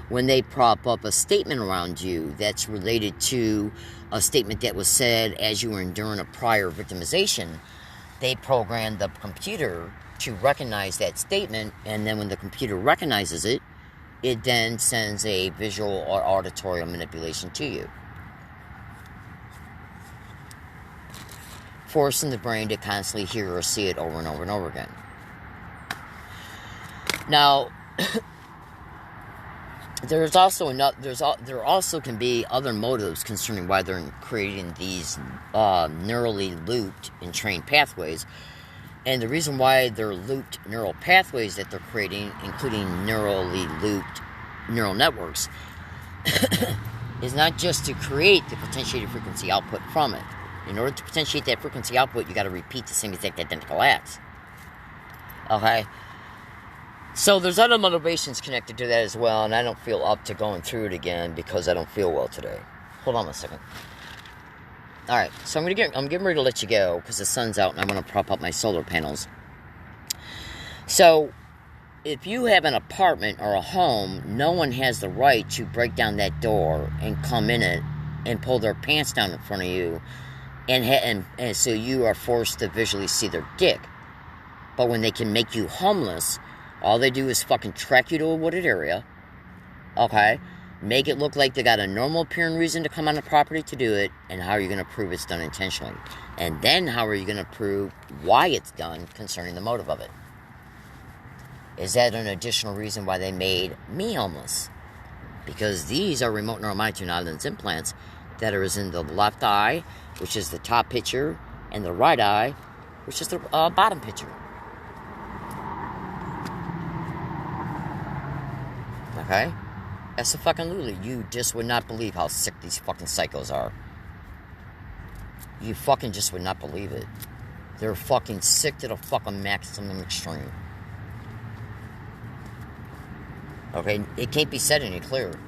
when they prop up a statement around you that's related to a statement that was said as you were enduring a prior victimization, they program the computer to recognize that statement, and then when the computer recognizes it, it then sends a visual or auditory manipulation to you, forcing the brain to constantly hear or see it over and over and over again. Now, there also can be other motives concerning why they're creating these neurally looped and trained pathways. And the reason why they're looped neural pathways that they're creating, including neurally looped neural networks, is not just to create the potentiated frequency output from it. In order to potentiate that frequency output, you got to repeat the same exact identical acts. Okay? So there's other motivations connected to that as well, and I don't feel up to going through it again because I don't feel well today. Hold on a second. Alright, so I'm getting ready to let you go because the sun's out and I'm going to prop up my solar panels. So, if you have an apartment or a home, no one has the right to break down that door and come in it and pull their pants down in front of you, and so you are forced to visually see their dick. But when they can make you homeless, all they do is fucking track you to a wooded area, okay? Make it look like they got a normal appearing reason to come on the property to do it, and how are you going to prove it's done intentionally? And then how are you going to prove why it's done concerning the motive of it? Is that an additional reason why they made me homeless? Because these are remote neuromonitoring lens implants that are in the left eye, which is the top picture, and the right eye, which is the bottom picture. Okay? That's a fucking lulu. You just would not believe how sick these fucking psychos are. You fucking just would not believe it. They're fucking sick to the fucking maximum extreme. Okay? It can't be said any clearer.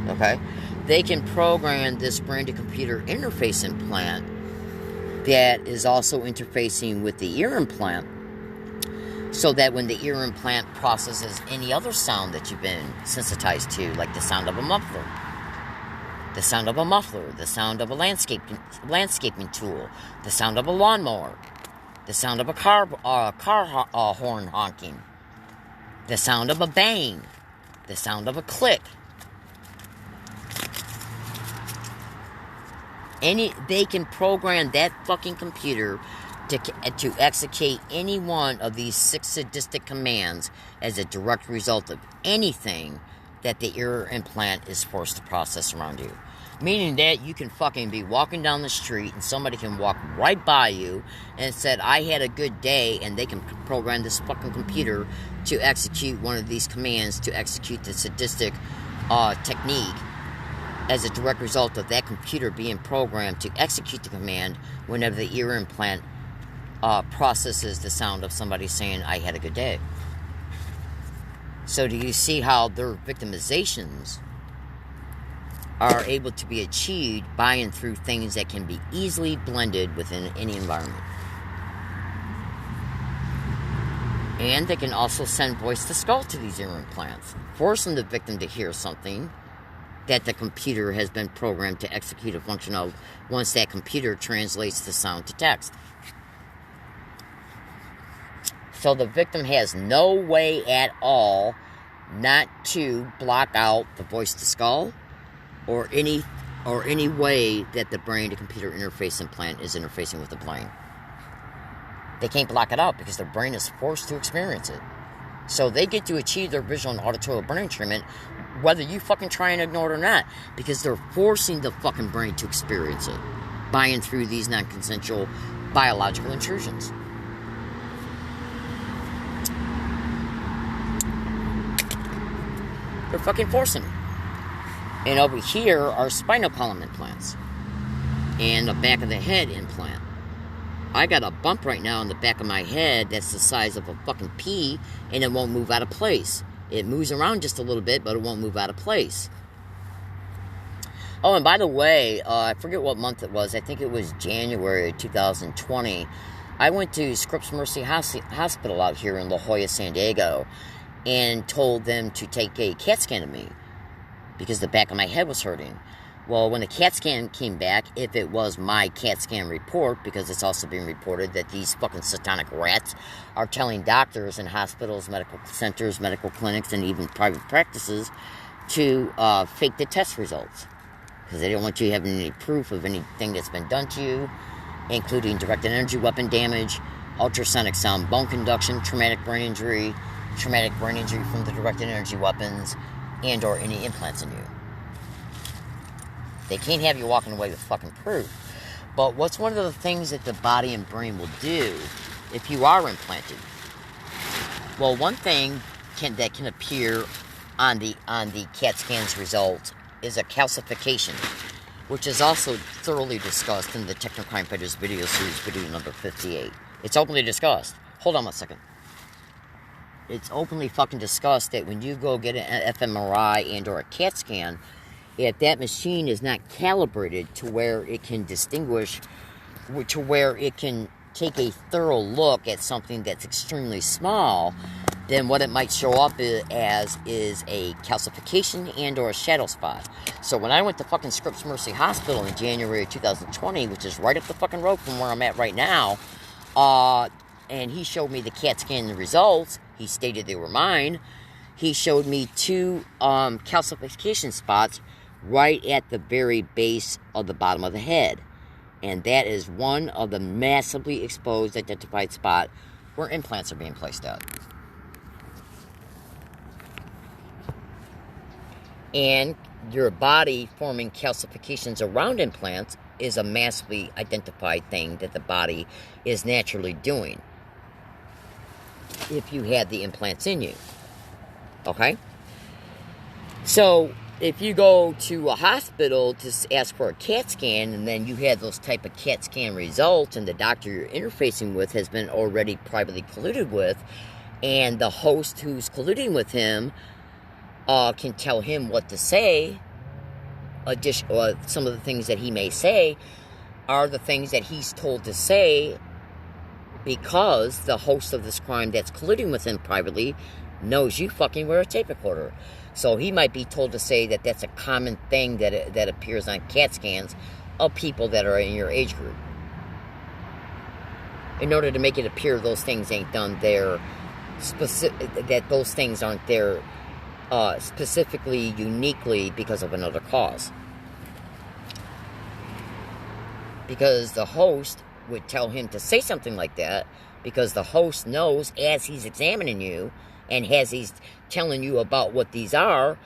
Okay? They can program this brain-to-computer interface implant that is also interfacing with the ear implant, so that when the ear implant processes any other sound that you've been sensitized to, like the sound of a muffler, the sound of a landscaping tool, the sound of a lawnmower, the sound of a car horn honking, the sound of a bang, the sound of a click. They can program that fucking computer to execute any one of these 6 sadistic commands as a direct result of anything that the ear implant is forced to process around you. Meaning that you can fucking be walking down the street and somebody can walk right by you and said, I had a good day, and they can program this fucking computer to execute one of these commands to execute the sadistic technique as a direct result of that computer being programmed to execute the command whenever the ear implant processes the sound of somebody saying, I had a good day. So do you see how their victimizations are able to be achieved by and through things that can be easily blended within any environment? And they can also send voice to skull to these ear implants, forcing the victim to hear something that the computer has been programmed to execute a function of once that computer translates the sound to text. So the victim has no way at all not to block out the voice to skull or any way that the brain to computer interface implant is interfacing with the brain. They can't block it out because their brain is forced to experience it. So they get to achieve their visual and auditory brain treatment whether you fucking try and ignore it or not, because they're forcing the fucking brain to experience it by and through these non-consensual biological intrusions. They're fucking forcing it. And over here are spinal column implants and a back of the head implant. I got a bump right now on the back of my head that's the size of a fucking pea, and it won't move out of place. It moves around just a little bit, but it won't move out of place. Oh, and by the way, I forget what month it was. I think it was January 2020. I went to Scripps Mercy Hospital out here in La Jolla, San Diego, and told them to take a CAT scan of me because the back of my head was hurting. Well, when the CAT scan came back, if it was my CAT scan report, because it's also being reported that these fucking satanic rats are telling doctors in hospitals, medical centers, medical clinics, and even private practices to fake the test results. Because they don't want you having any proof of anything that's been done to you, including directed energy weapon damage, ultrasonic sound bone conduction, traumatic brain injury from the directed energy weapons, and or any implants in you. They can't have you walking away with fucking proof. But what's one of the things that the body and brain will do if you are implanted? Well, one thing that can appear on the CAT scan's result is a calcification, which is also thoroughly discussed in the Technocrime Fighters video series, video number 58. It's openly discussed. Hold on one second. It's openly fucking discussed that when you go get an fMRI and or a CAT scan, if that machine is not calibrated to where it can distinguish, to where it can take a thorough look at something that's extremely small, then what it might show up as is a calcification and or a shadow spot. So when I went to fucking Scripps Mercy Hospital in January 2020, which is right up the fucking road from where I'm at right now, and he showed me the CAT scan results, he stated they were mine, he showed me 2 calcification spots right at the very base of the bottom of the head. And that is one of the massively exposed identified spot where implants are being placed at. And your body forming calcifications around implants is a massively identified thing that the body is naturally doing if you had the implants in you. Okay? So, if you go to a hospital to ask for a CAT scan, and then you have those type of CAT scan results, and the doctor you're interfacing with has been already privately colluded with, and the host who's colluding with him can tell him what to say, some of the things that he may say are the things that he's told to say because the host of this crime that's colluding with him privately knows you fucking wear a tape recorder. So he might be told to say that that's a common thing that appears on CAT scans of people that are in your age group. In order to make it appear those things ain't done there, that those things aren't there specifically, uniquely because of another cause. Because the host would tell him to say something like that, because the host knows as he's examining you and as he's telling you about what these are,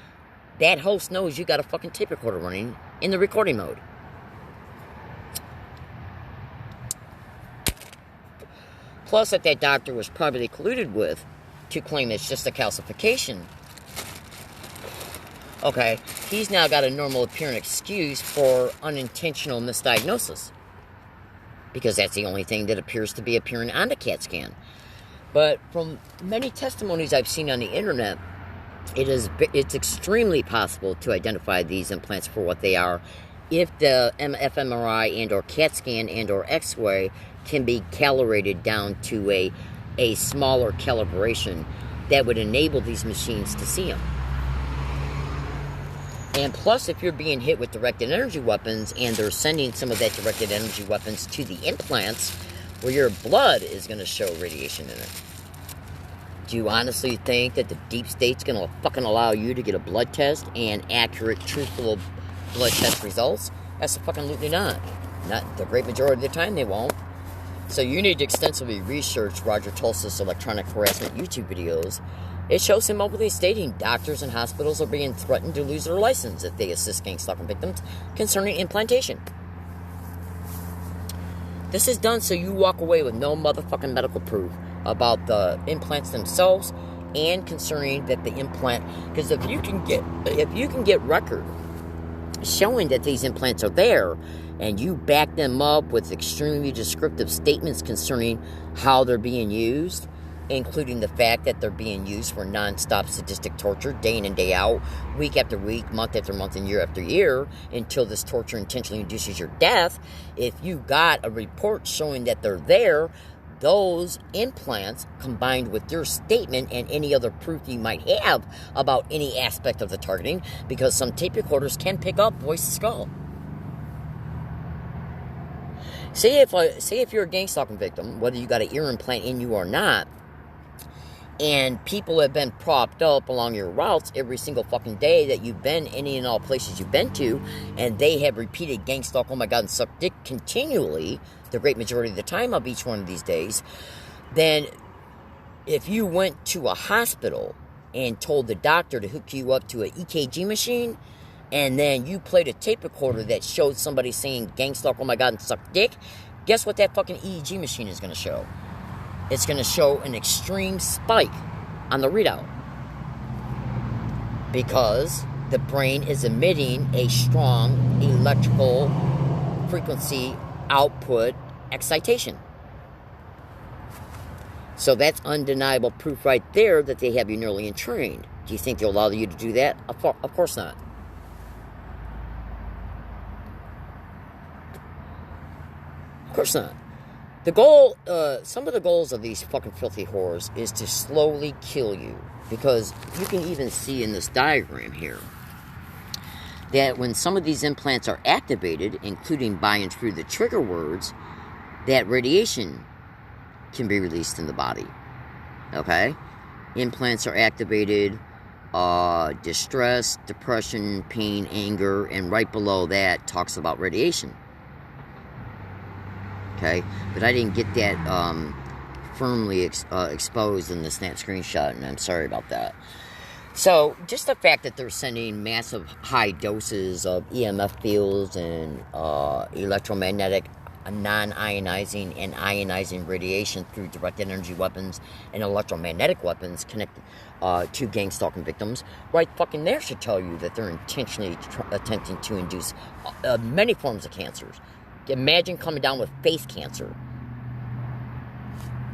that host knows you got a fucking tape recorder running in the recording mode. Plus, that doctor was probably colluded with to claim it's just a calcification. Okay, he's now got a normal appearing excuse for unintentional misdiagnosis. Because that's the only thing that appears to be appearing on the CAT scan. But from many testimonies I've seen on the internet, it's extremely possible to identify these implants for what they are if the fMRI and or CAT scan and or X-ray can be calibrated down to a smaller calibration that would enable these machines to see them. And plus, if you're being hit with directed energy weapons and they're sending some of that directed energy weapons to the implants, well, your blood is going to show radiation in it. Do you honestly think that the deep state's going to fucking allow you to get a blood test and accurate, truthful blood test results? That's fucking absolutely not. Not the great majority of the time they won't. So you need to extensively research Roger Tulsa's electronic harassment YouTube videos. It shows him openly stating doctors and hospitals are being threatened to lose their license if they assist gang stalking victims concerning implantation. This is done so you walk away with no motherfucking medical proof about the implants themselves and concerning that the implant, because if you can get record showing that these implants are there, and you back them up with extremely descriptive statements concerning how they're being used, including the fact that they're being used for non-stop sadistic torture day in and day out, week after week, month after month, and year after year, until this torture intentionally induces your death. If you got a report showing that they're there, those implants, combined with your statement and any other proof you might have about any aspect of the targeting, because some tape recorders can pick up voice to skull. Say if you're a gang stalking victim, whether you got an ear implant in you or not, and people have been propped up along your routes every single fucking day that you've been any and all places you've been to, and they have repeated gang stalk, oh my god, and suck dick continually, the great majority of the time of each one of these days, then if you went to a hospital and told the doctor to hook you up to an EKG machine, and then you played a tape recorder that showed somebody saying gang stalk, oh my god, and suck dick, guess what that fucking EEG machine is going to show? It's going to show an extreme spike on the readout, because the brain is emitting a strong electrical frequency output excitation. So that's undeniable proof right there that they have you neurally entrained. Do you think they'll allow you to do that? Of course not. Of course not. The goal, some of the goals of these fucking filthy whores is to slowly kill you. Because you can even see in this diagram here that when some of these implants are activated, including by and through the trigger words, that radiation can be released in the body. Okay? Implants are activated, distress, depression, pain, anger, and right below that talks about radiation. Okay, but I didn't get that firmly exposed in the snap screenshot, and I'm sorry about that. So, just the fact that they're sending massive high doses of EMF fields and electromagnetic, non-ionizing and ionizing radiation through directed energy weapons and electromagnetic weapons connected to gang stalking victims, right fucking there should tell you that they're intentionally attempting to induce many forms of cancers. Imagine coming down with face cancer,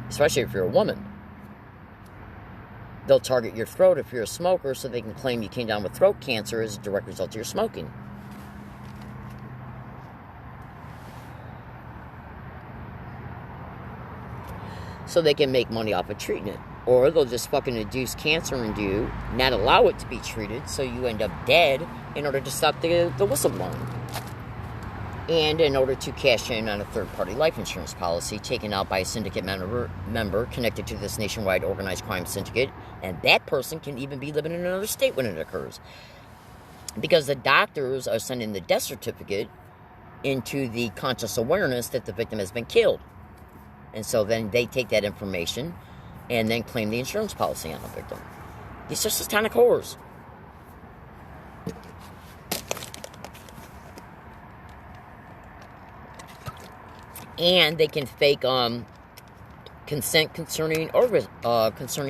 especially if you're a woman. They'll target your throat if you're a smoker, so they can claim you came down with throat cancer as a direct result of your smoking. So they can make money off of treating it. Or they'll just fucking induce cancer into you, not allow it to be treated, so you end up dead in order to stop the whistleblowing. And in order to cash in on a third-party life insurance policy taken out by a syndicate member connected to this nationwide organized crime syndicate, and that person can even be living in another state when it occurs. Because the doctors are sending the death certificate into the conscious awareness that the victim has been killed. And so then they take that information and then claim the insurance policy on the victim. These are satanic whores. And they can fake consent concerning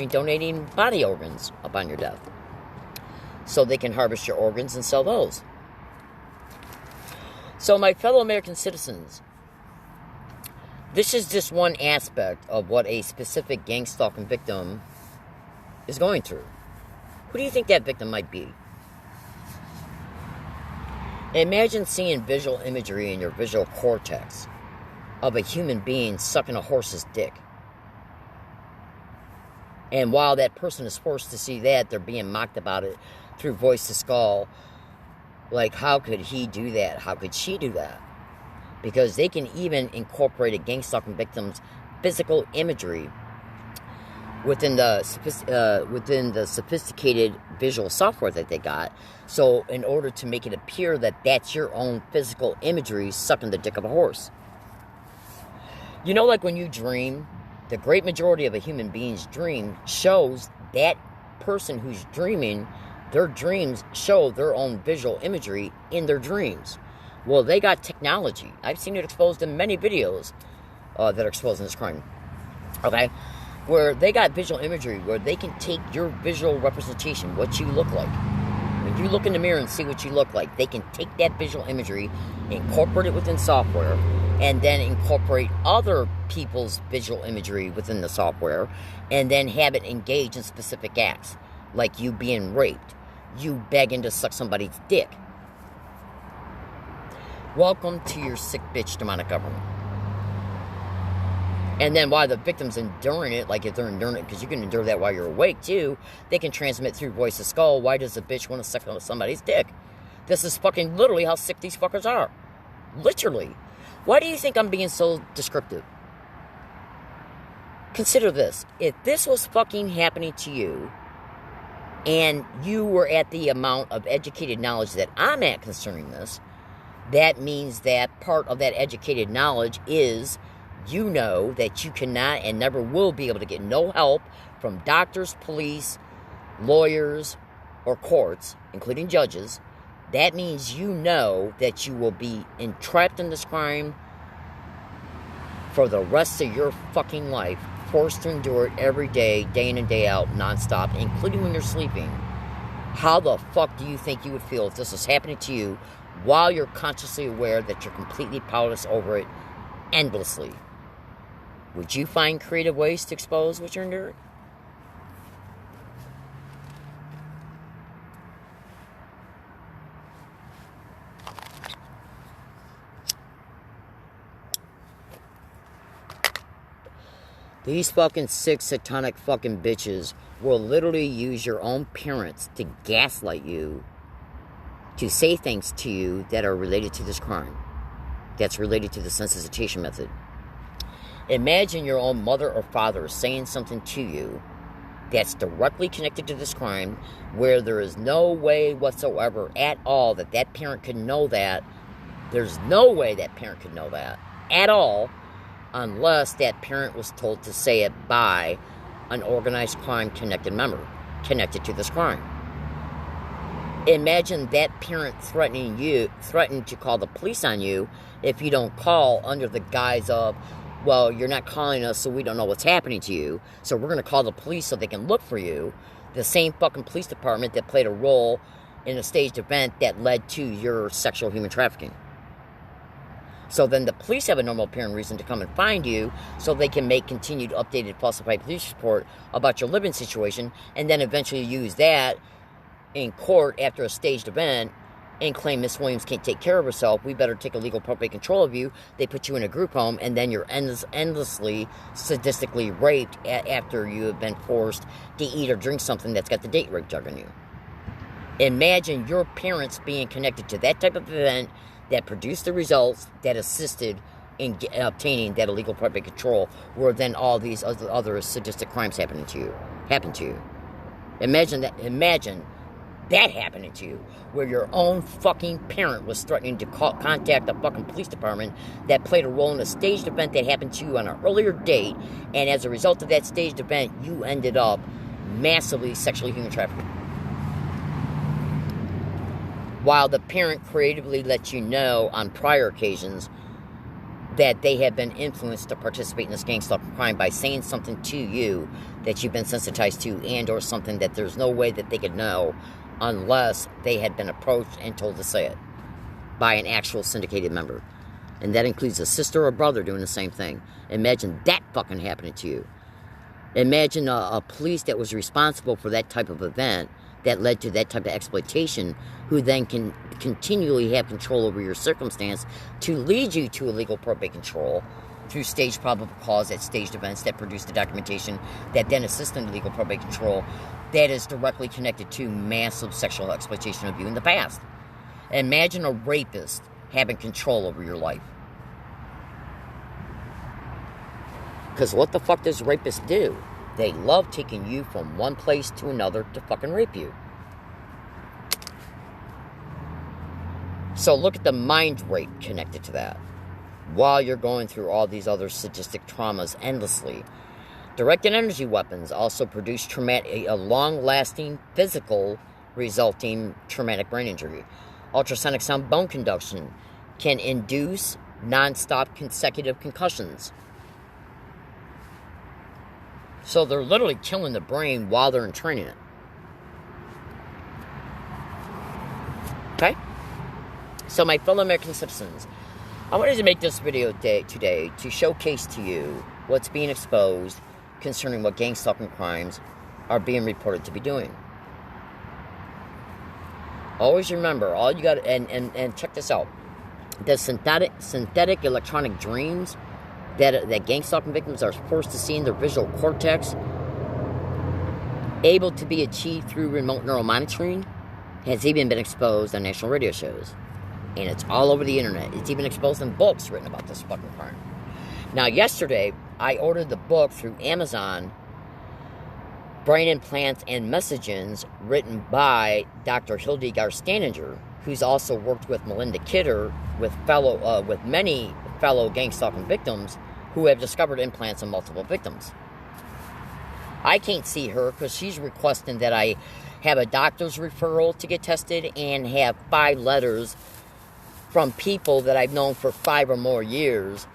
donating body organs upon your death, so they can harvest your organs and sell those. So, my fellow American citizens, this is just one aspect of what a specific gang stalking victim is going through. Who do you think that victim might be? Imagine seeing visual imagery in your visual cortex of a human being sucking a horse's dick. And while that person is forced to see that, they're being mocked about it through voice to skull. Like, how could he do that? How could she do that? Because they can even incorporate a gang stalking victim's physical imagery within the sophisticated visual software that they got. So in order to make it appear that that's your own physical imagery sucking the dick of a horse. You know, like when you dream, the great majority of a human being's dream shows that person who's dreaming, their dreams show their own visual imagery in their dreams. Well, they got technology. I've seen it exposed in many videos that are exposing this crime. Okay? Where they got visual imagery, where they can take your visual representation, what you look like, When you look in the mirror and see what you look like, they can take that visual imagery, incorporate it within software, and then incorporate other people's visual imagery within the software, and then have it engage in specific acts, like you being raped, you begging to suck somebody's dick. Welcome to your sick bitch demonic government. And then while the victim's enduring it, like if they're enduring it, because you can endure that while you're awake too, they can transmit through voice of skull, why does a bitch want to suck on somebody's dick? This is fucking literally how sick these fuckers are. Literally. Why do you think I'm being so descriptive? Consider this. If this was fucking happening to you, and you were at the amount of educated knowledge that I'm at concerning this, that means that part of that educated knowledge is you know that you cannot and never will be able to get no help from doctors, police, lawyers, or courts, including judges. That means you know that you will be entrapped in this crime for the rest of your fucking life, forced to endure it every day, day in and day out, nonstop, including when you're sleeping. How the fuck do you think you would feel if this was happening to you while you're consciously aware that you're completely powerless over it endlessly? Would you find creative ways to expose what you're enduring? These fucking sick, satanic fucking bitches will literally use your own parents to gaslight you, to say things to you that are related to this crime, that's related to the sensitization method. Imagine your own mother or father saying something to you that's directly connected to this crime, where there is no way whatsoever at all that that parent could know that. There's no way that parent could know that at all, unless that parent was told to say it by an organized crime connected member connected to this crime. Imagine that parent threatening to call the police on you if you don't call, under the guise of, well, you're not calling us, so we don't know what's happening to you, so we're going to call the police so they can look for you. The same fucking police department that played a role in a staged event that led to your sexual human trafficking. So then the police have a normal apparent reason to come and find you, so they can make continued updated falsified police report about your living situation, and then eventually use that in court after a staged event and claim Miss Williams can't take care of herself, we better take illegal probate control of you. They put you in a group home, and then you're endlessly, sadistically raped after you have been forced to eat or drink something that's got the date rape drug in you. Imagine your parents being connected to that type of event that produced the results that assisted in obtaining that illegal probate control, where then all these other sadistic crimes happen to you. Imagine that happening to you, where your own fucking parent was threatening to contact the fucking police department that played a role in a staged event that happened to you on an earlier date, and as a result of that staged event, you ended up massively sexually human trafficked. While the parent creatively lets you know on prior occasions that they have been influenced to participate in this gang-stalking crime by saying something to you that you've been sensitized to, and or something that there's no way that they could know unless they had been approached and told to say it by an actual syndicated member. And that includes a sister or brother doing the same thing. Imagine that fucking happening to you. Imagine a police that was responsible for that type of event that led to that type of exploitation, who then can continually have control over your circumstance to lead you to illegal probate control through staged probable cause at staged events that produce the documentation that then assists in illegal probate control that is directly connected to massive sexual exploitation of you in the past. Imagine a rapist having control over your life. Because what the fuck does rapists do? They love taking you from one place to another to fucking rape you. So look at the mind rape connected to that. While you're going through all these other sadistic traumas endlessly. Directed energy weapons also produce a long-lasting physical resulting traumatic brain injury. Ultrasonic sound bone conduction can induce non-stop consecutive concussions. So they're literally killing the brain while they're entraining it. Okay? So my fellow American citizens, I wanted to make this video today to showcase to you what's being exposed concerning what gang stalking crimes are being reported to be doing. Always remember, all you got, and check this out, the synthetic electronic dreams that gang stalking victims are forced to see in their visual cortex, able to be achieved through remote neural monitoring, has even been exposed on national radio shows. And it's all over the internet. It's even exposed in books written about this fucking crime. Now, yesterday, I ordered the book through Amazon, Brain Implants and Messages, written by Dr. Hildegard Staninger, who's also worked with Melinda Kidder, with many fellow gang stalking victims who have discovered implants in multiple victims. I can't see her because she's requesting that I have a doctor's referral to get tested and have 5 letters from people that I've known for 5 or more years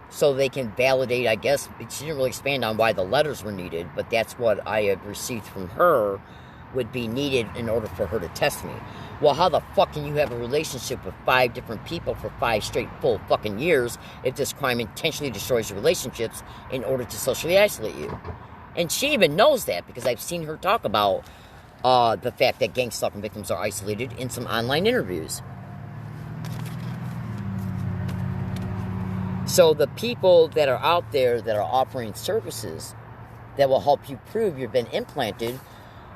so they can validate, I guess. She didn't really expand on why the letters were needed, but that's what I have received from her would be needed in order for her to test me. Well, how the fuck can you have a relationship with 5 different people for 5 straight full fucking years if this crime intentionally destroys your relationships in order to socially isolate you? And she even knows that because I've seen her talk about the fact that gang stalking victims are isolated in some online interviews. So the people that are out there that are offering services that will help you prove you've been implanted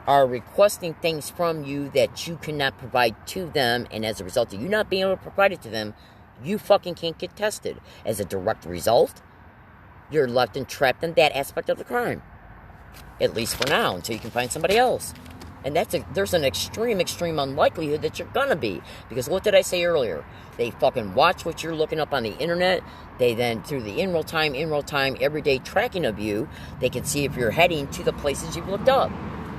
are requesting things from you that you cannot provide to them, and as a result of you not being able to provide it to them, you fucking can't get tested. As a direct result, you're left entrapped in that aspect of the crime. At least for now, until you can find somebody else. And there's an extreme unlikelihood that you're gonna be. Because what did I say earlier? They fucking watch what you're looking up on the internet. They then, through the in real time, everyday tracking of you, they can see if you're heading to the places you've looked up.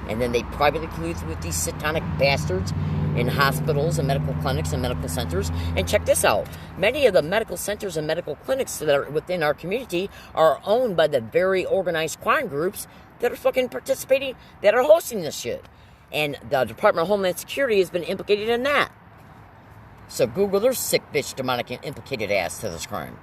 And then they privately collude with these satanic bastards in hospitals and medical clinics and medical centers. And check this out. Many of the medical centers and medical clinics that are within our community are owned by the very organized crime groups that are fucking participating, that are hosting this shit. And the Department of Homeland Security has been implicated in that. So Google their sick bitch, demonic, and implicated ass to this crime.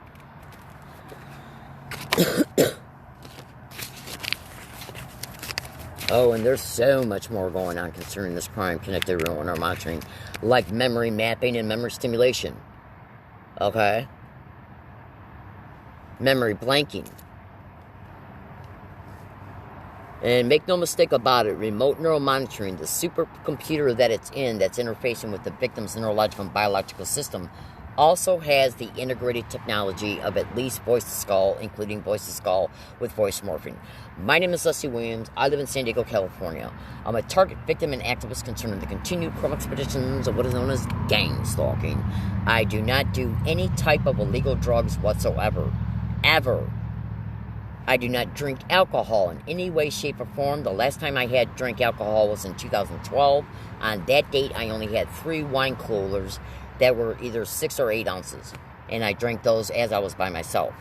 Oh, and there's so much more going on concerning this crime connected to remote neural monitoring, like memory mapping and memory stimulation. Okay? Memory blanking. And make no mistake about it, remote neural monitoring, the supercomputer that it's in, that's interfacing with the victim's neurological and biological system, also has the integrated technology of at least voice-to-skull, including voice-to-skull with voice morphing. My name is Leslie Williams. I live in San Diego, California. I'm a target victim and activist concerning the continued criminal expeditions of what is known as gang stalking. I do not do any type of illegal drugs whatsoever. Ever. I do not drink alcohol in any way, shape, or form. The last time I had drank alcohol was in 2012. On that date, I only had 3 wine coolers that were either 6 or 8 ounces. And I drank those as I was by myself.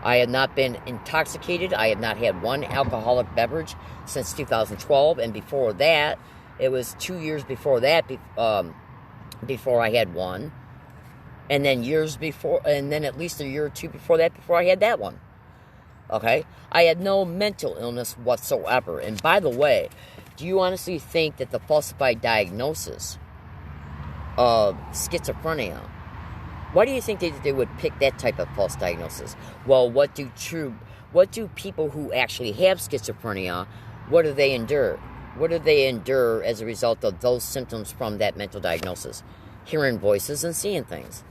I have not been intoxicated. I have not had one alcoholic beverage since 2012. And before that, it was 2 years before that, before I had one. And then years before, and then at least a year or 2 before that, before I had that one. Okay? I had no mental illness whatsoever. And by the way, do you honestly think that the falsified diagnosis of schizophrenia, why do you think they would pick that type of false diagnosis? Well, what do people who actually have schizophrenia, what do they endure? What do they endure as a result of those symptoms from that mental diagnosis? Hearing voices and seeing things.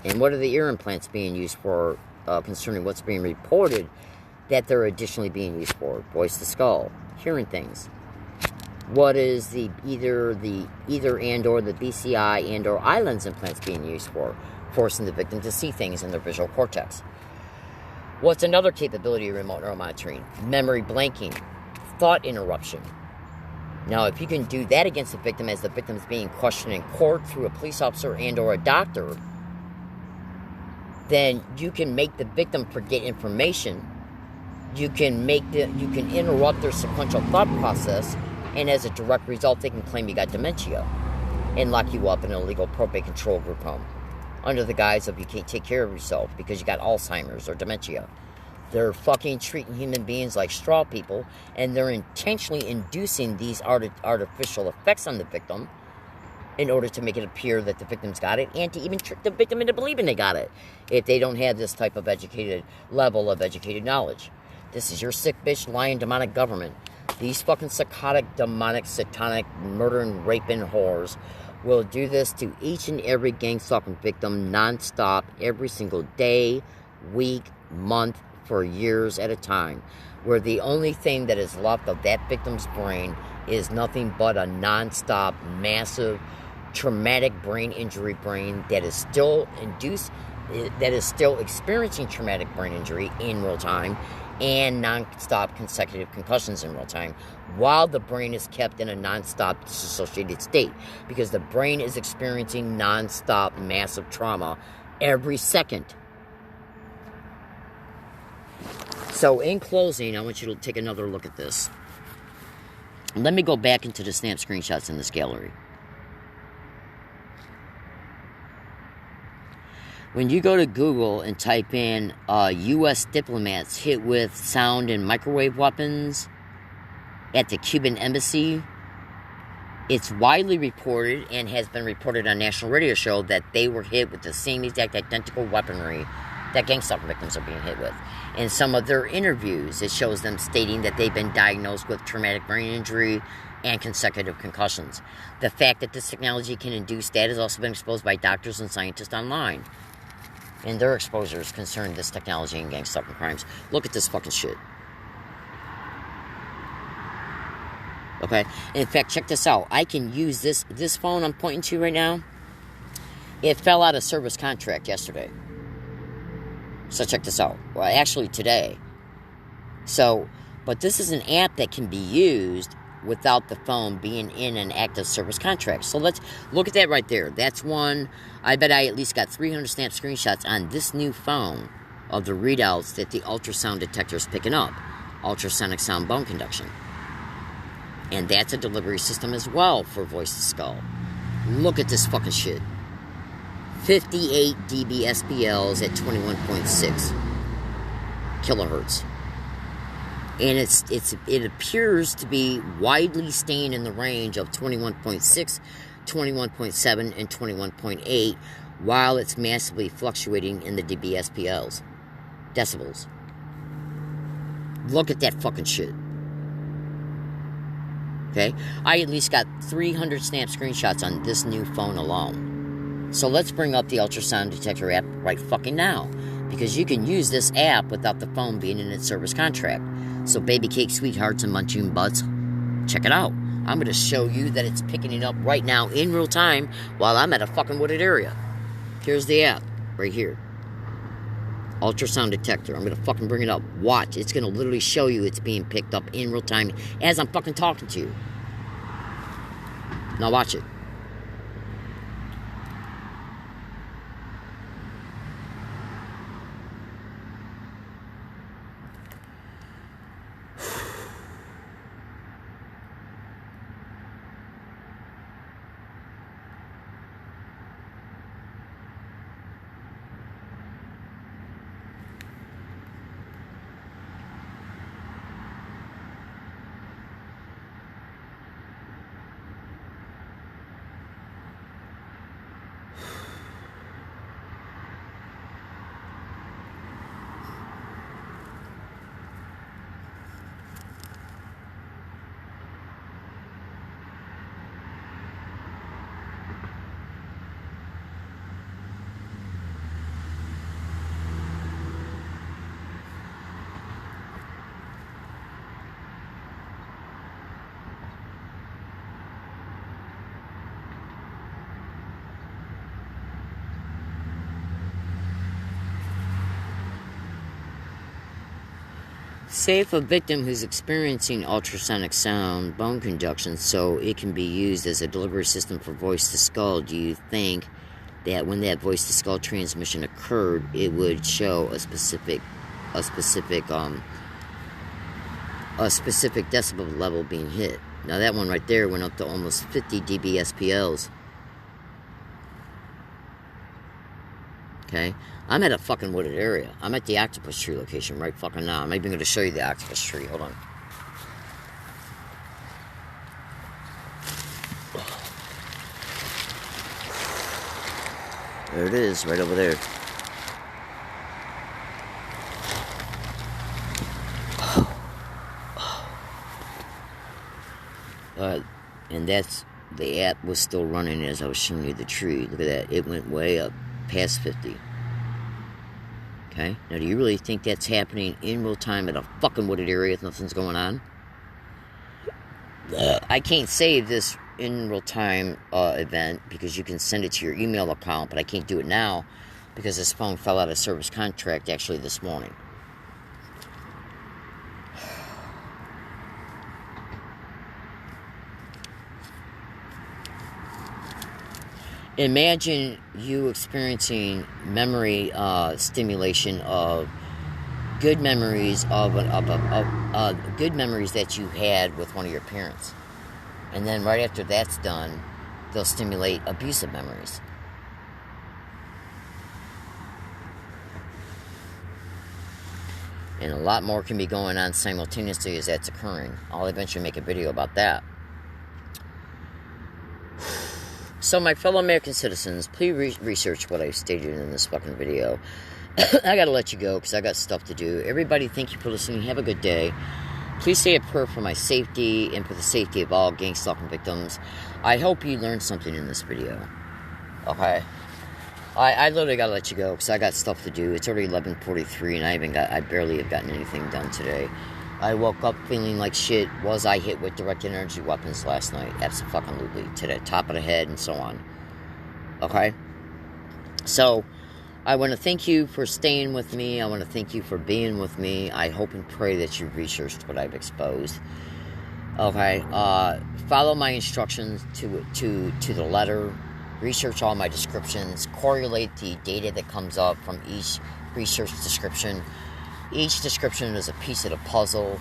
And what are the ear implants being used for, concerning what's being reported that they're additionally being used for? Voice to skull, hearing things. What is the either and or the BCI and or eye lens implants being used for? Forcing the victim to see things in their visual cortex. What's another capability of remote neural monitoring? Memory blanking, thought interruption. Now, if you can do that against the victim as the victim is being questioned in court through a police officer and or a doctor, then you can make the victim forget information. You can interrupt their sequential thought process, And as a direct result, they can claim you got dementia and lock you up in an illegal probate control group home under the guise of you can't take care of yourself because you got Alzheimer's or dementia. They're fucking treating human beings like straw people, and they're intentionally inducing these artificial effects on the victim in order to make it appear that the victim's got it, and to even trick the victim into believing they got it if they don't have this type of level of educated knowledge. This is your sick bitch, lying, demonic government. These fucking psychotic, demonic, satanic, murdering, raping whores will do this to each and every gang stalking victim non-stop, every single day, week, month, for years at a time, where the only thing that is left of that victim's brain is nothing but a non-stop, massive, traumatic brain injury brain that is still experiencing traumatic brain injury in real time and non-stop consecutive concussions in real time, while the brain is kept in a non-stop disassociated state, because the brain is experiencing non-stop massive trauma every second. So in closing, I want you to take another look at this. Let me go back into the snap screenshots in this gallery. When you go to Google and type in U.S. diplomats hit with sound and microwave weapons at the Cuban embassy, it's widely reported and has been reported on national radio show that they were hit with the same exact identical weaponry that gang stalking victims are being hit with. In some of their interviews, it shows them stating that they've been diagnosed with traumatic brain injury and consecutive concussions. The fact that this technology can induce that has also been exposed by doctors and scientists online. And their exposures concern this technology and gang stalking crimes. Look at this fucking shit. Okay? In fact, check this out. I can use this phone I'm pointing to right now. It fell out of service contract yesterday. So check this out. Well, actually today. But this is an app that can be used without the phone being in an active service contract. So let's look at that right there. That's one. I bet I at least got 300 snap screenshots on this new phone of the readouts that the ultrasound detector is picking up. Ultrasonic sound bone conduction. And that's a delivery system as well for voice to skull. Look at this fucking shit. 58 dB SPLs at 21.6 kilohertz. And it appears to be widely staying in the range of 21.6, 21.7, and 21.8, while it's massively fluctuating in the dB SPLs. Decibels. Look at that fucking shit. Okay? I at least got 300 snap screenshots on this new phone alone. So let's bring up the ultrasound detector app right fucking now, because you can use this app without the phone being in its service contract. So baby cake sweethearts and munching butts, check it out. I'm going to show you that it's picking it up right now in real time while I'm at a fucking wooded area. Here's the app right here. Ultrasound detector. I'm going to fucking bring it up. Watch. It's going to literally show you it's being picked up in real time as I'm fucking talking to you. Now watch it. Say if a victim who's experiencing ultrasonic sound bone conduction so it can be used as a delivery system for voice to skull, do you think that when that voice to skull transmission occurred, it would show a specific decibel level being hit? Now that one right there went up to almost 50 dBSPLs. Okay? I'm at a fucking wooded area. I'm at the octopus tree location right fucking now. I'm even going to show you the octopus tree. Hold on. There it is, right over there. And that's, the app was still running as I was showing you the tree. Look at that. It went way up past 50. Okay? Now, do you really think that's happening in real time at a fucking wooded area if nothing's going on? I can't save this in real time event because you can send it to your email account, but I can't do it now because this phone fell out of service contract actually this morning. Imagine you experiencing memory stimulation of good memories good memories that you had with one of your parents, and then right after that's done, they'll stimulate abusive memories. And a lot more can be going on simultaneously as that's occurring. I'll eventually make a video about that. So, my fellow American citizens, please research what I stated in this fucking video. I gotta let you go because I got stuff to do. Everybody, thank you for listening. Have a good day. Please say a prayer for my safety and for the safety of all gang stalking victims. I hope you learned something in this video. Okay? I literally gotta let you go because I got stuff to do. It's already 11:43 and I barely have gotten anything done today. I woke up feeling like shit. Was I hit with directed energy weapons last night? Absolutely. To the top of the head and so on. Okay? So, I want to thank you for staying with me. I want to thank you for being with me. I hope and pray that you've researched what I've exposed. Okay? Follow my instructions to the letter. Research all my descriptions. Correlate the data that comes up from each research description. Each description is a piece of the puzzle,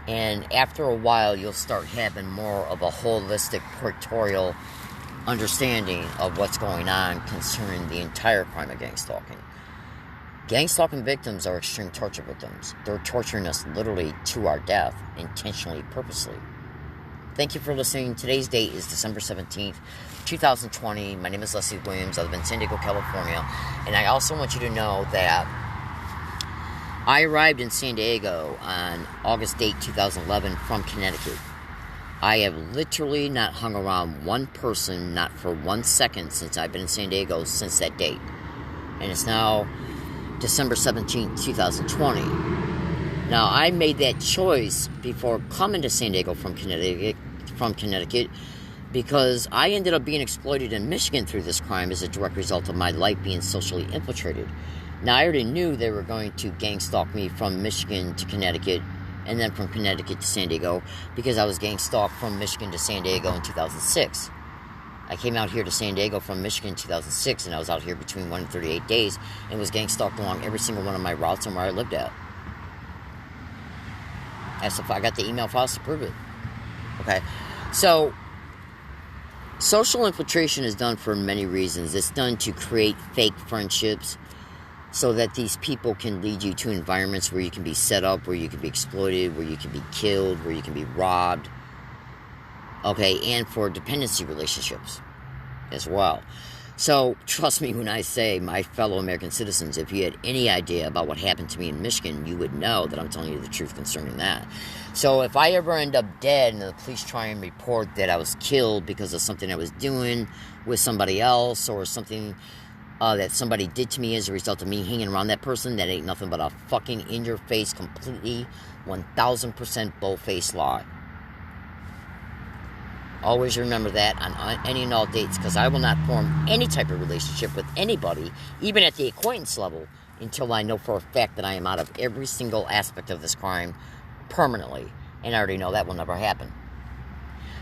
and after a while, you'll start having more of a holistic, pictorial understanding of what's going on concerning the entire crime of gang stalking. Gang stalking victims are extreme torture victims. They're torturing us literally to our death, intentionally, purposely. Thank you for listening. Today's date is December 17th, 2020. My name is Leslie Williams. I live in San Diego, California, and I also want you to know that I arrived in San Diego on August 8, 2011 from Connecticut. I have literally not hung around one person, not for 1 second, since I've been in San Diego since that date. And it's now December 17, 2020. Now, I made that choice before coming to San Diego from Connecticut because I ended up being exploited in Michigan through this crime as a direct result of my life being socially infiltrated. Now, I already knew they were going to gang stalk me from Michigan to Connecticut, and then from Connecticut to San Diego, because I was gang stalked from Michigan to San Diego in 2006. I came out here to San Diego from Michigan in 2006, and I was out here between 1 and 38 days, and was gang stalked along every single one of my routes and where I lived at. I got the email files to prove it. Okay? So, social infiltration is done for many reasons. It's done to create fake friendships, so that these people can lead you to environments where you can be set up, where you can be exploited, where you can be killed, where you can be robbed. Okay, and for dependency relationships as well. So, trust me when I say, my fellow American citizens, if you had any idea about what happened to me in Michigan, you would know that I'm telling you the truth concerning that. So, if I ever end up dead and the police try and report that I was killed because of something I was doing with somebody else, or something that somebody did to me as a result of me hanging around that person, that ain't nothing but a fucking in-your-face, completely 1000% bull-faced lie. Always remember that on any and all dates, because I will not form any type of relationship with anybody, even at the acquaintance level, until I know for a fact that I am out of every single aspect of this crime permanently. And I already know that will never happen.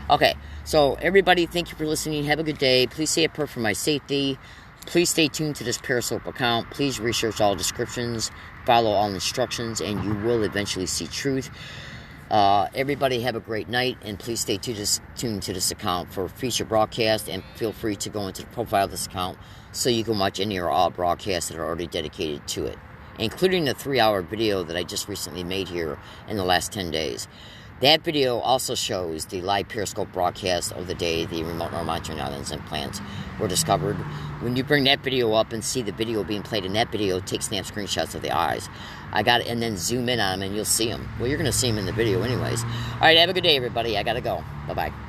Okay, so everybody, thank you for listening. Have a good day. Please say a prayer for my safety. Please stay tuned to this Periscope account. Please research all descriptions, follow all instructions, and you will eventually see truth. Everybody have a great night, and please stay tuned to this account for future broadcasts, and feel free to go into the profile of this account so you can watch any or all broadcasts that are already dedicated to it, including the 3-hour video that I just recently made here in the last 10 days. That video also shows the live Periscope broadcast of the day the remote monitoring islands and plants were discovered. When you bring that video up and see the video being played in that video, take snap screenshots of the eyes. I got it, and then zoom in on them, and you'll see them. Well, you're going to see them in the video anyways. All right, have a good day, everybody. I got to go. Bye-bye.